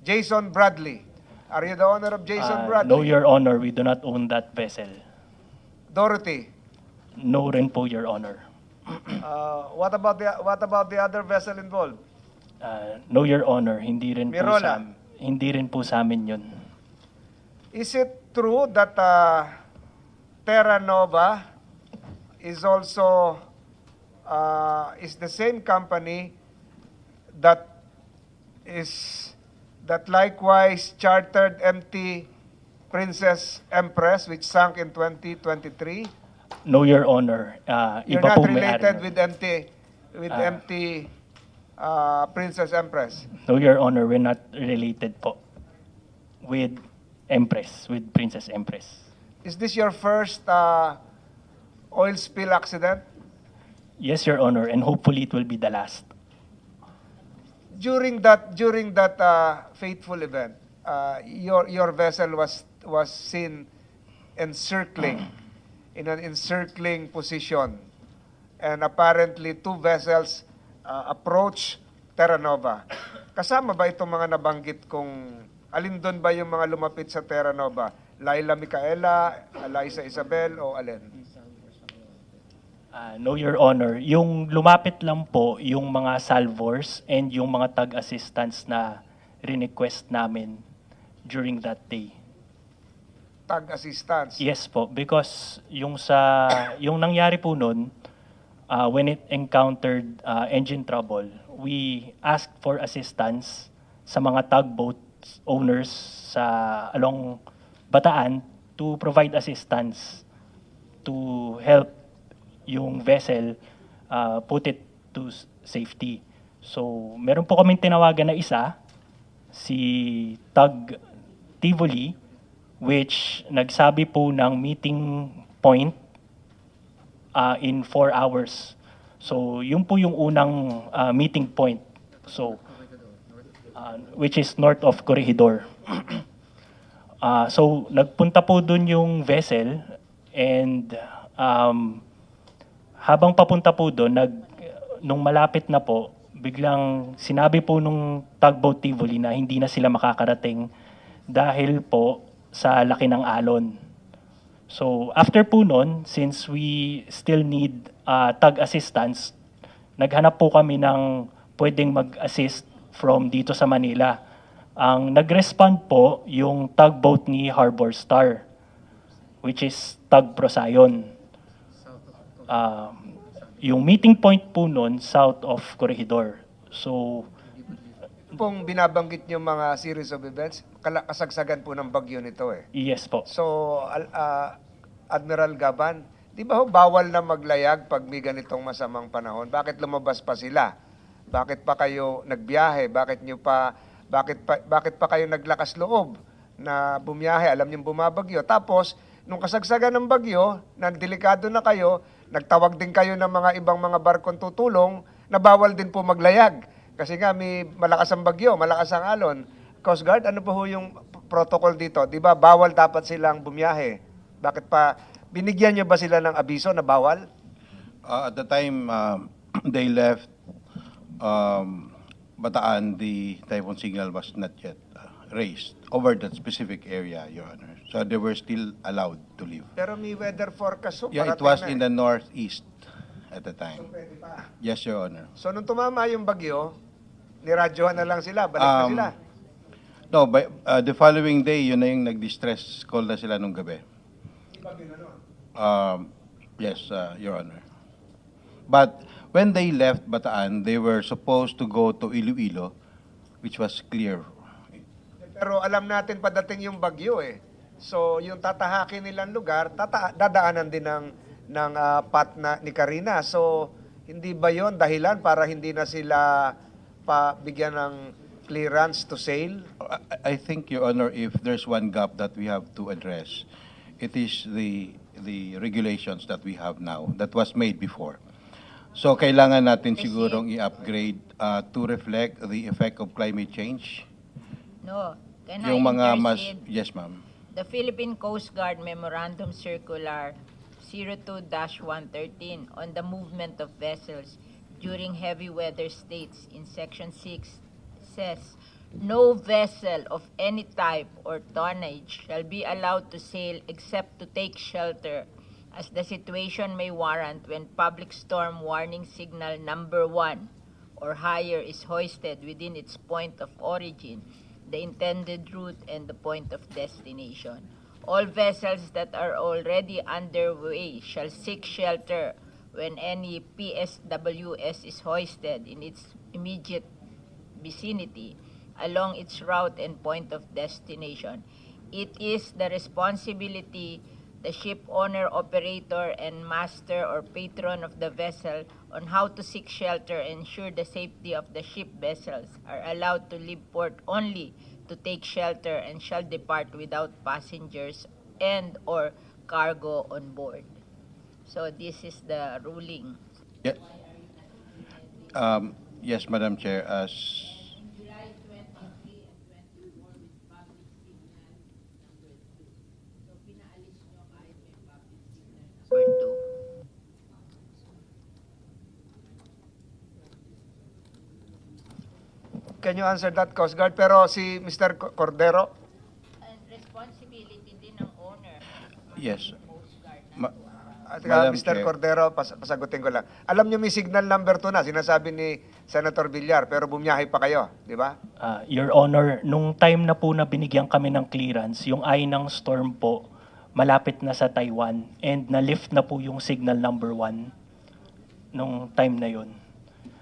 [SPEAKER 3] Jason Bradley? Are you the owner of Jason Bradley?
[SPEAKER 16] No, Your Honor. We do not own that vessel.
[SPEAKER 3] Dorothy?
[SPEAKER 16] No rin po, Your Honor.
[SPEAKER 3] What about the other vessel involved?
[SPEAKER 16] No, Your Honor. Hindi rin
[SPEAKER 3] Mirola?
[SPEAKER 16] po sa amin yun.
[SPEAKER 3] Is it true that Terranova is also is the same company that likewise chartered MT Princess Empress, which sank in 2023?
[SPEAKER 16] No, Your Honor.
[SPEAKER 3] You're
[SPEAKER 16] Iba
[SPEAKER 3] not
[SPEAKER 16] po may-ari
[SPEAKER 3] related
[SPEAKER 16] nun.
[SPEAKER 3] with MT Princess Empress?
[SPEAKER 16] No, Your Honor. We're not related po with Empress, with Princess Empress.
[SPEAKER 3] Is this your first oil spill accident?
[SPEAKER 16] Yes, Your Honor, and hopefully it will be the last.
[SPEAKER 3] During that fateful event, your vessel was seen encircling in an encircling position, and apparently two vessels approached Terranova. Kasama ba itong mga nabanggit kong alin doon ba yung mga lumapit sa Terranova? Laila Micaela, Eliza Isabel o alin?
[SPEAKER 16] No, Your Honor. Yung lumapit lang po yung mga salvors and yung mga tag-assistance na request namin during that day.
[SPEAKER 3] Tag-assistance?
[SPEAKER 16] Yes po, because yung nangyari po nun, when it encountered engine trouble, we asked for assistance sa mga tugboat owners along Bataan to provide assistance to help yung vessel put it to safety. So, meron po kaming tinawagan na isa, si Tug Tivoli, which nagsabi po ng meeting point in 4 hours. So, yun po yung unang meeting point. So, which is north of Corregidor. So, nagpunta po dun yung vessel and habang papunta po doon, nung malapit na po, biglang sinabi po nung tugboat Tivoli na hindi na sila makakarating dahil po sa laki ng alon. So after po nun, since we still need tug assistance, naghanap po kami ng pwedeng mag-assist from dito sa Manila. Ang nag-respond po yung tugboat ni Harbor Star, which is Tug Procyon. Yung meeting point po nun, south of Corregidor. So,
[SPEAKER 3] pong binabanggit niyo mga series of events, kasagsagan po ng bagyo nito eh.
[SPEAKER 16] Yes po.
[SPEAKER 3] So, Admiral Gaban, di ba ho bawal na maglayag pag may ganitong masamang panahon? Bakit lumabas pa sila? Bakit pa kayo nagbiyahe? Bakit pa kayo naglakas loob na bumiyahe? Alam niyo bumabagyo. Tapos, nung kasagsagan ng bagyo, delikado na kayo, nagtawag din kayo ng mga ibang mga barkong tutulong na bawal din po maglayag. Kasi nga may malakas ang bagyo, malakas ang alon. Coast Guard, ano po yung protocol dito? Di ba bawal dapat silang bumiyahe? Bakit pa, binigyan niyo ba sila ng abiso na bawal?
[SPEAKER 4] At the time they left Bataan, the typhoon signal was not yet raised over that specific area, Your Honor. So they were still allowed to leave.
[SPEAKER 3] Pero may weather forecast. So
[SPEAKER 4] Yeah, it was in the northeast at the time.
[SPEAKER 3] So pwede pa.
[SPEAKER 4] Yes, Your Honor.
[SPEAKER 3] So nung tumama yung bagyo, niradyohan na lang sila, balik na sila.
[SPEAKER 4] No, the following day, yun na yung nag-distress call na sila nung gabi. Yes, Your Honor. But when they left Bataan, they were supposed to go to Iloilo, which was clear.
[SPEAKER 3] Pero alam natin padating yung bagyo eh. So yung tatahakin nilang lugar, dadaanan din ng path ni Karina. So hindi ba yon dahilan para hindi na sila bigyan ng clearance to sail?
[SPEAKER 4] I think, Your Honor, if there's one gap that we have to address, it is the regulations that we have now that was made before. So kailangan natin sigurong i-upgrade to reflect the effect of climate change.
[SPEAKER 1] No. Can
[SPEAKER 4] Yung
[SPEAKER 1] I
[SPEAKER 4] mga
[SPEAKER 1] intercede?
[SPEAKER 4] yes, ma'am.
[SPEAKER 1] The Philippine Coast Guard Memorandum Circular 02-113 on the movement of vessels during heavy weather states in Section 6 says, no vessel of any type or tonnage shall be allowed to sail except to take shelter as the situation may warrant when public storm warning signal number 1 or higher is hoisted within its point of origin, the intended route, and the point of destination. All vessels that are already underway shall seek shelter when any PSWS is hoisted in its immediate vicinity along its route and point of destination. It is the responsibility the ship owner, operator, and master or patron of the vessel on how to seek shelter and ensure the safety of the ship vessels are allowed to leave port only to take shelter and shall depart without passengers and or cargo on board. So this is the ruling.
[SPEAKER 4] Yeah. Yes, Madam Chair, as
[SPEAKER 1] Number 2.
[SPEAKER 3] Can you answer that, Coast Guard? Pero si Mr. Cordero?
[SPEAKER 1] And responsibility din ng owner.
[SPEAKER 4] yes.
[SPEAKER 3] At
[SPEAKER 4] Madam
[SPEAKER 3] Mr.
[SPEAKER 4] Chair.
[SPEAKER 3] Cordero, pasagutin ko lang. Alam niyo may signal number 2 na, sinasabi ni Senator Villar, pero bumiyahe pa kayo, di ba?
[SPEAKER 16] Your Honor, nung time na po na binigyan kami ng clearance, yung eye ng storm po, malapit na sa Taiwan and na-lift na po yung signal number 1 nung time na yun.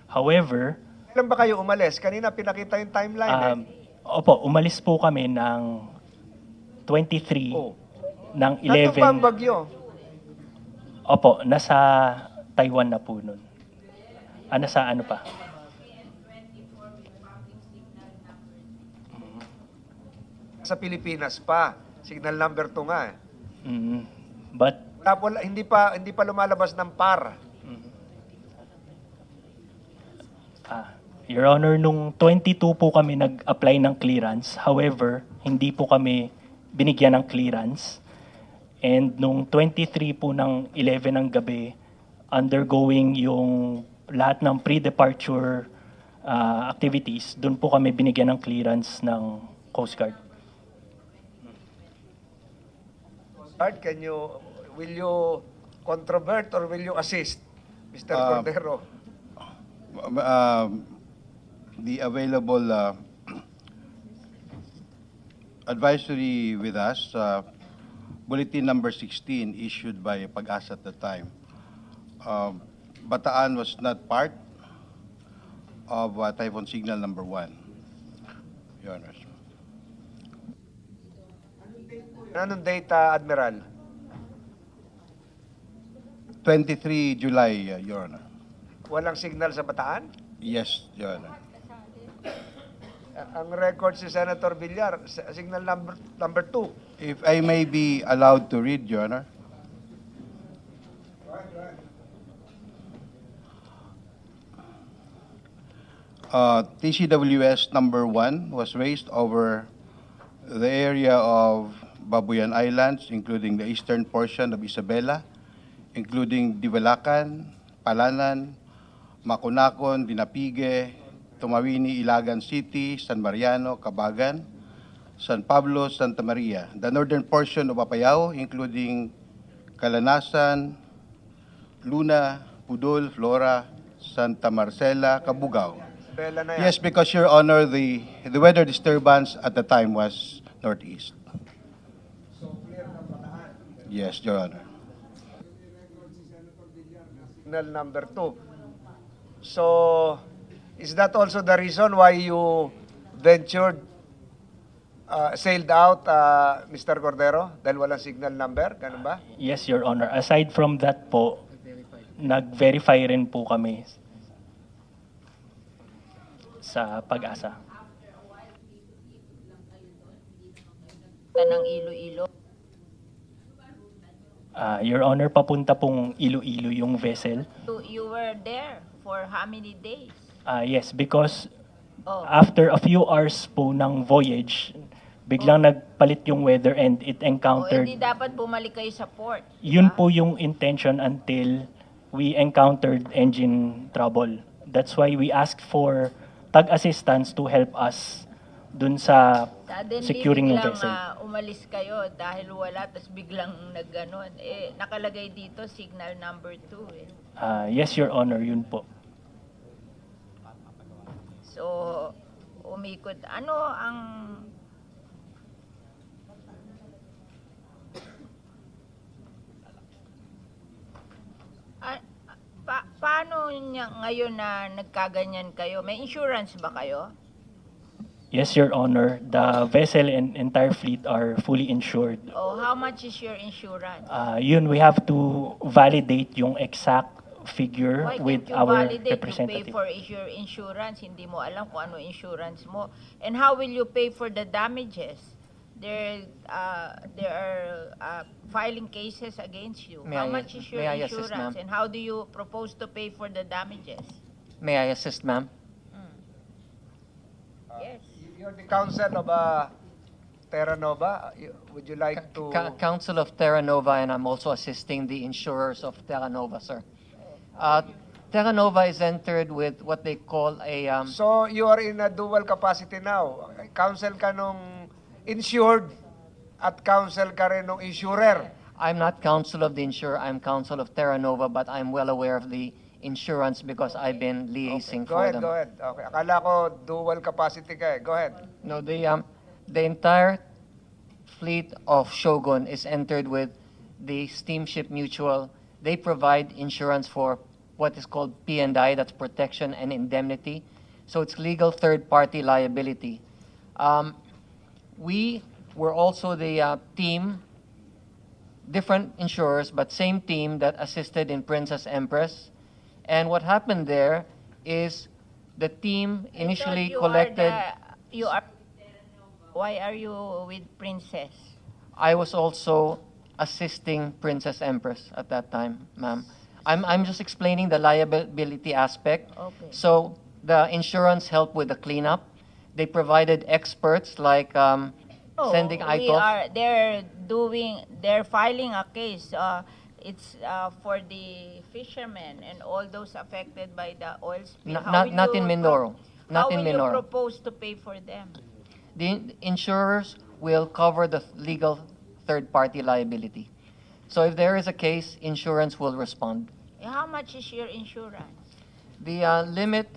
[SPEAKER 16] However,
[SPEAKER 3] Kailan ba kayo umalis? Kanina pinakita yung timeline
[SPEAKER 16] opo, umalis po kami ng 23 ng 11.
[SPEAKER 3] Nandun ba ang bagyo?
[SPEAKER 16] Opo, nasa Taiwan na po nun. Nasa ano pa?
[SPEAKER 3] Sa Pilipinas pa. Signal number 2 nga eh.
[SPEAKER 16] But
[SPEAKER 3] Tapos hindi pa lumalabas ng PAR.
[SPEAKER 16] Your Honor, nung 22 po kami nag-apply ng clearance. However, hindi po kami binigyan ng clearance. And nung 23 po ng 11 ng gabi, undergoing yung lahat ng pre-departure activities, doon po kami binigyan ng clearance ng Coast Guard.
[SPEAKER 3] Art, will you controvert or will you assist, Mr. Cordero?
[SPEAKER 4] The available advisory with us, bulletin number 16 issued by Pag-asa at the time. Bataan was not part of typhoon signal number 1, Your Honor.
[SPEAKER 3] Anong date, Admiral?
[SPEAKER 4] 23 July, Your Honor.
[SPEAKER 3] Walang signal sa Bataan?
[SPEAKER 4] Yes, Your Honor.
[SPEAKER 3] Ang record si Senator Villar, signal number 2.
[SPEAKER 4] If I may be allowed to read, Your Honor. TCWS number 1 was raised over the area of Babuyan Islands, including the eastern portion of Isabela, including Divalacan, Palanan, Makunakon, Dinapige, Tumawini, Ilagan City, San Mariano, Cabagan, San Pablo, Santa Maria, the northern portion of Apayao, including Calanasan, Luna, Pudol, Flora, Santa Marcela, Cabugao,
[SPEAKER 3] Bella na yan.
[SPEAKER 4] Yes, because Your Honor, the weather disturbance at the time was northeast. Yes, Your Honor.
[SPEAKER 3] Signal number 2. So, is that also the reason why you ventured, sailed out, Mr. Cordero? Dahil walang signal number? Ganun ba?
[SPEAKER 16] Yes, Your Honor. Aside from that po, nag-verify rin po kami sa pag-asa.
[SPEAKER 1] Ng Iloilo.
[SPEAKER 16] Your Honor, papunta pong Iloilo yung vessel.
[SPEAKER 1] You were there for how many days?
[SPEAKER 16] Yes, because
[SPEAKER 1] Oh.
[SPEAKER 16] after a few hours po ng voyage, biglang nagpalit yung weather and it
[SPEAKER 1] O
[SPEAKER 16] encountered.
[SPEAKER 1] hindi dapat bumalik kayo sa port.
[SPEAKER 16] Yun po yung intention until we encountered engine trouble. That's why we asked for tug assistance to help us dun sa
[SPEAKER 1] Suddenly,
[SPEAKER 16] securing ng
[SPEAKER 1] biglang
[SPEAKER 16] vessel.
[SPEAKER 1] umalis kayo dahil wala, tapos biglang nagganon. Eh, nakalagay dito, signal number 2 eh.
[SPEAKER 16] Yes, Your Honor, yun po.
[SPEAKER 1] So, umikot. Ano ang... paano niya ngayon na nagkaganyan kayo? May insurance ba kayo?
[SPEAKER 16] Yes, Your Honor. The vessel and entire fleet are fully insured.
[SPEAKER 1] Oh, how much is your insurance?
[SPEAKER 16] Yun, we have to validate yung exact figure
[SPEAKER 1] Why
[SPEAKER 16] with
[SPEAKER 1] can't you
[SPEAKER 16] our
[SPEAKER 1] validate? You pay
[SPEAKER 16] representative.
[SPEAKER 1] for your insurance, hindi mo alam kung ano insurance mo. And how will you pay for the damages? There are filing cases against you.
[SPEAKER 17] May
[SPEAKER 1] How
[SPEAKER 17] I-
[SPEAKER 1] much is your
[SPEAKER 17] may I assist,
[SPEAKER 1] insurance?
[SPEAKER 17] ma'am?
[SPEAKER 1] And how do you propose to pay for the damages?
[SPEAKER 17] May I assist, ma'am?
[SPEAKER 1] Yes.
[SPEAKER 3] You're the counsel of Terranova. Would you like to...
[SPEAKER 17] Council of Terranova, and I'm also assisting the insurers of Terranova, sir. Terranova is entered with what they call a...
[SPEAKER 3] So, you are in a dual capacity now. Counsel ka nung insured at counsel ka rin nung insurer.
[SPEAKER 17] I'm not counsel of the insurer, I'm counsel of Terranova, but I'm well aware of the insurance because I've been liaising
[SPEAKER 3] Go
[SPEAKER 17] for
[SPEAKER 3] ahead,
[SPEAKER 17] them.
[SPEAKER 3] go ahead. Okay. Akala ko dual capacity ka eh. Go ahead.
[SPEAKER 17] No, the entire fleet of Shogun is entered with the Steamship Mutual. They provide insurance for what is called P&I, that's protection and indemnity. So it's legal third-party liability. We were also the team, different insurers, but same team that assisted in Princess Empress. And what happened there is the team initially collected...
[SPEAKER 1] Why are you with Princess?
[SPEAKER 17] I was also assisting Princess Empress at that time, ma'am. I'm just explaining the liability aspect.
[SPEAKER 1] Okay.
[SPEAKER 17] So the insurance helped with the cleanup. They provided experts like sending ITOF.
[SPEAKER 1] They're filing a case. It's for the fishermen and all those affected by the oil spill.
[SPEAKER 17] Not in Mindoro. Not in
[SPEAKER 1] How will you
[SPEAKER 17] Mindoro.
[SPEAKER 1] propose to pay for them?
[SPEAKER 17] The insurers will cover the legal third-party liability. So if there is a case, insurance will respond.
[SPEAKER 1] How much is your insurance?
[SPEAKER 17] The limit,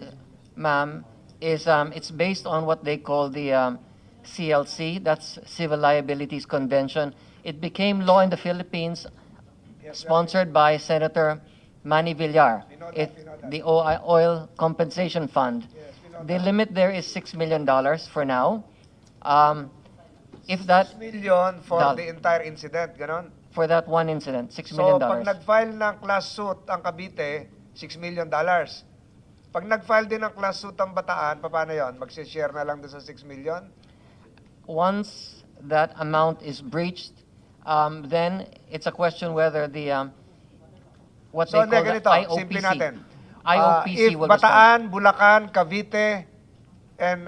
[SPEAKER 17] ma'am, is it's based on what they call the CLC, that's Civil Liabilities Convention. It became law in the Philippines, sponsored by Senator Manny Villar. The Oil Compensation Fund. The limit there is $6 million for now. If that
[SPEAKER 3] 6 million for the entire incident, ganon?
[SPEAKER 17] for that one incident, $6
[SPEAKER 3] So,
[SPEAKER 17] million.
[SPEAKER 3] pag nag-file ng class suit ang Cavite, $6 million. Pag nag-file din ng class suit ang Bataan, paano yon? Mag-share na lang doon sa 6 million?
[SPEAKER 17] Once that amount is breached, then it's a question whether the what
[SPEAKER 3] So,
[SPEAKER 17] they call the
[SPEAKER 3] ganito, simple
[SPEAKER 17] IOPC.
[SPEAKER 3] natin.
[SPEAKER 17] IOPC
[SPEAKER 3] If
[SPEAKER 17] will
[SPEAKER 3] Bataan, Bulacan, Cavite, and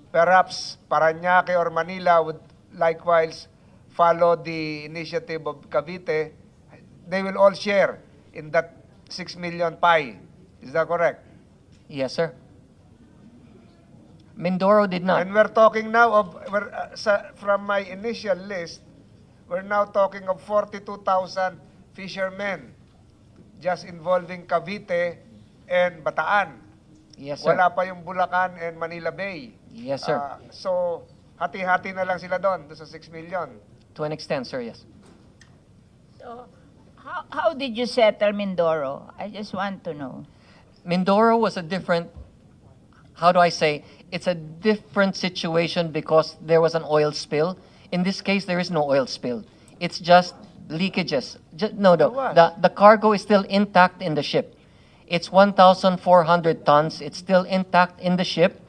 [SPEAKER 3] perhaps Parañaque or Manila would likewise follow the initiative of Cavite, they will all share in that 6 million pie. Is that correct?
[SPEAKER 17] Yes, sir. Mindoro did not.
[SPEAKER 3] And we're talking now of, from my initial list, we're now talking of 42,000 fishermen just involving Cavite and Bataan.
[SPEAKER 17] Yes, sir.
[SPEAKER 3] Wala pa yung Bulacan and Manila Bay.
[SPEAKER 17] Yes, sir.
[SPEAKER 3] So, hati-hati na lang sila doon sa 6 million.
[SPEAKER 17] To an extent, sir, yes.
[SPEAKER 1] So, how did you settle Mindoro? I just want to know.
[SPEAKER 17] Mindoro was a different, how do I say, it's a different situation because there was an oil spill. In this case, there is no oil spill. It's just leakages. The cargo is still intact in the ship. It's 1,400 tons. It's still intact in the ship.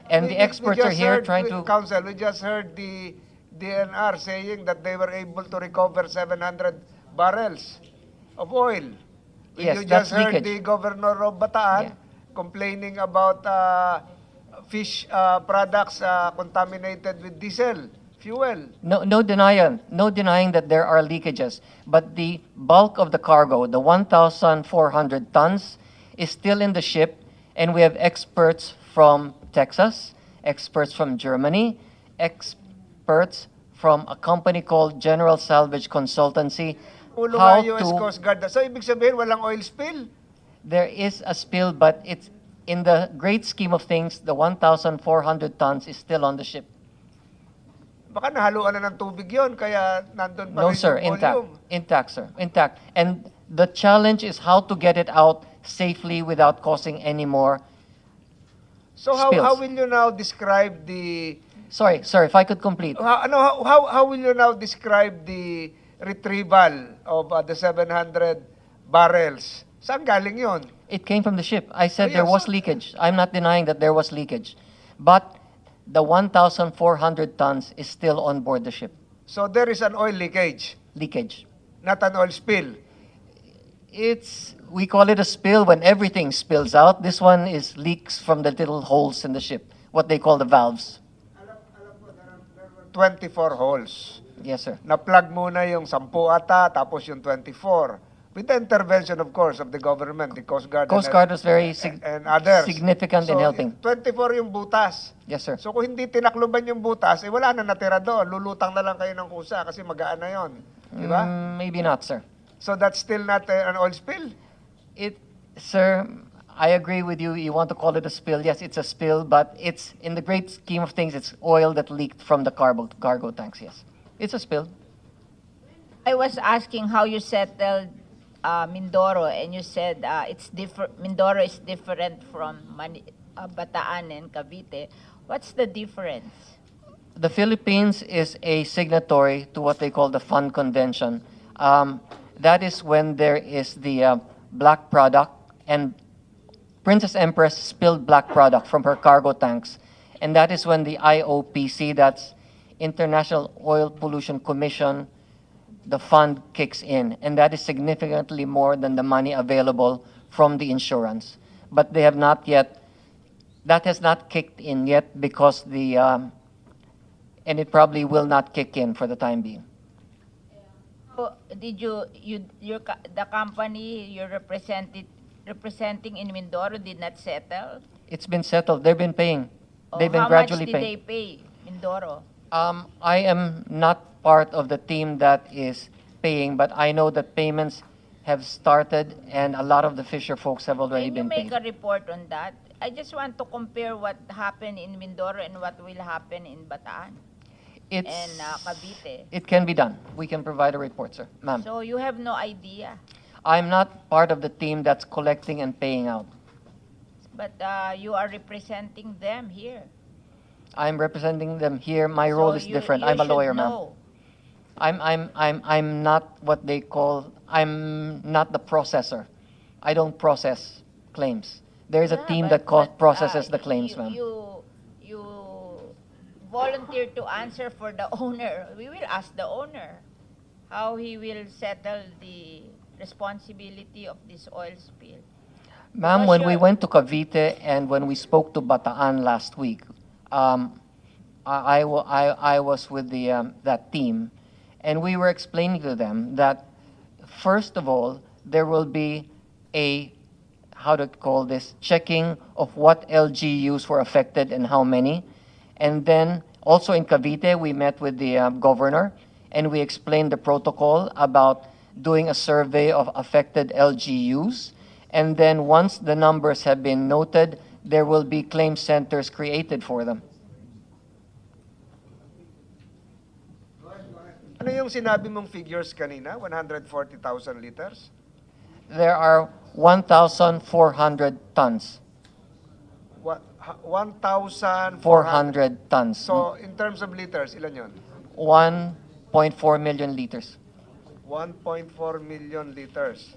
[SPEAKER 17] And the experts are here trying to...
[SPEAKER 3] Counsel, we just heard the DNR saying that they were able to recover 700 barrels of oil.
[SPEAKER 17] Yes,
[SPEAKER 3] You
[SPEAKER 17] that's
[SPEAKER 3] just heard
[SPEAKER 17] leakage.
[SPEAKER 3] the governor of Bataan complaining about fish products contaminated with diesel fuel.
[SPEAKER 17] No denying that there are leakages. But the bulk of the cargo, the 1,400 tons, is still in the ship. And we have experts from Texas, experts from Germany, experts from a company called General Salvage Consultancy.
[SPEAKER 3] Ulo
[SPEAKER 17] How
[SPEAKER 3] nga US
[SPEAKER 17] to...
[SPEAKER 3] Coast Guard. So, ibig sabihin, walang oil spill?
[SPEAKER 17] There is a spill, but it's in the great scheme of things, the 1,400 tons is still on the ship.
[SPEAKER 3] Baka nahaluan na ng tubig yun, kaya nandun pa
[SPEAKER 17] No,
[SPEAKER 3] rin
[SPEAKER 17] sir,
[SPEAKER 3] yung
[SPEAKER 17] intact.
[SPEAKER 3] volume.
[SPEAKER 17] Intact, sir, intact. And the challenge is how to get it out safely without causing any more
[SPEAKER 3] So
[SPEAKER 17] spills.
[SPEAKER 3] how will you now describe the...
[SPEAKER 17] Sorry, if I could complete.
[SPEAKER 3] How will you now describe the retrieval of the 700 barrels? Saan galing yun?
[SPEAKER 17] It came from the ship. I said
[SPEAKER 3] Oh,
[SPEAKER 17] there
[SPEAKER 3] yes.
[SPEAKER 17] was leakage. I'm not denying that there was leakage. But the 1,400 tons is still on board the ship.
[SPEAKER 3] So there is an oil leakage,
[SPEAKER 17] Leakage.
[SPEAKER 3] not an oil spill.
[SPEAKER 17] We call it a spill when everything spills out. This one is leaks from the little holes in the ship, what they call the valves.
[SPEAKER 3] 24 holes.
[SPEAKER 17] Yes, sir.
[SPEAKER 3] Na-plug muna yung 10 ata, tapos yung 24. With the intervention, of course, of the government, the Coast Guard,
[SPEAKER 17] Coast Guard was very
[SPEAKER 3] and others.
[SPEAKER 17] significant in helping.
[SPEAKER 3] 24 yung butas.
[SPEAKER 17] Yes, sir.
[SPEAKER 3] So kung hindi tinakluban yung butas, wala na natira doon. Lulutang na lang kayo ng kusa kasi magaan na yon. Di ba?
[SPEAKER 17] Maybe not, sir.
[SPEAKER 3] So that's still not an oil spill?
[SPEAKER 17] Sir, I agree with you. You want to call it a spill. Yes, it's a spill, but it's, in the great scheme of things, it's oil that leaked from the cargo tanks, yes. It's a spill.
[SPEAKER 1] I was asking how you settled Mindoro, and you said it's different. Mindoro is different from Bataan and Cavite. What's the difference?
[SPEAKER 17] The Philippines is a signatory to what they call the Fund Convention. That is when there is the black product, and Princess Empress spilled black product from her cargo tanks. And that is when the IOPC, that's International Oil Pollution Commission, the fund kicks in. And that is significantly more than the money available from the insurance. But they have not yet, that has not kicked in yet because the, and it probably will not kick in for the time being.
[SPEAKER 1] So did the company you're representing in Mindoro did not settle?
[SPEAKER 17] It's been settled. They've been paying. They've been
[SPEAKER 1] How
[SPEAKER 17] gradually
[SPEAKER 1] much did
[SPEAKER 17] paying.
[SPEAKER 1] they pay, Mindoro?
[SPEAKER 17] I am not part of the team that is paying, but I know that payments have started and a lot of the fisher folks have already
[SPEAKER 1] Can you
[SPEAKER 17] been
[SPEAKER 1] make
[SPEAKER 17] paid.
[SPEAKER 1] a report on that? I just want to compare what happened in Mindoro and what will happen in Bataan and Cavite.
[SPEAKER 17] It can be done. We can provide a report, sir. Ma'am,
[SPEAKER 1] So you have no idea,
[SPEAKER 17] I'm not part of the team that's collecting and paying out.
[SPEAKER 1] but you are representing them here.
[SPEAKER 17] I'm representing them here. My
[SPEAKER 1] So
[SPEAKER 17] role is
[SPEAKER 1] you-
[SPEAKER 17] different.
[SPEAKER 1] you
[SPEAKER 17] I'm a
[SPEAKER 1] should
[SPEAKER 17] lawyer, ma'am.
[SPEAKER 1] know.
[SPEAKER 17] I'm not what they call, I'm not the processor. I don't process claims. There is a
[SPEAKER 1] Yeah,
[SPEAKER 17] team
[SPEAKER 1] but-
[SPEAKER 17] that
[SPEAKER 1] but,
[SPEAKER 17] processes the claims, ma'am.
[SPEAKER 1] You volunteer to answer for the owner. We will ask the owner how he will settle the responsibility of this oil spill.
[SPEAKER 17] Ma'am,
[SPEAKER 1] Because
[SPEAKER 17] when we
[SPEAKER 1] you're-
[SPEAKER 17] went to Cavite and when we spoke to Bataan last week, I was with that team, and we were explaining to them that, first of all, there will be a, how to call this, checking of what LGUs were affected and how many. And then also in Cavite, we met with the governor, and we explained the protocol about doing a survey of affected LGUs. And then once the numbers have been noted, there will be claim centers created for them.
[SPEAKER 3] Ano yung sinabi mong figures kanina? 140,000 liters?
[SPEAKER 17] There are 1,400 tons.
[SPEAKER 3] What, 1,400?
[SPEAKER 17] 400 tons.
[SPEAKER 3] So, in terms of liters, ilan yun?
[SPEAKER 17] 1.4 million liters.
[SPEAKER 3] 1.4 million liters.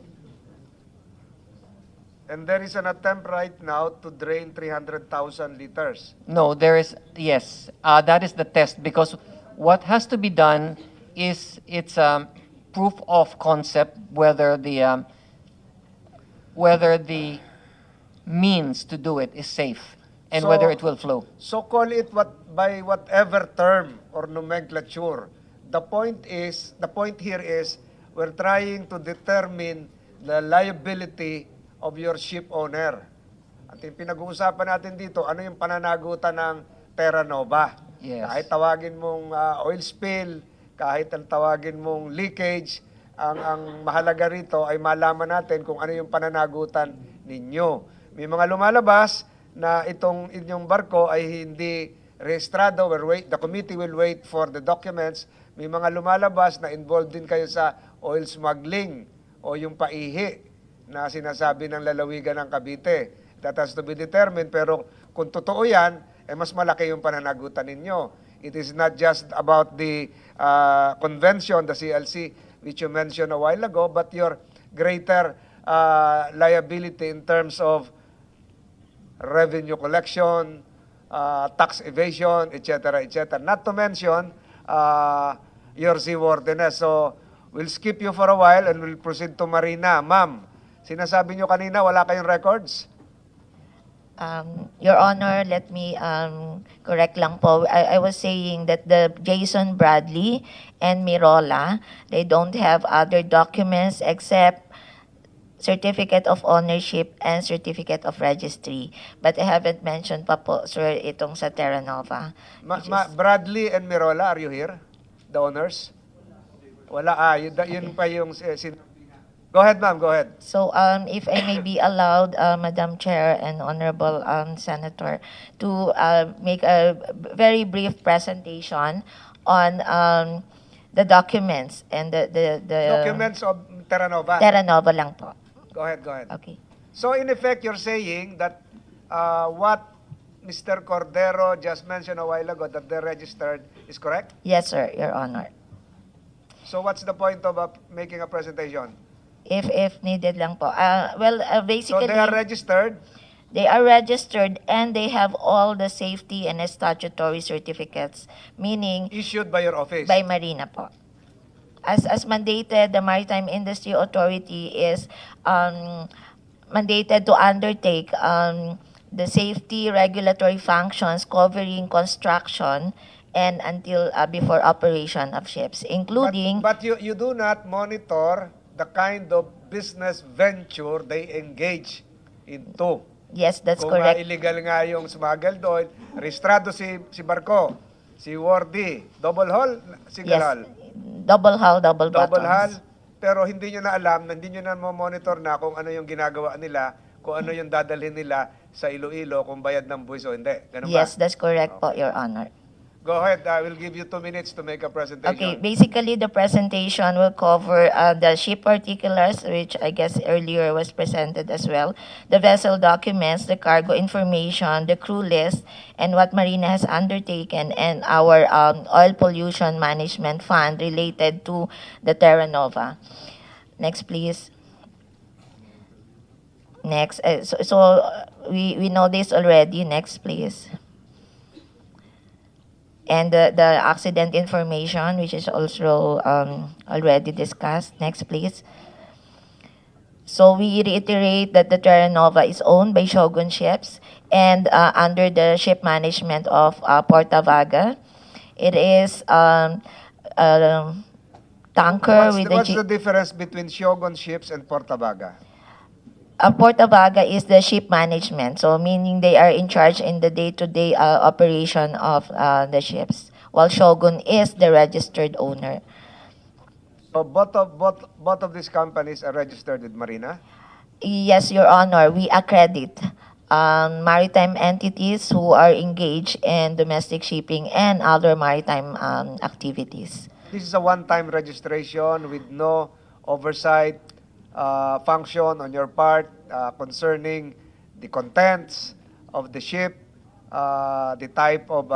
[SPEAKER 3] And there is an attempt right now to drain 300,000 liters.
[SPEAKER 17] No, there is, yes. That is the test, because what has to be done is it's proof of concept whether the means to do it is safe and
[SPEAKER 3] So-
[SPEAKER 17] whether it will flow.
[SPEAKER 3] So call it by whatever term or nomenclature. The point here is we're trying to determine the liability of your ship owner. At yung pinag-uusapan natin dito, ano yung pananagutan ng Terranova?
[SPEAKER 17] Yes.
[SPEAKER 3] Kahit tawagin mong oil spill, kahit ang tawagin mong leakage, ang mahalaga rito ay malaman natin kung ano yung pananagutan ninyo. May mga lumalabas na itong inyong barko ay hindi rehistrado. The committee will wait for the documents. May mga lumalabas na involved din kayo sa oil smuggling o yung paihi na sinasabi ng lalawigan ng Cavite. That has to be determined. Pero kung totoo yan, mas malaki yung pananagutan ninyo. It is not just about the convention, the CLC, which you mentioned a while ago, but your greater liability in terms of revenue collection, tax evasion, etc., etc. Not to mention your seaworthiness. So, we'll skip you for a while and we'll proceed to Marina. Ma'am, sinasabi nyo kanina wala kayong records?
[SPEAKER 6] Your Honor, let me correct lang po. I was saying that the Jason Bradley and Mirola, they don't have other documents except certificate of ownership and certificate of registry. But I haven't mentioned pa po, sir, itong sa Terranova.
[SPEAKER 3] Bradley and Mirola, are you here? The owners? Wala, yun pa yung... Go ahead, ma'am, go ahead.
[SPEAKER 6] So, if I may be allowed, Madam Chair and Honorable Senator, to make a very brief presentation on the documents and the
[SPEAKER 3] Documents of Terranova?
[SPEAKER 6] Terranova lang po.
[SPEAKER 3] Go ahead, go ahead.
[SPEAKER 6] Okay.
[SPEAKER 3] So, in effect, you're saying that what Mr. Cordero just mentioned a while ago, that they're registered, is correct?
[SPEAKER 6] Yes, sir, Your Honor.
[SPEAKER 3] So, what's the point of making a presentation?
[SPEAKER 6] If needed lang po. Basically,
[SPEAKER 3] So, they are registered?
[SPEAKER 6] They are registered and they have all the safety and statutory certificates, meaning
[SPEAKER 3] Issued by your office?
[SPEAKER 6] by Marina po. As mandated, the Maritime Industry Authority is mandated to undertake the safety regulatory functions covering construction and until before operation of ships, including...
[SPEAKER 3] But you do not monitor the kind of business venture they engage into.
[SPEAKER 6] Yes, that's
[SPEAKER 3] Kung
[SPEAKER 6] correct.
[SPEAKER 3] illegal nga yung smuggled oil, registrado si barko, si Wardy, double hull, single hull.
[SPEAKER 6] Double hull, double
[SPEAKER 3] Double
[SPEAKER 6] bottoms.
[SPEAKER 3] hull, pero hindi nyo na alam, hindi nyo na monitor na kung ano yung ginagawa nila, kung ano yung dadalhin nila sa Iloilo, kung bayad ng buwis o hindi. Ganun ba?
[SPEAKER 6] Yes, that's correct po, Your Honor.
[SPEAKER 3] Go ahead, I will give you 2 minutes to make a presentation.
[SPEAKER 6] Okay, basically the presentation will cover the ship particulars, which I guess earlier was presented as well, the vessel documents, the cargo information, the crew list, and what Marina has undertaken, and our oil pollution management fund related to the Terranova. Next, please. Next, we know this already. Next, please. And the accident information, which is also already discussed. Next, please. So we reiterate that the Terranova is owned by Shogun Ships and under the ship management of Portavaga. It is tanker with
[SPEAKER 3] What's the difference between Shogun ships and Portavaga?
[SPEAKER 6] Portavaga is the ship management, so meaning they are in charge in the day-to-day operation of the ships, while Shogun is the registered owner.
[SPEAKER 3] So both of these companies are registered with Marina?
[SPEAKER 6] Yes, Your Honor, we accredit maritime entities who are engaged in domestic shipping and other maritime activities.
[SPEAKER 3] This is a one-time registration with no oversight function on your part concerning the contents of the ship, the type of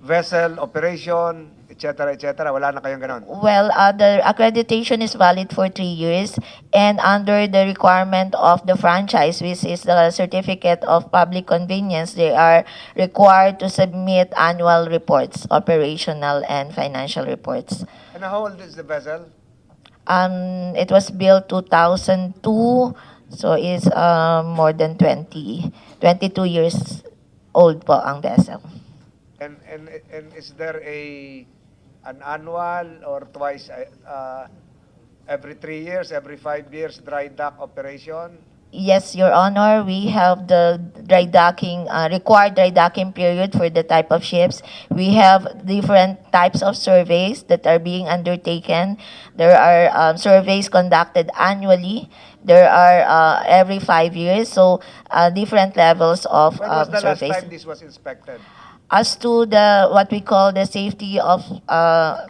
[SPEAKER 3] vessel operation, etc. Wala na kayong ganon.
[SPEAKER 6] Well, the accreditation is valid for 3 years, and under the requirement of the franchise, which is the certificate of public convenience, they are required to submit annual reports, operational and financial reports.
[SPEAKER 3] And how old is the vessel?
[SPEAKER 6] It was built 2002, so it's more than 22 years old po ang vessel.
[SPEAKER 3] And is there an annual or twice every 3 years, every 5 years dry dock operation?
[SPEAKER 6] Yes, Your Honor, we have the dry docking, required dry docking period for the type of ships. We have different types of surveys that are being undertaken. There are surveys conducted annually. There are every 5 years, so different levels of
[SPEAKER 3] When was the
[SPEAKER 6] surveys.
[SPEAKER 3] last time this was inspected?
[SPEAKER 6] As to the what we call the safety of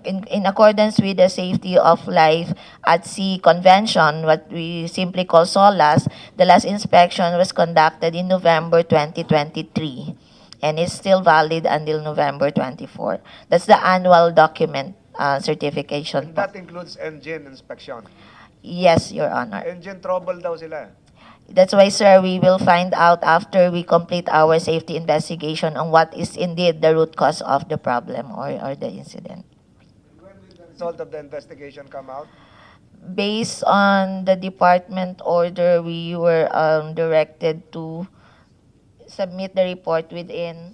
[SPEAKER 6] in accordance with the safety of life at sea convention, what we simply call SOLAS, the last inspection was conducted in November 2023 and is still valid until November 24. That's the annual document certification.
[SPEAKER 3] And that includes engine inspection.
[SPEAKER 6] Yes, Your Honor.
[SPEAKER 3] Engine trouble daw sila.
[SPEAKER 6] That's why, sir, we will find out after we complete our safety investigation on what is indeed the root cause of the problem or the incident.
[SPEAKER 3] When will the result of the investigation come out?
[SPEAKER 6] Based on the department order, we were directed to submit the report within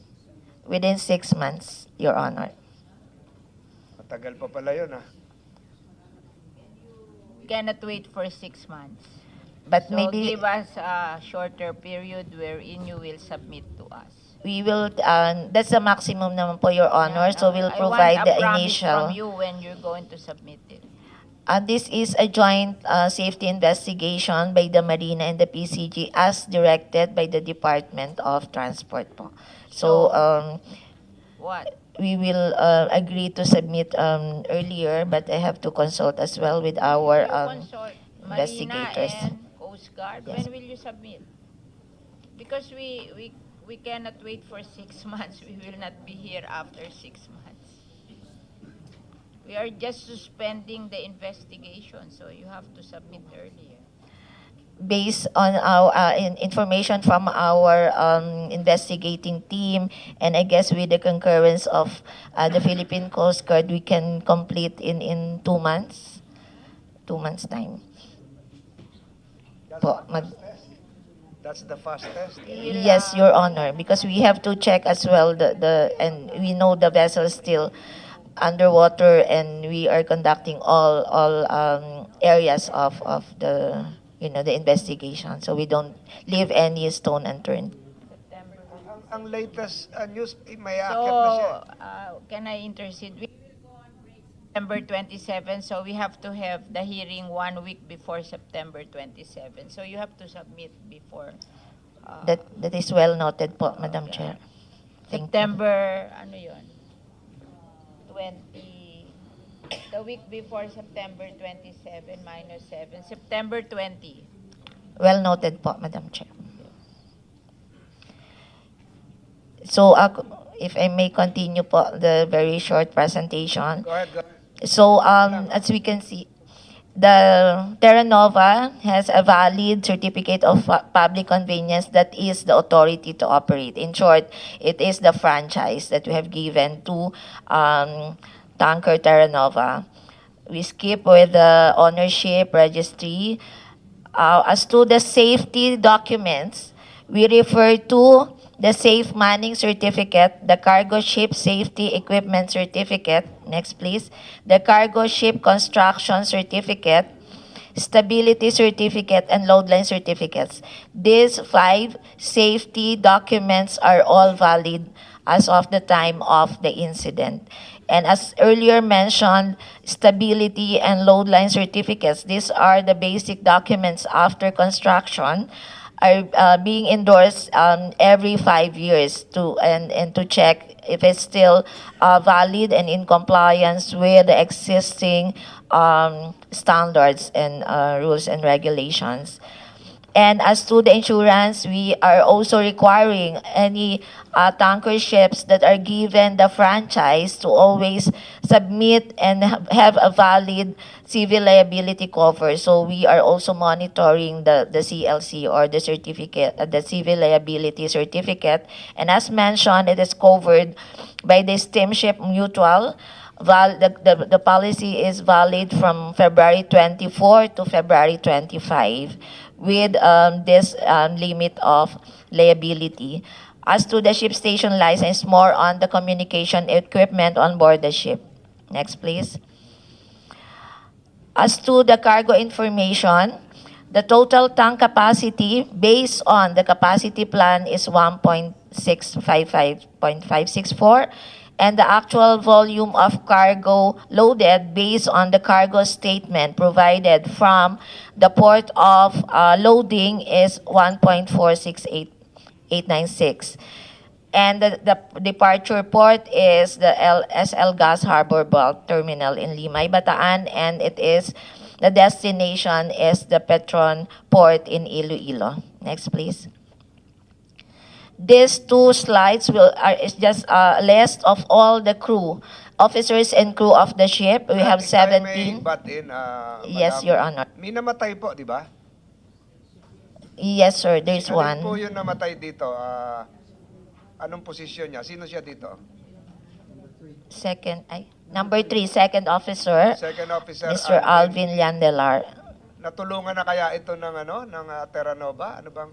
[SPEAKER 6] 6 months, Your Honor.
[SPEAKER 3] Matagal pa pala yun, ah.
[SPEAKER 1] Cannot wait for 6 months.
[SPEAKER 6] But
[SPEAKER 1] So
[SPEAKER 6] maybe
[SPEAKER 1] give us a shorter period wherein you will submit to us.
[SPEAKER 6] we will, that's the maximum naman po, Your Honor, so we'll
[SPEAKER 1] I
[SPEAKER 6] provide
[SPEAKER 1] want a
[SPEAKER 6] the
[SPEAKER 1] promise
[SPEAKER 6] initial.
[SPEAKER 1] from you when you're going to submit it.
[SPEAKER 6] This is a joint safety investigation by the Marina and the PCG as directed by the Department of Transport po. So,
[SPEAKER 1] What?
[SPEAKER 6] we will agree to submit earlier, but I have to consult as well with our
[SPEAKER 1] Consult Marina
[SPEAKER 6] investigators.
[SPEAKER 1] and Coast Guard.
[SPEAKER 6] Yes.
[SPEAKER 1] When will you submit? Because we cannot wait for 6 months. We will not be here after 6 months. We are just suspending the investigation, so you have to submit earlier.
[SPEAKER 6] Based on our information from our investigating team, and I guess with the concurrence of the Philippine Coast Guard, we can complete in 2 months. 2 months time. Po,
[SPEAKER 3] That's the fastest.
[SPEAKER 6] yes, Your Honor, because we have to check as well and we know the vessel is still underwater, and we are conducting all areas of the the investigation, so we don't leave any stone unturned.
[SPEAKER 3] Ang latest news, may
[SPEAKER 1] So,
[SPEAKER 3] aakyat na siya.
[SPEAKER 1] can I intercede? We will go on break September 27, so we have to have the hearing 1 week before September 27. So you have to submit before
[SPEAKER 6] That is well noted po, Madam Chair. Thank you.
[SPEAKER 1] September, ano yun? 20, the week before September 27 minus 7, September 20.
[SPEAKER 6] Well noted po, Madam Chair. So, if I may continue po the very short presentation.
[SPEAKER 3] Go ahead.
[SPEAKER 6] So, as we can see, the Terranova has a valid certificate of public convenience that is the authority to operate. In short, it is the franchise that we have given to Tanker Terranova. We skip with the ownership registry. As to the safety documents, we refer to the Safe Manning Certificate, the Cargo Ship Safety Equipment Certificate, next please, the Cargo Ship Construction Certificate, Stability Certificate, and Load Line Certificates. These 5 safety documents are all valid as of the time of the incident. And as earlier mentioned, stability and load line certificates, these are the basic documents after construction. are being endorsed every 5 years and to check if it's still valid and in compliance with the existing standards and rules and regulations. And as to the insurance, we are also requiring any tanker ships that are given the franchise to always submit and have a valid civil liability cover. So we are also monitoring the CLC or the certificate, the civil liability certificate. And as mentioned, it is covered by the steamship mutual. The policy is valid from February 24 to February 25 with this limit of liability. As to the ship station license, more on the communication equipment on board the ship. Next, please. As to the cargo information, the total tank capacity based on the capacity plan is 1.655.564, and the actual volume of cargo loaded based on the cargo statement provided from the port of loading is 1.468896. And the departure port is the SL Gas Harbor Bulk Terminal in Limay, Bataan, and the destination is the Petron Port in Iloilo. Next, please. These two slides is just a list of all the crew, officers and crew of the ship. We have 17.
[SPEAKER 3] But in,
[SPEAKER 6] Yes, Your Honor.
[SPEAKER 3] May namatay po, di ba?
[SPEAKER 6] Yes, sir. There's
[SPEAKER 3] Alin
[SPEAKER 6] one.
[SPEAKER 3] po yung namatay dito? Anong posisyon niya? Sino siya dito?
[SPEAKER 6] Number 3, second officer.
[SPEAKER 3] Second officer.
[SPEAKER 6] Mr. Alvin Llandelar.
[SPEAKER 3] Natulungan na kaya ito ng Terranova? Ano bang?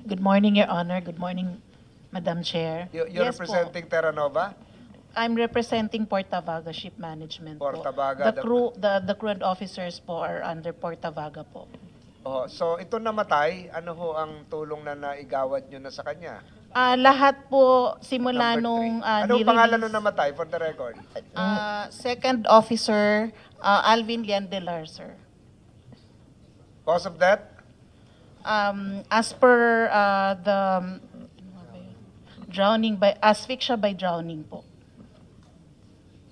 [SPEAKER 18] Good morning, Your Honor. Good morning, Madam Chair.
[SPEAKER 3] You're
[SPEAKER 18] Yes
[SPEAKER 3] representing Terranova?
[SPEAKER 18] I'm representing Portavaga Ship Management
[SPEAKER 3] Portavaga.
[SPEAKER 18] po. The crew and officers po are under Portavaga po.
[SPEAKER 3] Oh, so ito namatay, ano ho ang tulong na naigawad nyo na sa kanya?
[SPEAKER 18] Lahat po simula nung
[SPEAKER 3] Anong pangalan nung namatay for the record?
[SPEAKER 18] second officer Alvin Llandelar, sir.
[SPEAKER 3] Cause of death?
[SPEAKER 18] As per the asphyxia by drowning po.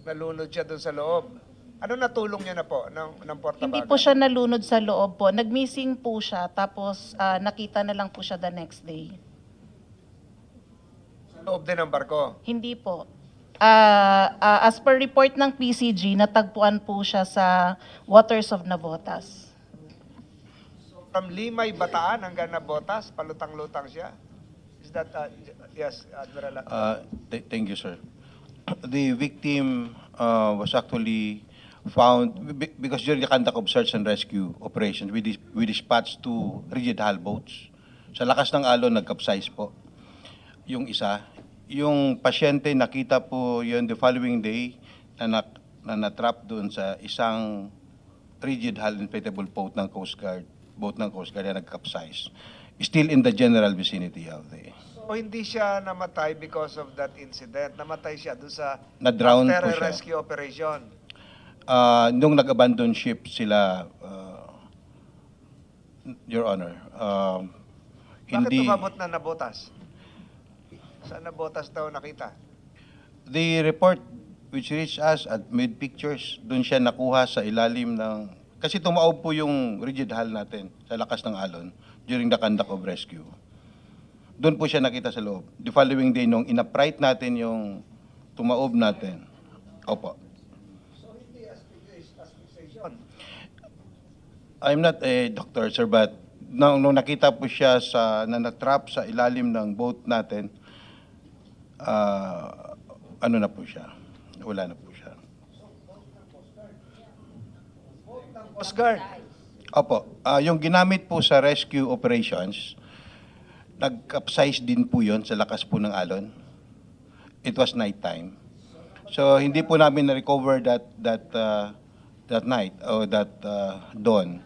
[SPEAKER 3] Nalunod siya doon sa loob. Ano natulong niya na po ng Portabaga?
[SPEAKER 18] Hindi po siya nalunod sa loob po. Nag-missing po siya, tapos nakita na lang po siya the next day.
[SPEAKER 3] Sa loob din ng barko?
[SPEAKER 18] Hindi po. As per report ng PCG, natagpuan po siya sa waters of Navotas.
[SPEAKER 3] From Limay, Bataan hanggang Navotas, palutang-lutang siya? Is that, yes, Admiral?
[SPEAKER 4] Thank you, sir. The victim was actually found, because during the conduct of search and rescue operations, we dispatched 2 rigid hull boats. Sa lakas ng alon, nag-capsize po. Yung isa. Yung pasyente, nakita po yun the following day na natrap doon sa isang rigid hull inflatable boat ng Coast Guard na nag-capsize. Still in the general vicinity of the...
[SPEAKER 3] So hindi siya namatay because of that incident. Namatay siya doon sa
[SPEAKER 4] Na-drown
[SPEAKER 3] after
[SPEAKER 4] po
[SPEAKER 3] a
[SPEAKER 4] siya.
[SPEAKER 3] rescue operation.
[SPEAKER 4] Nung nag-abandon ship sila, Your Honor,
[SPEAKER 3] Bakit tumabot na Navotas? Saan Navotas daw nakita?
[SPEAKER 4] The report which reached us at mid pictures, doon siya nakuha sa ilalim ng... Kasi tumaob po yung rigid hull natin sa lakas ng alon during the conduct of rescue. Doon po siya nakita sa loob. The following day, nung in-upright natin yung tumaob natin. Opo. I'm not a doctor, sir, but nung nakita po siya na natrap sa ilalim ng boat natin, ano na po siya? Wala na po siya.
[SPEAKER 3] Coast Guard.
[SPEAKER 4] Opo. Yung ginamit po sa rescue operations, nag-capsize din po yon sa lakas po ng alon. It was nighttime. So, hindi po namin na-recover that night or that dawn.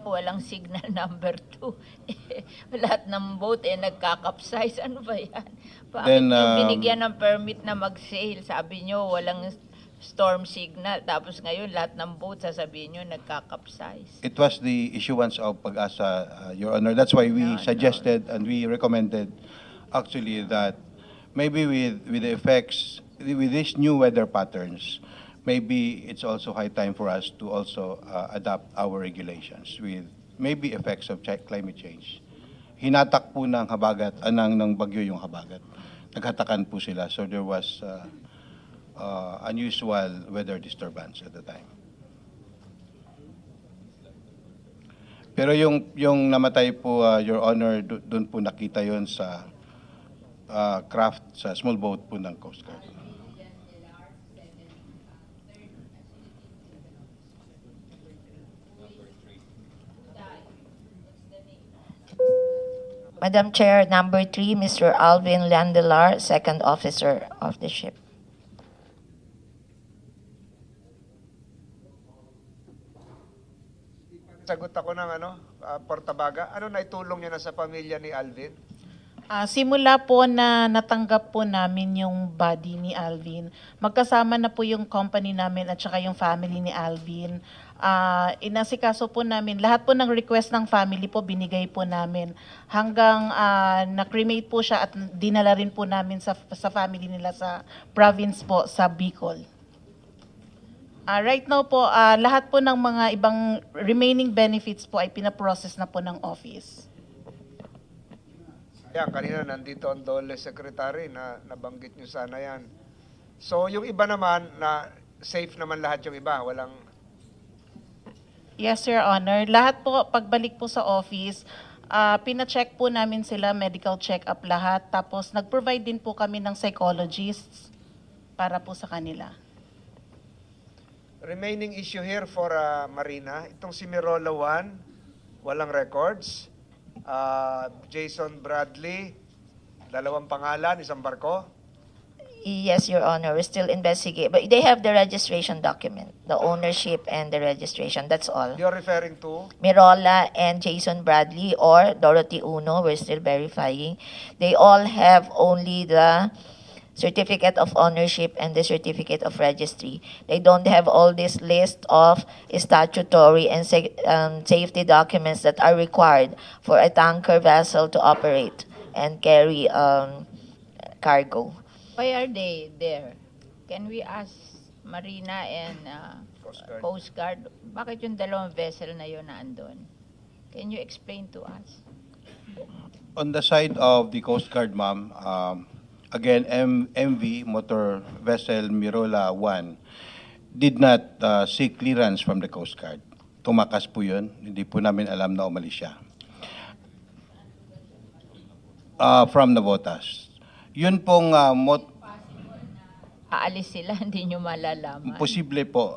[SPEAKER 1] Walang signal number 2. Lahat ng boat nagkakapsize. Ano ba yan? Bakit
[SPEAKER 4] Then,
[SPEAKER 1] yung binigyan ng permit na mag-sail? Sabi nyo, walang storm signal. Tapos ngayon, lahat ng boat, sasabihin nyo, nagka-capsize.
[SPEAKER 4] It was the issuance of Pag-asa, Your Honor. That's why we suggested and we recommended actually that maybe with the effects, with these new weather patterns, maybe it's also high time for us to also adapt our regulations with maybe effects of climate change. Hinatak po ng habagat, ng bagyo yung habagat. Naghatakan po sila. So there was unusual weather disturbance at the time. Pero yung namatay po, Your Honor, doon po nakita yon sa craft, sa small boat po ng Coast Guard.
[SPEAKER 6] Madam Chair, number 3, Mr. Alvin Landelar, second officer of the ship.
[SPEAKER 3] Sagot ako ng Portabaga. Ano naitulong niya na sa pamilya ni Alvin?
[SPEAKER 18] Simula po na natanggap po namin yung body ni Alvin, magkasama na po yung company namin at saka yung family ni Alvin. Inasikaso po namin, lahat po ng request ng family po binigay po namin hanggang na-cremate po siya at dinala rin po namin sa family nila sa province po, sa Bicol. Right now po, lahat po ng mga ibang remaining benefits po ay pinaprocess na po ng office.
[SPEAKER 3] Yan, kanina nandito ang DOLE Secretary na nabanggit nyo sana yan. So yung iba naman, na safe naman lahat yung iba, walang...
[SPEAKER 18] Yes, Your Honor. Lahat po, pagbalik po sa office, pina-check po namin sila, medical check-up lahat. Tapos nag-provide din po kami ng psychologists para po sa kanila.
[SPEAKER 3] Remaining issue here for Marina, itong si Mirola 1, walang records. Jason Bradley, dalawang pangalan, isang barko.
[SPEAKER 6] Yes, Your Honor, we're still investigating. But they have the registration document, the ownership and the registration. That's all.
[SPEAKER 3] You're referring to?
[SPEAKER 6] Mirola and Jason Bradley or Dorothy Uno, we're still verifying. They all have only the certificate of ownership and the certificate of registry. They don't have all this list of statutory and safety documents that are required for a tanker vessel to operate and carry cargo.
[SPEAKER 1] Why are they there? Can we ask Marina and Coast Guard, bakit yung dalawang vessel na yun na andun? Can you explain to us?
[SPEAKER 4] On the side of the Coast Guard, ma'am, again, MV, Motor Vessel Mirola 1, did not seek clearance from the Coast Guard. Tumakas po yun. Hindi po namin alam na umalis siya. From Navotas. Yun pong
[SPEAKER 1] Aalis sila, hindi nyo malalaman.
[SPEAKER 4] posible po,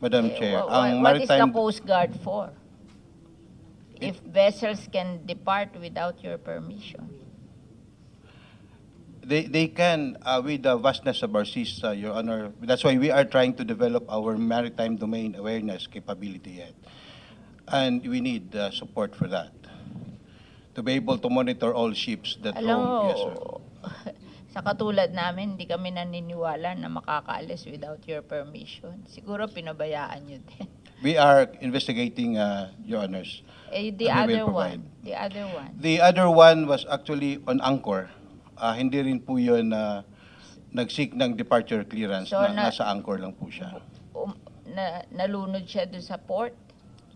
[SPEAKER 4] Madam Chair. Ang
[SPEAKER 1] What is the
[SPEAKER 4] Maritime,
[SPEAKER 1] Coast Guard for? If vessels can depart without your permission.
[SPEAKER 4] they can, with the vastness of our seas, Your Honor, that's why we are trying to develop our maritime domain awareness capability yet. And we need support for that. To be able to monitor all ships that
[SPEAKER 1] Alam mo,
[SPEAKER 4] roam. Yes, sir.
[SPEAKER 1] sa katulad namin, hindi kami naniniwala na makakaalis without your permission. Siguro pinabayaan nyo din.
[SPEAKER 4] We are investigating, Your Honors.
[SPEAKER 1] The
[SPEAKER 4] and we
[SPEAKER 1] other
[SPEAKER 4] will provide.
[SPEAKER 1] one. The other one.
[SPEAKER 4] The other one was actually on anchor. Hindi rin po yun nag-seek ng departure clearance.
[SPEAKER 1] So,
[SPEAKER 4] Nasa anchor lang po siya.
[SPEAKER 1] Nalunod siya doon sa port?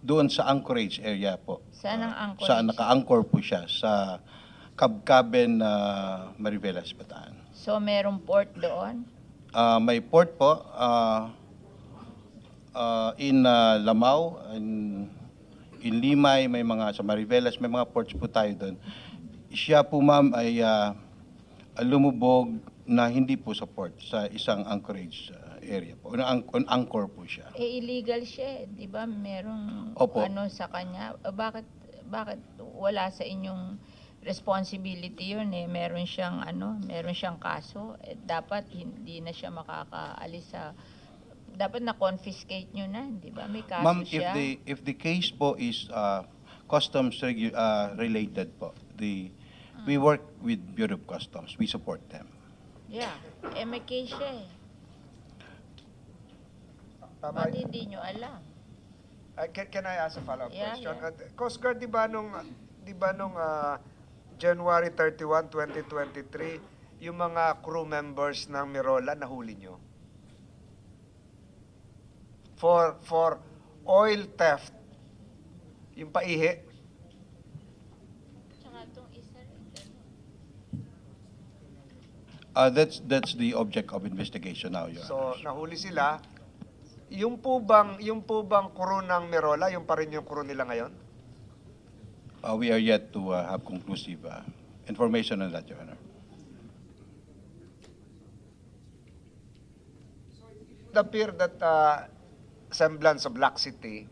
[SPEAKER 4] Doon sa anchorage area po.
[SPEAKER 1] Saan ang anchorage?
[SPEAKER 4] Sa naka-anchor po siya sa Kabkaben, Marivelas, Bataan.
[SPEAKER 1] So, merong port doon?
[SPEAKER 4] May port po in Lamao, in Limay, may mga sa Marivelas, may mga ports po tayo doon. Siya po, ma'am, ay lumubog na hindi po sa port, sa isang anchorage area po. On anchor po siya.
[SPEAKER 1] Illegal siya, di ba? Merong
[SPEAKER 4] Opo.
[SPEAKER 1] sa kanya. Bakit wala sa inyong responsibility yun eh? Meron siyang kaso. Dapat hindi na siya makakaalis sa... Dapat na-confiscate nyo na, di ba? May kaso
[SPEAKER 4] Ma'am,
[SPEAKER 1] siya.
[SPEAKER 4] if the case po is customs related po, we work with Bureau of Customs. We support them.
[SPEAKER 1] Yeah. May case siya eh. Ba't hindi nyo alam?
[SPEAKER 3] Can I ask a follow-up
[SPEAKER 1] Yeah,
[SPEAKER 3] question?
[SPEAKER 1] yeah.
[SPEAKER 3] Coast Guard, di ba nung January 31, 2023, yung mga crew members ng Mirola nahuli nyo? For oil theft, yung paihi.
[SPEAKER 1] Tsaka itong isa rin.
[SPEAKER 4] That's the object of investigation now, Your
[SPEAKER 3] So,
[SPEAKER 4] Honors.
[SPEAKER 3] nahuli sila. Yung po bang crew ng Mirola, yung pa rin yung crew nila ngayon?
[SPEAKER 4] We are yet to have conclusive information on that, Your Honor.
[SPEAKER 3] It appears that semblance of laxity,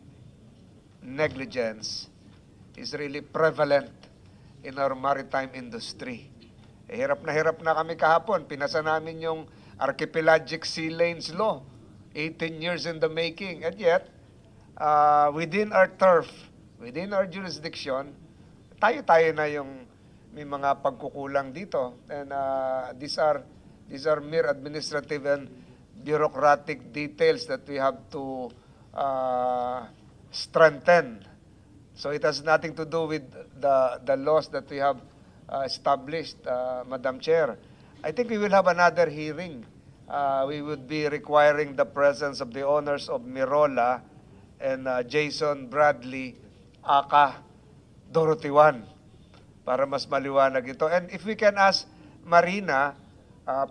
[SPEAKER 3] negligence, is really prevalent in our maritime industry. Hirap na kami kahapon. Pinasa namin yung Archipelagic Sea Lanes Law. 18 years in the making. And yet, within our turf, within our jurisdiction, tayo na yung may mga pagkukulang dito. And these are mere administrative and bureaucratic details that we have to strengthen. So it has nothing to do with the laws that we have established, Madam Chair. I think we will have another hearing. We would be requiring the presence of the owners of Mirola and Jason Bradley, aka Dorothy 1, para mas maliwanag ito. And if we can ask Marina,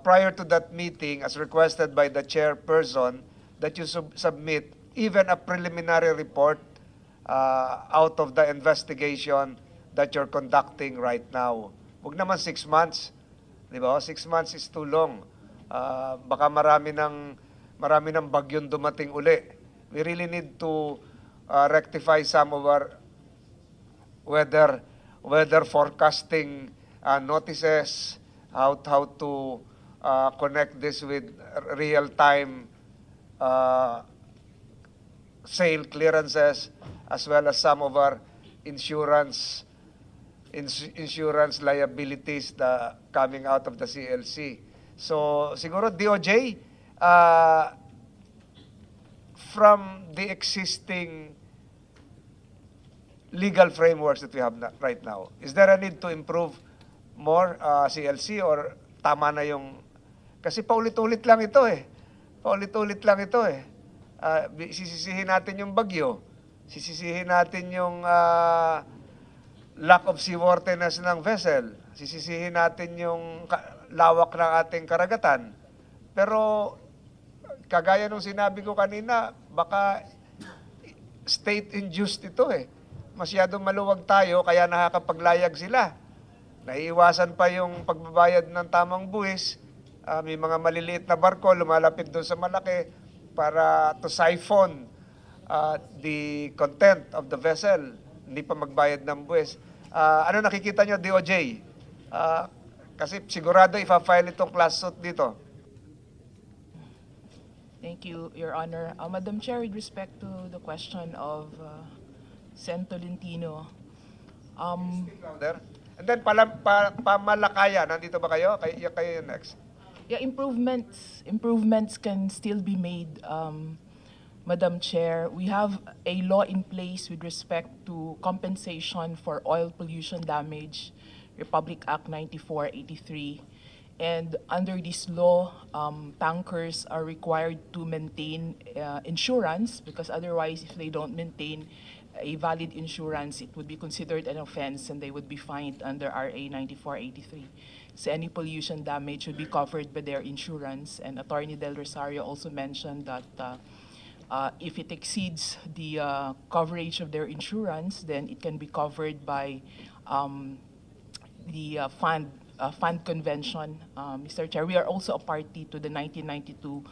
[SPEAKER 3] prior to that meeting, as requested by the chairperson, that you submit even a preliminary report out of the investigation that you're conducting right now. Huwag naman 6 months. Di ba? 6 months is too long. Baka marami ng bagyong dumating uli. We really need to rectify some of our weather forecasting notices, how to connect this with real-time sale clearances, as well as some of our insurance liabilities coming out of the CLC. So, siguro DOJ, from the existing legal frameworks that we have right now, is there a need to improve more CLC, or tama na yung... Kasi paulit-ulit lang ito eh. Sisisihin natin yung bagyo. Sisisihin natin yung lack of seaworthiness ng vessel. Sisisihin natin yung lawak ng ating karagatan. Pero kagaya nung sinabi ko kanina, baka state-induced ito eh. Masyadong maluwag tayo, kaya nakakapaglayag sila. Naiiwasan pa yung pagbabayad ng tamang buwis. May mga maliliit na barko, lumalapit doon sa malaki para to siphon the content of the vessel. Hindi pa magbayad ng buwis. Ano nakikita nyo, DOJ? Kasi sigurado ipa-file itong class suit dito.
[SPEAKER 9] Thank you, Your Honor. Madam Chair, with respect to the question of Sen. Tolentino,
[SPEAKER 3] Louder. And then Pamalakaya, nandito ba kayo? Kayo yung next.
[SPEAKER 9] yeah, improvements can still be made, Madam Chair. We have a law in place with respect to compensation for oil pollution damage, Republic Act 9483. And under this law, tankers are required to maintain insurance, because otherwise, if they don't maintain a valid insurance, it would be considered an offense and they would be fined under RA 9483. So any pollution damage would be covered by their insurance. And Attorney Del Rosario also mentioned that if it exceeds the coverage of their insurance, then it can be covered by the fund convention. Mr. Chair, we are also a party to the 1992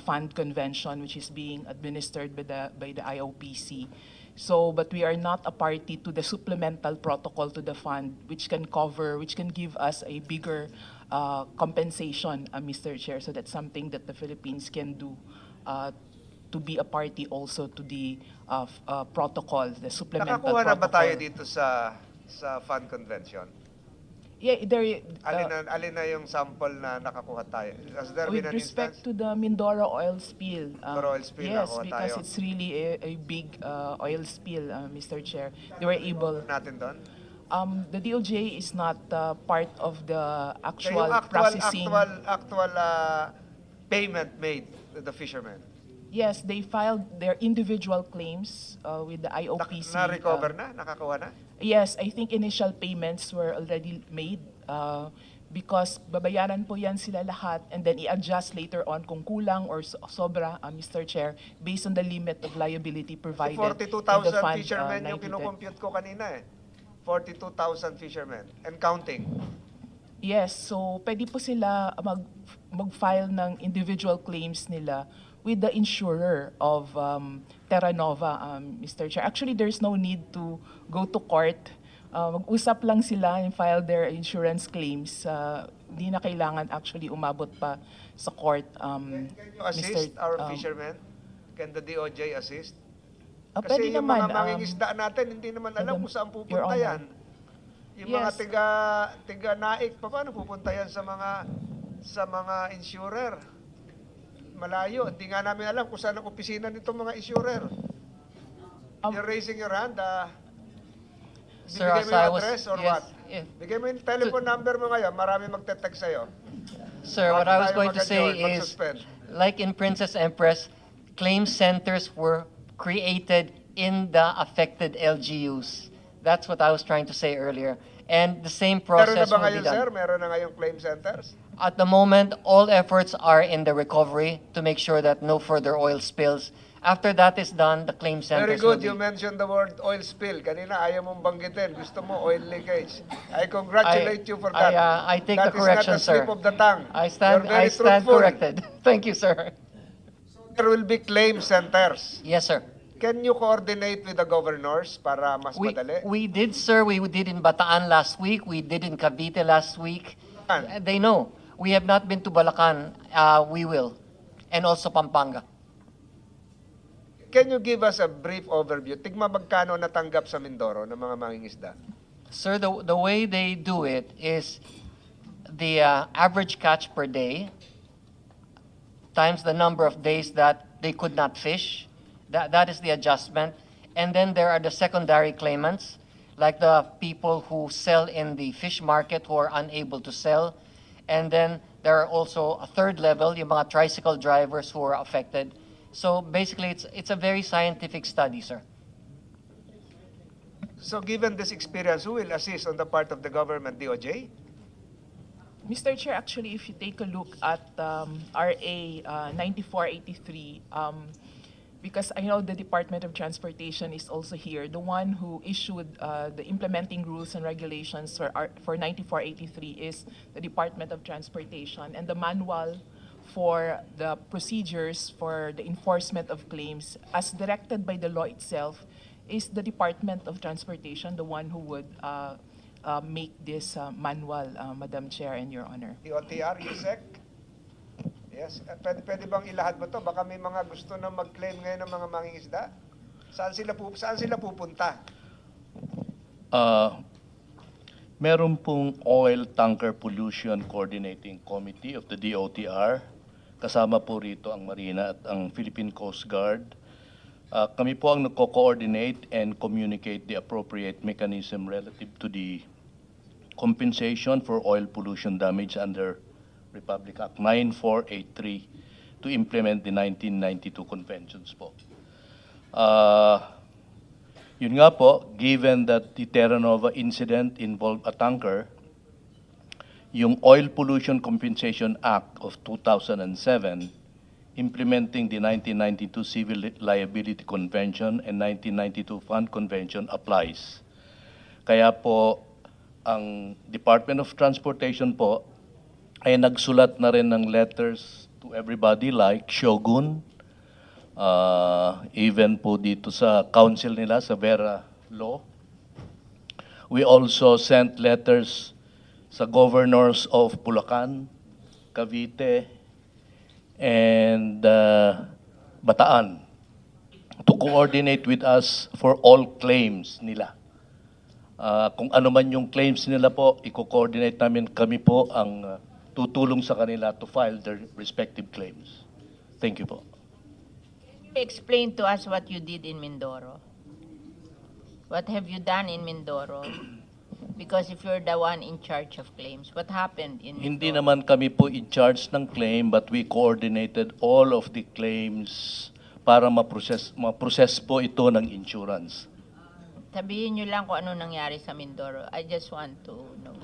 [SPEAKER 9] fund convention, which is being administered by the IOPC. So, but we are not a party to the supplemental protocol to the fund, which can give us a bigger compensation, Mr. Chair. So that's something that the Philippines can do to be a party also to the protocol, the supplemental
[SPEAKER 3] Nakakuha na ba
[SPEAKER 9] protocol.
[SPEAKER 3] tayo dito sa fund convention?
[SPEAKER 9] Yeah,
[SPEAKER 3] Alin na yung sample na nakakuha tayo? Has there
[SPEAKER 9] with
[SPEAKER 3] been an
[SPEAKER 9] respect
[SPEAKER 3] instance?
[SPEAKER 9] to the Mindoro oil spill.
[SPEAKER 3] Mindoro oil spill,
[SPEAKER 9] yes,
[SPEAKER 3] nakuha
[SPEAKER 9] because
[SPEAKER 3] tayo.
[SPEAKER 9] it's really a big oil spill, Mr. Chair. They were able.
[SPEAKER 3] Natin doon?
[SPEAKER 9] The DOJ is not part of the
[SPEAKER 3] Yung
[SPEAKER 9] actual processing.
[SPEAKER 3] actual payment made to the fishermen.
[SPEAKER 9] Yes, they filed their individual claims with the IOPC.
[SPEAKER 3] Na-recover na? Nakakuha na?
[SPEAKER 9] Yes, I think initial payments were already made because babayaran po yan sila lahat and then i-adjust later on kung kulang or sobra, Mr. Chair, based on the limit of liability provided in the
[SPEAKER 3] 42,000
[SPEAKER 9] fund.
[SPEAKER 3] fishermen yung kinukompute ko kanina eh. 42,000 fishermen and counting.
[SPEAKER 9] Yes, so pwede po sila mag-file ng individual claims nila with the insurer of Terranova, Mr. Chair. Actually, there's no need to go to court. Mag-usap lang sila and file their insurance claims. Hindi na kailangan actually umabot pa sa court.
[SPEAKER 3] Can you assist our fishermen? Can the DOJ assist?
[SPEAKER 9] Pwede
[SPEAKER 3] Kasi yung
[SPEAKER 9] naman,
[SPEAKER 3] mga mangingisda natin, hindi naman alam kung saan
[SPEAKER 9] Your
[SPEAKER 3] pupunta
[SPEAKER 9] Honor.
[SPEAKER 3] yan. Yung mga tiga-naik, paano pupunta yan sa mga insurer? Malayo, hindi nga namin alam kung saan ang opisina nitong mga insurer. You're raising your hand.
[SPEAKER 17] Sir,
[SPEAKER 3] Bigay mo
[SPEAKER 17] as I
[SPEAKER 3] yung
[SPEAKER 17] was-
[SPEAKER 3] address or
[SPEAKER 17] yes,
[SPEAKER 3] what?
[SPEAKER 17] if-
[SPEAKER 3] Bigay mo yung telephone number mo ngayon, marami magte-text sa'yo.
[SPEAKER 17] Sir, what I was
[SPEAKER 3] Bago
[SPEAKER 17] going to
[SPEAKER 3] tayo
[SPEAKER 17] say
[SPEAKER 3] mag-adjourn,
[SPEAKER 17] is,
[SPEAKER 3] mag-suspend.
[SPEAKER 17] like in Princess Empress, claim centers were created in the affected LGUs. That's what I was trying to say earlier. And the same
[SPEAKER 3] Meron na
[SPEAKER 17] process
[SPEAKER 3] ba
[SPEAKER 17] will be
[SPEAKER 3] ngayon, sir?
[SPEAKER 17] done.
[SPEAKER 3] Meron na ngayong claim centers?
[SPEAKER 17] At the moment, all efforts are in the recovery to make sure that no further oil spills. After that is done, the claim
[SPEAKER 3] Very
[SPEAKER 17] centers will
[SPEAKER 3] good.
[SPEAKER 17] be...
[SPEAKER 3] You mentioned the word oil spill. Kanina, ayaw mong banggitin. Gusto mo oil leakage. I congratulate you for that.
[SPEAKER 17] I take the
[SPEAKER 3] That
[SPEAKER 17] correction,
[SPEAKER 3] is not a slip
[SPEAKER 17] sir.
[SPEAKER 3] of the tongue.
[SPEAKER 17] I stand
[SPEAKER 3] You're very truthful.
[SPEAKER 17] corrected. Thank you, sir.
[SPEAKER 3] There will be claim centers.
[SPEAKER 17] Yes, sir.
[SPEAKER 3] Can you coordinate with the governors para mas madali?
[SPEAKER 17] We did, sir. We did in Bataan last week. We did in Cavite last week. They know. We have not been to Bulacan. We will. And also Pampanga.
[SPEAKER 3] Can you give us a brief overview? Tigma magkano natanggap sa Mindoro ng mga mangingisda?
[SPEAKER 17] Sir, the way they do it is the average catch per day times the number of days that they could not fish. That is the adjustment. And then there are the secondary claimants, like the people who sell in the fish market who are unable to sell. And then there are also a third level, yung mga tricycle drivers who are affected. So basically, it's a very scientific study, sir.
[SPEAKER 3] So given this experience, who will assist on the part of the government, DOJ?
[SPEAKER 9] Mr. Chair, actually, if you take a look at RA 9483, because I know the Department of Transportation is also here, the one who issued the implementing rules and regulations for 9483 is the Department of Transportation, and the manual for the procedures for the enforcement of claims, as directed by the law itself, is the Department of Transportation, the one who would make this manual, Madam Chair and Your Honor.
[SPEAKER 3] The OTR, USEC? Yes. Pwede bang ilahad mo to? Baka may mga gusto na mag-claim ngayon ng mga mangingisda? Saan sila pupunta?
[SPEAKER 19] Meron pong Oil Tanker Pollution Coordinating Committee of the DOTR. Kasama po rito ang Marina at ang Philippine Coast Guard. Kami po ang nagko-coordinate and communicate the appropriate mechanism relative to the compensation for oil pollution damage under Republic Act 9483 to implement the 1992 conventions po. Yun nga po, given that the Terranova incident involved a tanker, yung Oil Pollution Compensation Act of 2007, implementing the 1992 Civil Liability Convention and 1992 Fund Convention applies. Kaya po, ang Department of Transportation po ay nagsulat na rin ng letters to everybody like Shogun, even po dito sa council nila, sa Vera Law. We also sent letters sa governors of Bulacan, Cavite, and Bataan to coordinate with us for all claims nila. Kung ano man yung claims nila po, i-coordinate namin, kami po ang tutulong sa kanila to file their respective claims. Thank you po.
[SPEAKER 1] Explain to us what you did in Mindoro. What have you done in Mindoro? Because if you're the one in charge of claims, what happened in Mindoro?
[SPEAKER 19] Hindi naman kami po in charge ng claim, but we coordinated all of the claims para ma-process po ito ng insurance.
[SPEAKER 1] Sabihin nyo lang kung ano nangyari sa Mindoro. I just want to know.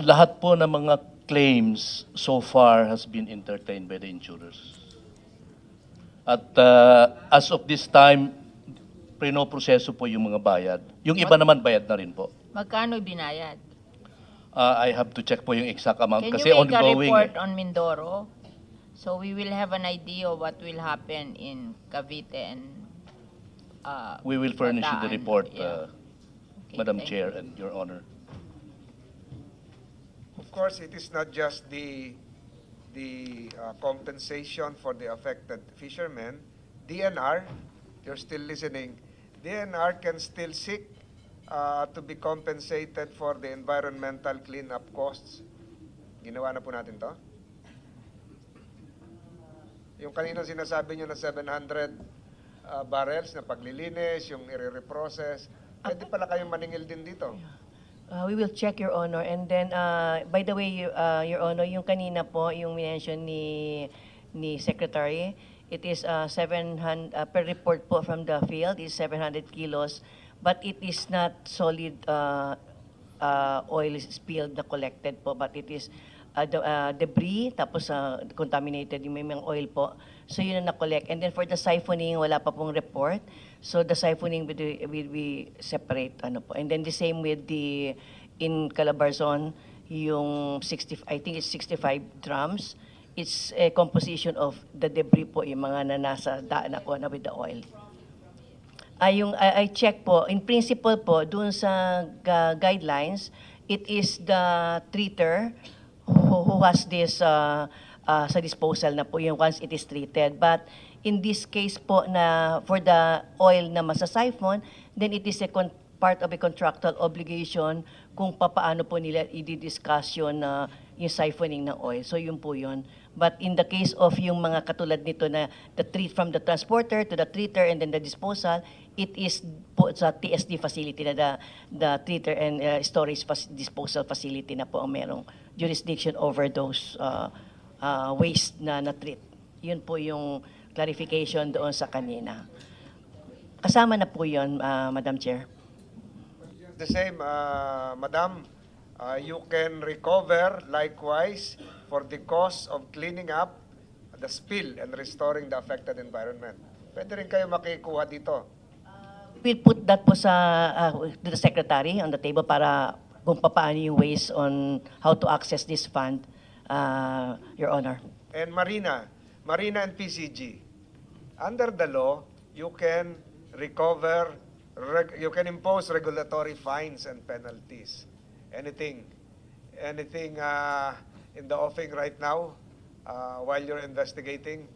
[SPEAKER 19] Lahat po ng mga claims so far has been entertained by the insurers. At as of this time, pinoproseso po yung mga bayad. Yung iba naman bayad na rin po.
[SPEAKER 1] Magkano binayad?
[SPEAKER 19] I have to check po yung exact amount
[SPEAKER 1] Can
[SPEAKER 19] kasi
[SPEAKER 1] you make a
[SPEAKER 19] ongoing.
[SPEAKER 1] report on Mindoro? So we will have an idea of what will happen in Cavite and
[SPEAKER 19] We will furnish you the
[SPEAKER 1] Bataan.
[SPEAKER 19] report,
[SPEAKER 1] Yeah. Okay,
[SPEAKER 19] Madam
[SPEAKER 1] thank
[SPEAKER 19] Chair and Your Honor.
[SPEAKER 3] Of course, it is not just the compensation for the affected fishermen. DNR, you're still listening, DNR can still seek to be compensated for the environmental cleanup costs. Ginawa na po natin to. Yung kanina sinasabi nyo na 700 barrels na paglilinis, yung i-reprocess, pwede pala kayong maningil din dito.
[SPEAKER 8] We will check, Your Honor. And then, by the way, Your Honor, yung kanina po, yung mention ni Secretary, it is 700, per report po from the field, is 700 kilos, but it is not solid oil spilled na collected po, but it is debris, tapos contaminated yung may mga oil po. So yun ang na-collect. And then for the siphoning, wala pa pong report. So the siphoning will be separate. Ano po. And then the same with in Calabarzon, yung 60, I think it's 65 drums. It's a composition of the debris po, yung mga nasa daan ako na with the oil. I check po, in principle po, dun sa guidelines, it is the treater who has this sa disposal na po yung once it is treated. But in this case po na for the oil na masasiphon, then it is a part of a contractual obligation kung papaano po nila i-discuss yung siphoning ng oil. So yun po yun. But in the case of yung mga katulad nito na from the transporter to the treater and then the disposal, it is po sa TSD facility na the treater and storage disposal facility na po ang merong jurisdiction over those waste na na-treat. Yun po yung clarification doon sa kanina. Kasama na po yun, Madam Chair.
[SPEAKER 3] The same, Madam, you can recover likewise for the cost of cleaning up the spill and restoring the affected environment. Pwede rin kayo makikuha dito.
[SPEAKER 8] We'll put that po to the Secretary on the table para kung paano yung ways on how to access this fund, Your Honor.
[SPEAKER 3] And Marina and PCG, under the law, you can recover, you can impose regulatory fines and penalties. Anything in the offing right now while you're investigating?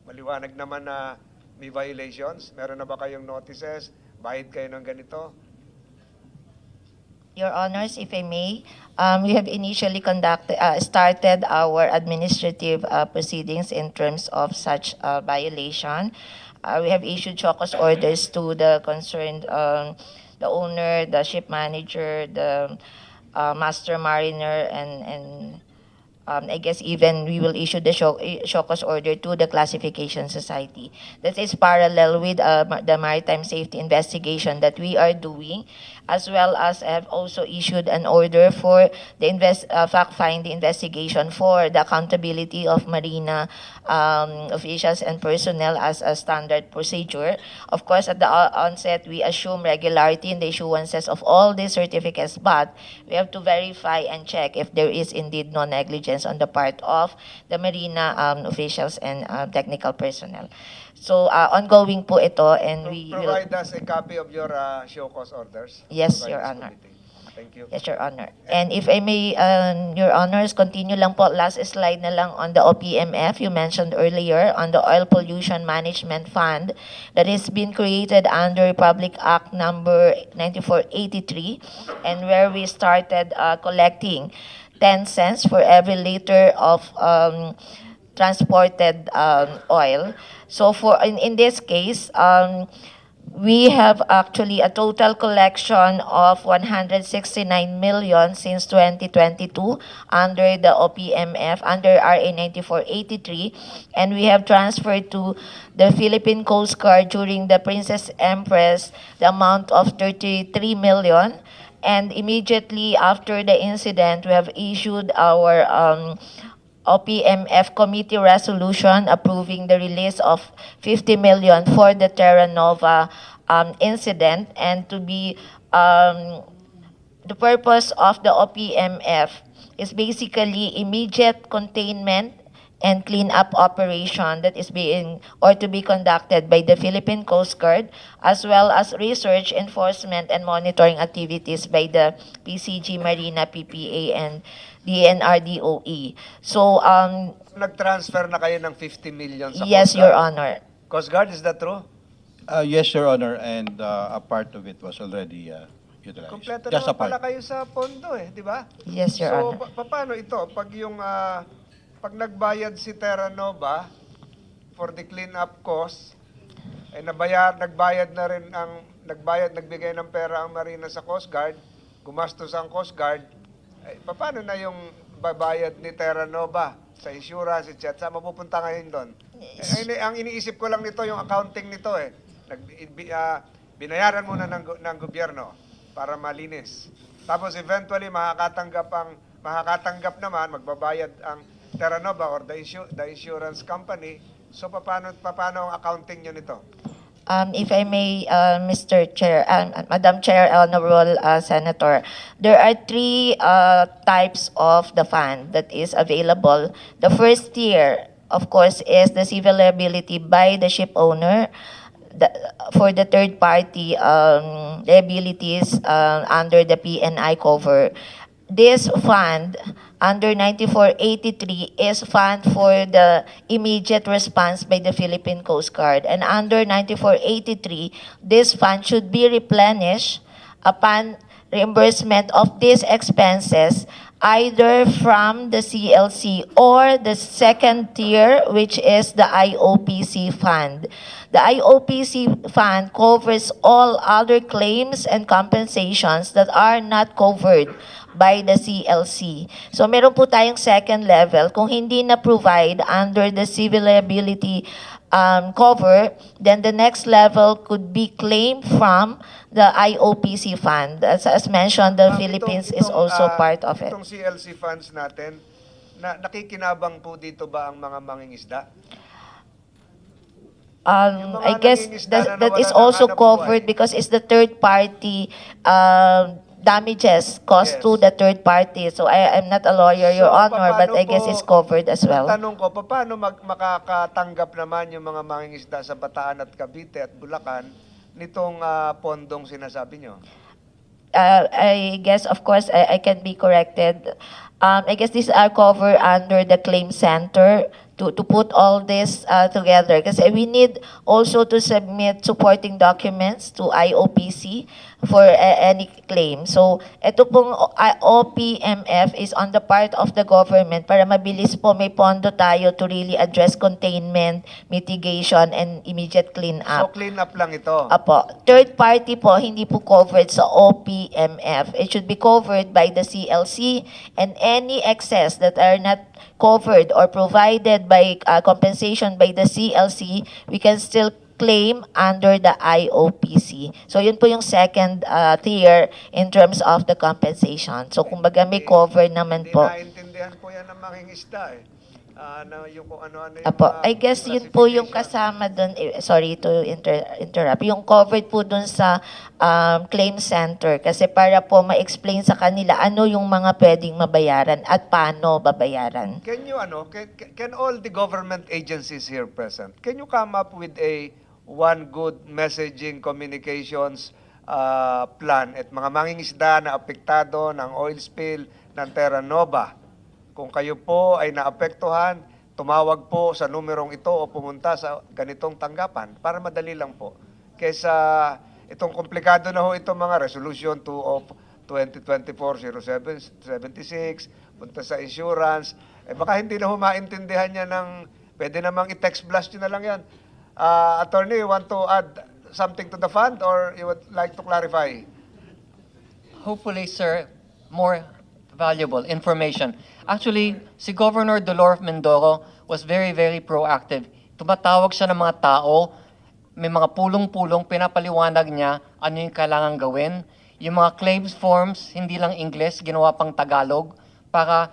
[SPEAKER 3] Maliwanag naman na may violations. Meron na ba kayong notices? Bayad kayo ng ganito?
[SPEAKER 6] Your Honors, if I may, we have initially started our administrative proceedings in terms of such violation. We have issued chocos orders to the concerned, the owner, the ship manager, the master mariner, and I guess even we will issue the chocos order to the classification society. That is parallel with the maritime safety investigation that we are doing, as well as have also issued an order for the fact-finding investigation for the accountability of marina officials and personnel as a standard procedure. Of course, at the onset, we assume regularity in the issuances of all these certificates, but we have to verify and check if there is indeed no negligence on the part of the marina officials and technical personnel. So, ongoing po ito, and we will...
[SPEAKER 3] Provide us a copy of your show cause orders.
[SPEAKER 6] Yes, Your Honor.
[SPEAKER 3] Thank you.
[SPEAKER 6] Yes, Your Honor. And if I may, Your Honors, continue lang po, last slide na lang on the OPMF you mentioned earlier on the Oil Pollution Management Fund that has been created under Republic Act number 9483 and where we started collecting 10 cents for every liter of transported oil. So for in this case, we have actually a total collection of 169 million since 2022 under the OPMF, under RA 9483, and we have transferred to the Philippine Coast Guard during the Princess Empress the amount of 33 million. And immediately after the incident, we have issued our OPMF committee resolution approving the release of 50 million for the Terranova incident, and to be the purpose of the OPMF is basically immediate containment and cleanup operation that is being or to be conducted by the Philippine Coast Guard, as well as research, enforcement, and monitoring activities by the PCG, Marina, PPA, and DENR, DOE. So,
[SPEAKER 3] Nag-transfer na kayo ng 50 million sa
[SPEAKER 6] yes,
[SPEAKER 3] Coast
[SPEAKER 6] Your
[SPEAKER 3] Guard?
[SPEAKER 6] Honor.
[SPEAKER 3] Coast Guard, is that true?
[SPEAKER 4] Yes, Your Honor, and a part of it was already utilized.
[SPEAKER 3] Kompleto
[SPEAKER 4] Just a
[SPEAKER 3] naman pala
[SPEAKER 4] part.
[SPEAKER 3] kayo sa pondo di ba?
[SPEAKER 6] Yes, Your
[SPEAKER 3] So,
[SPEAKER 6] Honor.
[SPEAKER 3] paano ito? Pag yung, pag nagbayad si Terranova for the cleanup cost, ay nagbayad na rin nagbigay ng pera ang Marina sa Coast Guard, gumastos ang Coast Guard, ay paano na yung babayad ni Terranova sa insurance, etc. Saan mapupunta ngayon doon? Ang iniisip ko lang nito, yung accounting nito binayaran muna ng gobyerno para malinis. Tapos eventually makakatanggap naman, magbabayad ang Terranova or the insurance company. So paano ang accounting nyo nito?
[SPEAKER 6] If I may, Mr. Chair, Madam Chair, Honorable Senator, there are three types of the fund that is available. The first tier, of course, is the civil liability by the ship owner for the third party liabilities under the PNI cover. This fund under 9483 is fund for the immediate response by the Philippine Coast Guard. And under 9483, this fund should be replenished upon reimbursement of these expenses either from the CLC or the second tier, which is the IOPC fund. The IOPC fund covers all other claims and compensations that are not covered by the CLC. So meron po tayong second level. Kung hindi na-provide under the civil liability cover, then the next level could be claimed from the IOPC fund. As mentioned, the Philippines is also part of it.
[SPEAKER 3] Itong CLC funds natin, nakikinabang po dito ba ang mga mangingisda?
[SPEAKER 6] I guess that is also covered because it's the third party damages caused to the third party. So I'm not a lawyer, Your Honor, but I guess it's covered as well.
[SPEAKER 3] Tanong ko, paano makakatanggap naman yung mga mangingisda sa Bataan at Cavite at Bulacan nitong pondong sinasabi nyo?
[SPEAKER 6] I guess, of course, I can be corrected. I guess these are covered under the claim center to put all this together. Kasi we need also to submit supporting documents to IOPC for any claim. So, ito pong OPMF is on the part of the government para mabilis po may pondo tayo to really address containment, mitigation, and immediate cleanup.
[SPEAKER 3] So, clean up lang ito?
[SPEAKER 6] Apo. Third party po, hindi po covered sa OPMF. It should be covered by the CLC, and any excess that are not covered or provided by compensation by the CLC, we can still claim under the IOPC. So yun po yung second tier in terms of the compensation. So kumbaga may cover naman po.
[SPEAKER 3] Hindi naintindihan po yan ng mangingisda yung kung ano-ano yung
[SPEAKER 6] Apo, I guess yun po yung kasama dun, sorry to interrupt, yung covered po dun sa claim center kasi para po ma-explain sa kanila ano yung mga pwedeng mabayaran at paano babayaran.
[SPEAKER 3] Can all the government agencies here present, can you come up with one good messaging communications plan at mga mangingisda na apektado ng oil spill ng Terranova. Kung kayo po ay naapektuhan, tumawag po sa numerong ito o pumunta sa ganitong tanggapan para madali lang po. Kaysa itong komplikado na ho itong mga Resolution 2 of 2024-0776, punta sa insurance, baka hindi na ho maintindihan niya ng, pwede namang i-text blast nyo na lang yan. Attorney, you want to add something to the fund or you would like to clarify?
[SPEAKER 17] Hopefully, sir, more valuable information. Actually, si Governor Dolores Mindoro was very, very proactive. Tumatawag siya ng mga tao, may mga pulong-pulong, pinapaliwanag niya ano yung kailangan gawin. Yung mga claims forms, hindi lang English, ginawa pang Tagalog, para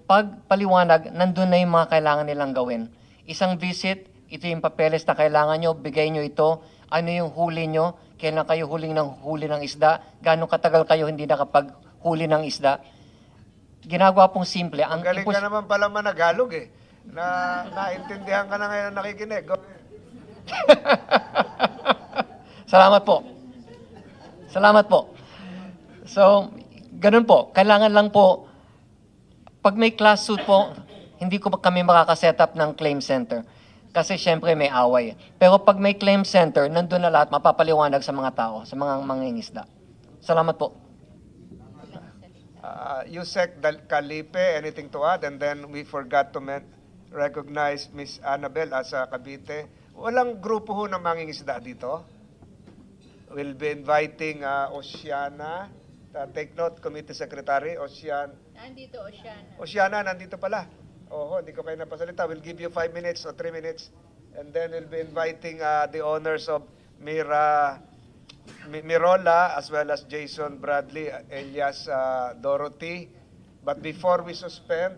[SPEAKER 17] pagpaliwanag, nandun na yung mga kailangan nilang gawin. Isang visit, ito yung papeles na kailangan nyo, bigay nyo ito, ano yung huli nyo, kailan kayo huli ng isda, gano'ng katagal kayo hindi nakapaghuli ng isda. Ginagawa pong simple. Ang
[SPEAKER 3] galing ka naman pala managalog eh. Naintindihan ka na ngayon nakikinig.
[SPEAKER 17] Salamat po. Salamat po. So, ganun po. Kailangan lang po, pag may class suit po, hindi ko kami makakaset up ng claim center. Kasi syempre may away. Pero pag may claim center, nandun na lahat, mapapaliwanag sa mga tao, sa mga mangingisda. Salamat po.
[SPEAKER 3] Yusek Calipe, anything to add? And then we forgot to recognize Miss Annabel as Cavite. Walang grupo ho ng mangingisda dito. We'll be inviting Oceana. Take note, Committee Secretary,
[SPEAKER 1] Nandito, Oceana.
[SPEAKER 3] Oceana, nandito pala. Oo, hindi ko kayo napasalita. We'll give you 5 minutes or 3 minutes. And then we'll be inviting the owners of Mirola as well as Jason Bradley, alias Dorothy. But before we suspend,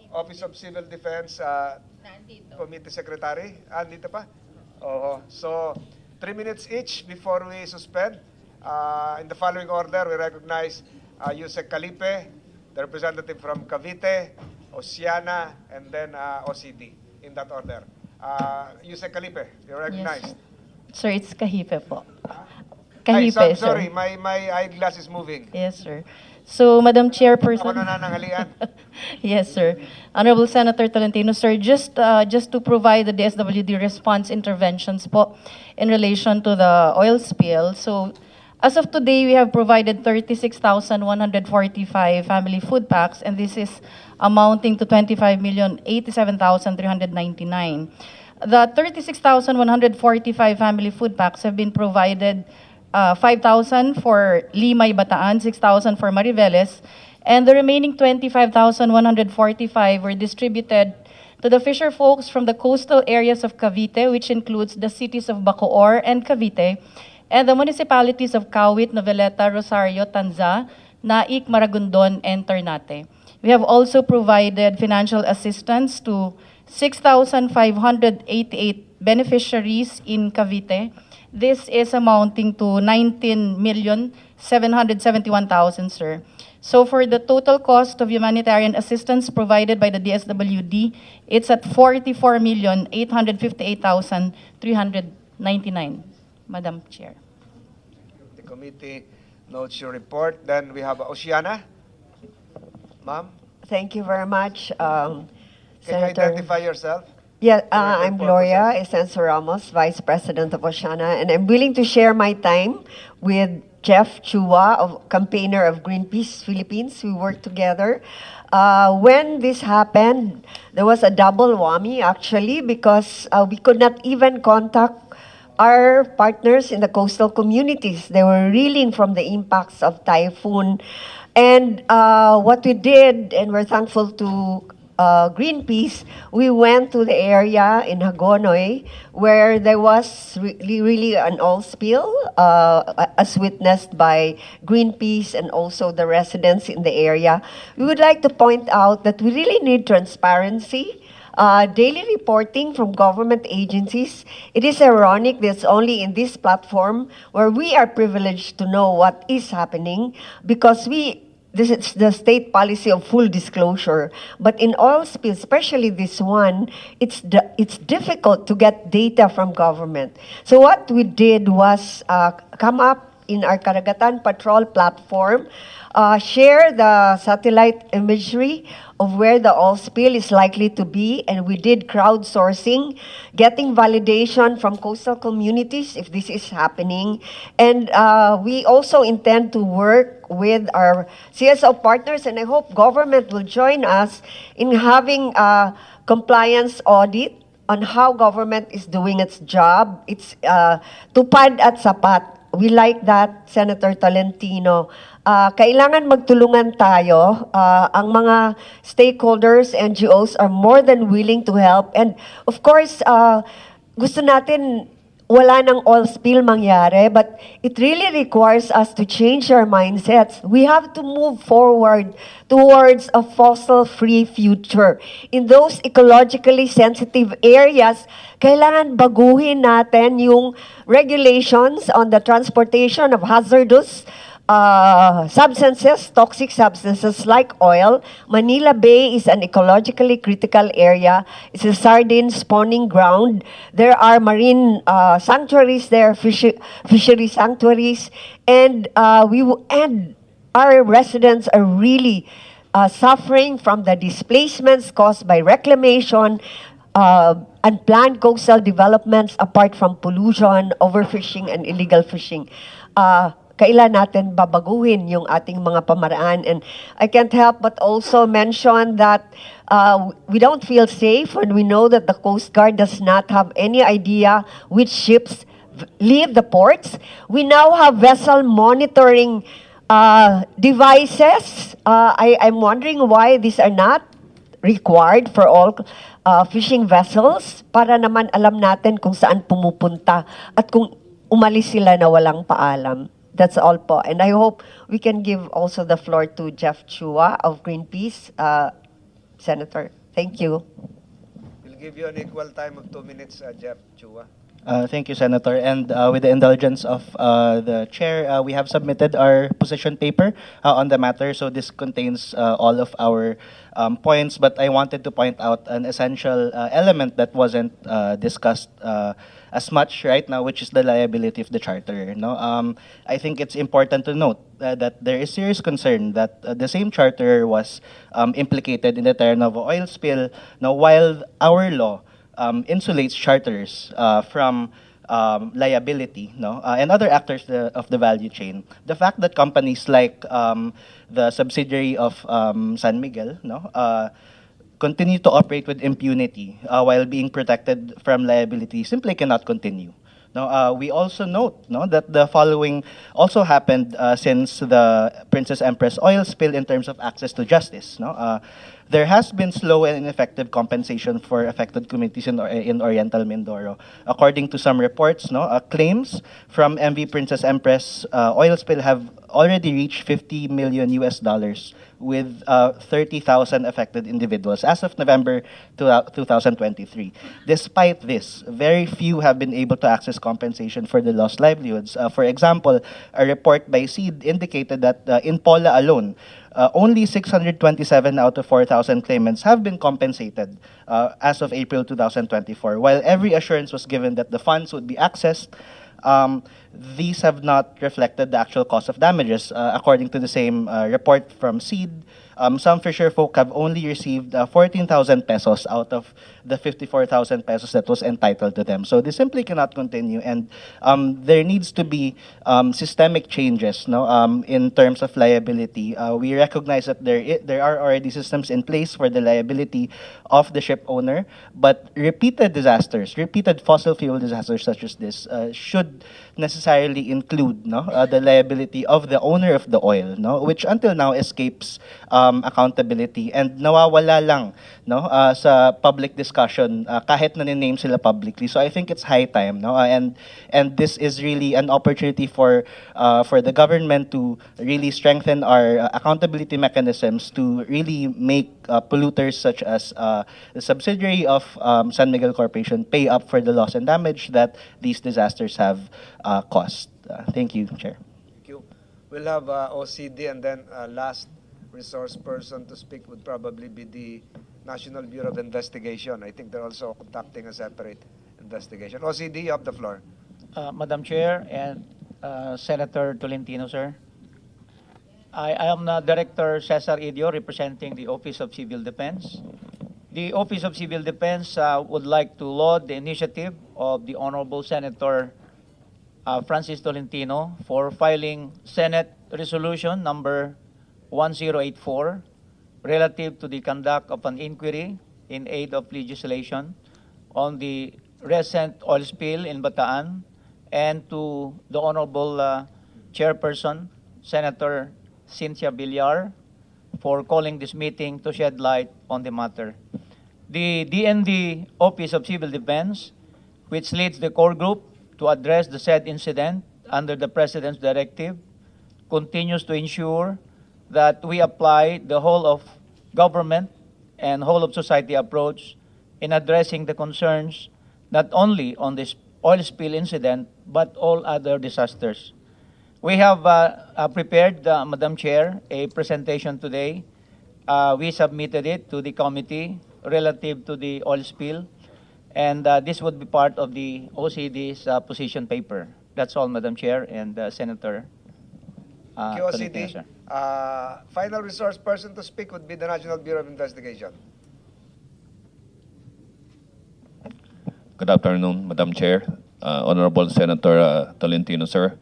[SPEAKER 3] Office of Civil Defense, Committee Secretary, andito pa? Oo. So, 3 minutes each before we suspend. In the following order, we recognize Yusek Calipe, the representative from Cavite, Oceana, and then OCD, in that order. Yusek Calipe, you're recognized.
[SPEAKER 20] Yes, sir, it's Kahipe po.
[SPEAKER 3] Ay,
[SPEAKER 20] Kahipe,
[SPEAKER 3] sorry,
[SPEAKER 20] sir.
[SPEAKER 3] my eyeglass is moving.
[SPEAKER 20] Yes, sir. So, Madam Chairperson.
[SPEAKER 3] Ako na nanangalian.
[SPEAKER 20] Yes, sir. Honorable Senator Tolentino, sir, just to provide the DSWD response interventions po in relation to the oil spill. So, as of today, we have provided 36,145 family food packs, and this is amounting to 25,087,399. The 36,145 family food packs have been provided 5,000 for Limay, Bataan, 6,000 for Mariveles, and the remaining 25,145 were distributed to the fisher folks from the coastal areas of Cavite, which includes the cities of Bacoor and Cavite, and the municipalities of Kawit, Noveleta, Rosario, Tanza, Naik, Maragondon, and Ternate. We have also provided financial assistance to 6,588 beneficiaries in Cavite. This is amounting to 19,771,000, sir. So for the total cost of humanitarian assistance provided by the DSWD, it's at 44,858,399, Madam Chair.
[SPEAKER 3] The committee notes your report. Then we have Oceana. Ma'am,
[SPEAKER 21] Thank you very much,
[SPEAKER 3] can you
[SPEAKER 21] Senator.
[SPEAKER 3] identify yourself?
[SPEAKER 21] Yeah,
[SPEAKER 3] For record
[SPEAKER 21] I'm Gloria
[SPEAKER 3] purposes.
[SPEAKER 21] Esenso Ramos, Vice President of Oceana, and I'm willing to share my time with Jeff Chua, campaigner of Greenpeace Philippines. We worked together. When this happened, there was a double whammy, actually, because we could not even contact our partners in the coastal communities. They were reeling from the impacts of typhoon. And what we did, and we're thankful to Greenpeace, we went to the area in Hagonoy where there was really an oil spill, as witnessed by Greenpeace and also the residents in the area. We would like to point out that we really need transparency. Daily reporting from government agencies. It is ironic that it's only in this platform where we are privileged to know what is happening because this is the state policy of full disclosure. But in oil spills, especially this one, it's difficult to get data from government. So what we did was come up in our Karagatan Patrol platform share the satellite imagery of where the oil spill is likely to be, and we did crowdsourcing, getting validation from coastal communities if this is happening. And we also intend to work with our CSO partners, and I hope government will join us in having a compliance audit on how government is doing its job. It's tupad at sapat. We like that, Senator Tolentino. Kailangan magtulungan tayo. Ang mga stakeholders, NGOs are more than willing to help. And of course, gusto natin wala nang oil spill mangyari, but it really requires us to change our mindsets. We have to move forward towards a fossil-free future. In those ecologically sensitive areas, kailangan baguhin natin yung regulations on the transportation of hazardous substances, toxic substances like oil. Manila Bay is an ecologically critical area. It's a sardine spawning ground. There are marine sanctuaries there, fishery sanctuaries, and and our residents are really suffering from the displacements caused by reclamation, unplanned coastal developments apart from pollution, overfishing, and illegal fishing. Kailan natin babaguhin yung ating mga pamaraan. And I can't help but also mention that we don't feel safe when we know that the Coast Guard does not have any idea which ships leave the ports. We now have vessel monitoring devices. I'm wondering why these are not required for all fishing vessels para naman alam natin kung saan pumupunta at kung umalis sila na walang paalam. That's all po. And I hope we can give also the floor to Jeff Chua of Greenpeace, Senator. Thank you.
[SPEAKER 3] We'll give you an equal time of 2 minutes, Jeff Chua.
[SPEAKER 2] Thank you, Senator. And with the indulgence of the chair, we have submitted our position paper on the matter. So this contains all of our points, but I wanted to point out an essential element that wasn't discussed as much right now, which is the liability of the charter. No, I think it's important to note that there is serious concern that the same charter was implicated in the Terranova oil spill. Now, while our law insulates charters from liability, no, and other actors of the value chain, the fact that companies like the subsidiary of San Miguel, no, continue to operate with impunity while being protected from liability simply cannot continue. Now, we also note that the following also happened since the Princess Empress oil spill in terms of access to justice. No? There has been slow and ineffective compensation for affected communities in Oriental Mindoro. According to some reports, claims from MV Princess Empress oil spill have already reached $50 million with 30,000 affected individuals as of November 2023. Despite this, very few have been able to access compensation for the lost livelihoods. For example, a report by SEED indicated that in Pola alone, only 627 out of 4,000 claimants have been compensated as of April 2024. While every assurance was given that the funds would be accessed, these have not reflected the actual cost of damages. According to the same report from SEED, some fisher folk have only received 14,000 pesos out of the 54,000 pesos that was entitled to them. So this simply cannot continue, and there needs to be systemic changes, in terms of liability. We recognize that there are already systems in place for the liability of the ship owner, but repeated disasters, repeated fossil fuel disasters such as this should necessarily include the liability of the owner of the oil, which until now escapes accountability and nawawala lang sa public discussion kahit na-name sila publicly. So I think it's high time, and this is really an opportunity for the government to really strengthen our accountability mechanisms to really make polluters such as the subsidiary of San Miguel Corporation pay up for the loss and damage that these disasters have caused. Thank you, Chair.
[SPEAKER 3] Thank you. We'll have OCD, and then last resource person to speak would probably be the National Bureau of Investigation. I think they're also conducting a separate investigation. OCD, you have the floor.
[SPEAKER 22] Madam Chair and
[SPEAKER 5] Senator Tolentino, sir. I am Director Cesar Idio, representing the Office of Civil Defense. The Office of Civil Defense would like to laud the initiative of the Honorable Senator Francis Tolentino for filing Senate Resolution number 1084 relative to the conduct of an inquiry in aid of legislation on the recent oil spill in Bataan, and to the Honorable Chairperson, Senator Cynthia Villar, for calling this meeting to shed light on the matter. The DND Office of Civil Defense, which leads the core group to address the said incident under the President's directive, continues to ensure that we apply the whole of government and whole of society approach in addressing the concerns not only on this oil spill incident but all other disasters. We have prepared, Madam Chair, a presentation today. We submitted it to the committee relative to the oil spill, and this would be part of the OCD's position paper. That's all, Madam Chair and Senator
[SPEAKER 3] QOCD.
[SPEAKER 5] Tolentino, sir.
[SPEAKER 3] Final resource person to speak would be the National Bureau of Investigation.
[SPEAKER 22] Good afternoon, Madam Chair, Honorable Senator Tolentino, sir.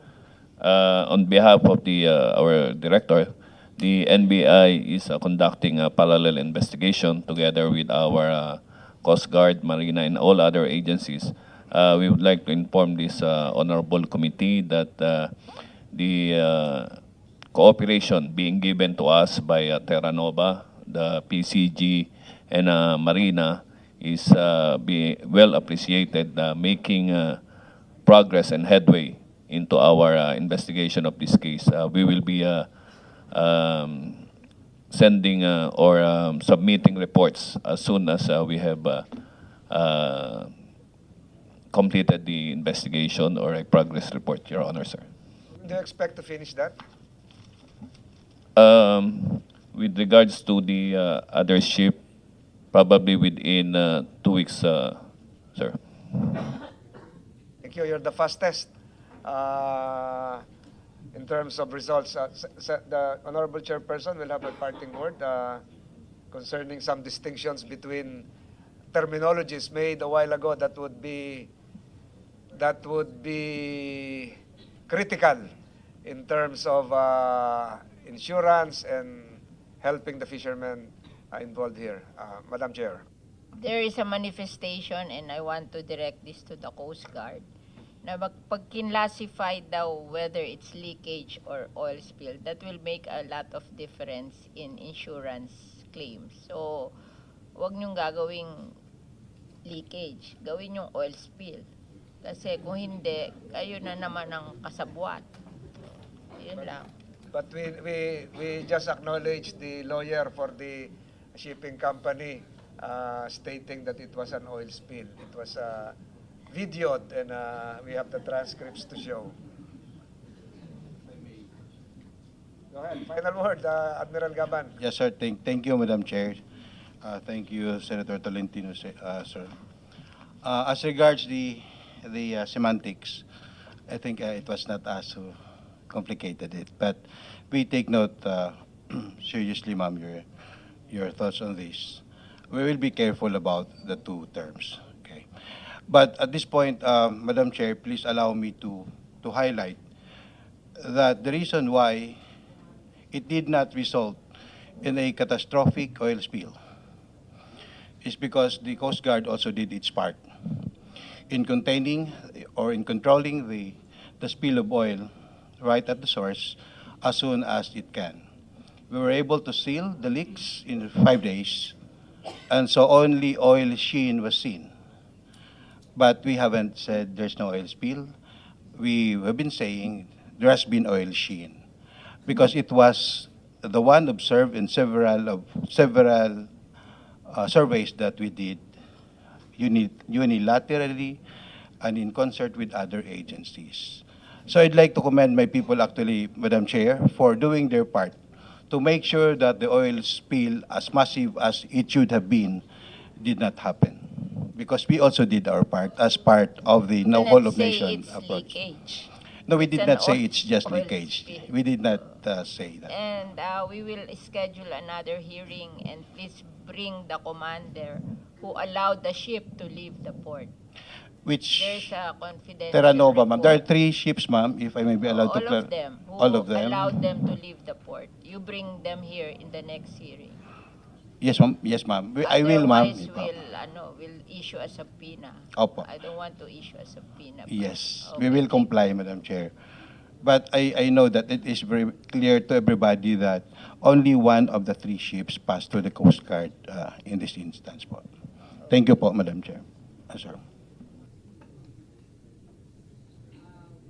[SPEAKER 22] On behalf of our director, the NBI is conducting a parallel investigation together with our Coast Guard, Marina, and all other agencies. We would like to inform this honorable committee that the cooperation being given to us by Terranova, the PCG, and Marina is well appreciated, making progress and headway into our investigation of this case. We will be sending or submitting reports as soon as we have completed the investigation or a progress report, Your Honor, sir.
[SPEAKER 3] Do you expect to finish that?
[SPEAKER 22] With regards to the other ship, probably within 2 weeks, sir.
[SPEAKER 3] Thank you. You're the fastest in terms of results. The Honorable Chairperson will have a parting word concerning some distinctions between terminologies made a while ago that would be critical in terms of insurance and helping the fishermen involved here. Madam Chair.
[SPEAKER 1] There is a manifestation, and I want to direct this to the Coast Guard, na pag kinlassify daw whether it's leakage or oil spill, that will make a lot of difference in insurance claims. So, wag niyong gagawing leakage, gawin yung oil spill. Kasi kung hindi, kayo na naman ang kasabwat. Yun lang.
[SPEAKER 3] But we just acknowledge the lawyer for the shipping company stating that it was an oil spill. It was videoed, and we have the transcripts to show. Go ahead. Final word, Admiral Gaban.
[SPEAKER 4] Yes, sir. Thank you, Madam Chair. Thank you, Senator Tolentino, sir. As regards the semantics, I think it was not us who complicated it, but we take note seriously, ma'am, your thoughts on this. We will be careful about the two terms. Okay, but at this point, Madam Chair, please allow me to highlight that the reason why it did not result in a catastrophic oil spill is because the Coast Guard also did its part in containing or in controlling the spill of oil right at the source as soon as it can. We were able to seal the leaks in 5 days, and so only oil sheen was seen. But we haven't said there's no oil spill. We have been saying there has been oil sheen because it was the one observed in several surveys that we did unilaterally and in concert with other agencies. So I'd like to commend my people, actually, Madam Chair, for doing their part to make sure that the oil spill, as massive as it should have been, did not happen. Because we also did our part as part of the whole of nation approach.
[SPEAKER 1] Leakage.
[SPEAKER 19] No, we
[SPEAKER 1] It's
[SPEAKER 19] did
[SPEAKER 1] an
[SPEAKER 19] not say
[SPEAKER 1] oil-
[SPEAKER 19] it's just
[SPEAKER 1] oil
[SPEAKER 19] leakage.
[SPEAKER 1] spill.
[SPEAKER 19] We did not say that.
[SPEAKER 1] And we will schedule another hearing, and please bring the commander who allowed the ship to leave the port.
[SPEAKER 19] Which
[SPEAKER 1] There's a confidential
[SPEAKER 19] Terranova, ma'am. There are
[SPEAKER 1] report.
[SPEAKER 19] 3 ships, ma'am, if I may be allowed to
[SPEAKER 1] All
[SPEAKER 19] clar-
[SPEAKER 1] of them who
[SPEAKER 19] All of them.
[SPEAKER 1] allowed them to leave the port. You bring them here in the next hearing.
[SPEAKER 19] Yes, ma'am. Yes, ma'am. I will, ma'am.
[SPEAKER 1] Otherwise, we'll issue a subpoena.
[SPEAKER 19] Opo.
[SPEAKER 1] I don't want to issue a subpoena. but-
[SPEAKER 19] Yes,
[SPEAKER 1] Okay.
[SPEAKER 19] we will comply, Madam Chair. But I know that it is very clear to everybody that only one of the 3 ships passed through the Coast Guard in this instance po. Thank you po, Madam Chair. Sir.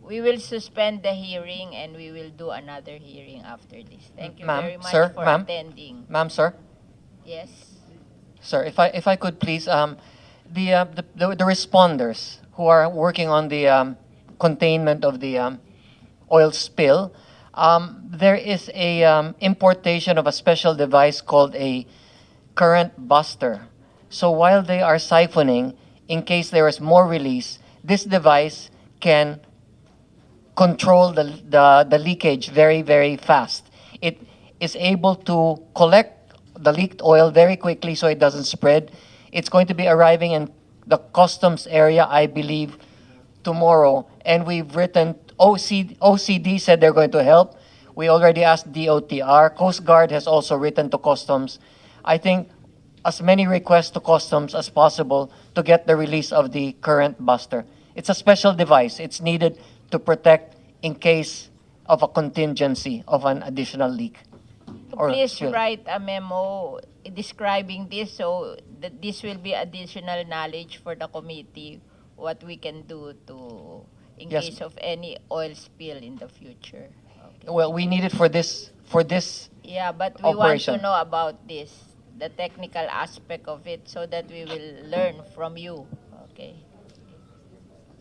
[SPEAKER 1] We will suspend the hearing and we will do another hearing after this. Thank you
[SPEAKER 17] Ma'am,
[SPEAKER 1] very much
[SPEAKER 17] sir,
[SPEAKER 1] for
[SPEAKER 17] ma'am.
[SPEAKER 1] attending.
[SPEAKER 17] Ma'am, sir?
[SPEAKER 1] Yes.
[SPEAKER 17] Sir, if I could please, the responders who are working on the containment of the oil spill, there is a importation of a special device called a current buster. So while they are siphoning, in case there is more release, this device can control the leakage very, very fast. It is able to collect the leaked oil very quickly so it doesn't spread. It's going to be arriving in the customs area, I believe, tomorrow. And we've written, OCD said they're going to help. We already asked DOTR. Coast Guard has also written to customs. I think as many requests to customs as possible to get the release of the current buster. It's a special device. It's needed to protect in case of a contingency of an additional leak. Or
[SPEAKER 1] Please
[SPEAKER 17] spill.
[SPEAKER 1] write a memo describing this so that this will be additional knowledge for the committee, what we can do to in
[SPEAKER 17] Yes.
[SPEAKER 1] case of any oil spill in the future. Okay.
[SPEAKER 17] Well, we need it for this
[SPEAKER 1] Yeah, but we
[SPEAKER 17] operation.
[SPEAKER 1] want to know about this, the technical aspect of it, so that we will learn from you. Okay.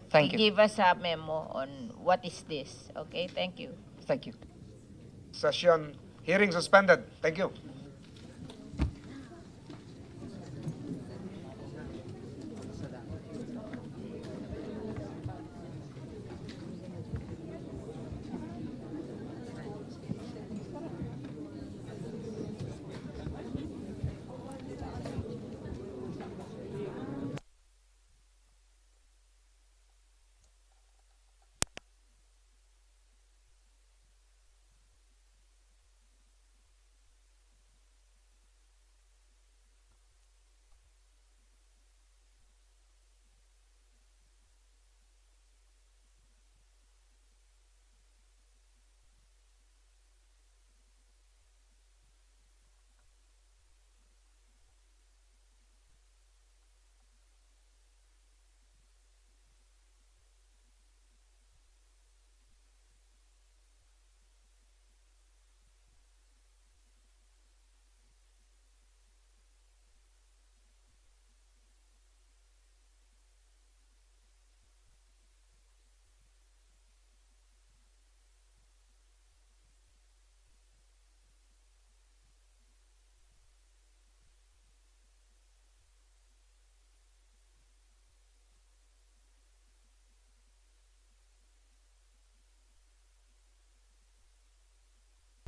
[SPEAKER 17] Thank you.
[SPEAKER 1] Give us a memo on what is this. Okay, thank you.
[SPEAKER 17] Thank you.
[SPEAKER 3] Session, hearing suspended. Thank you.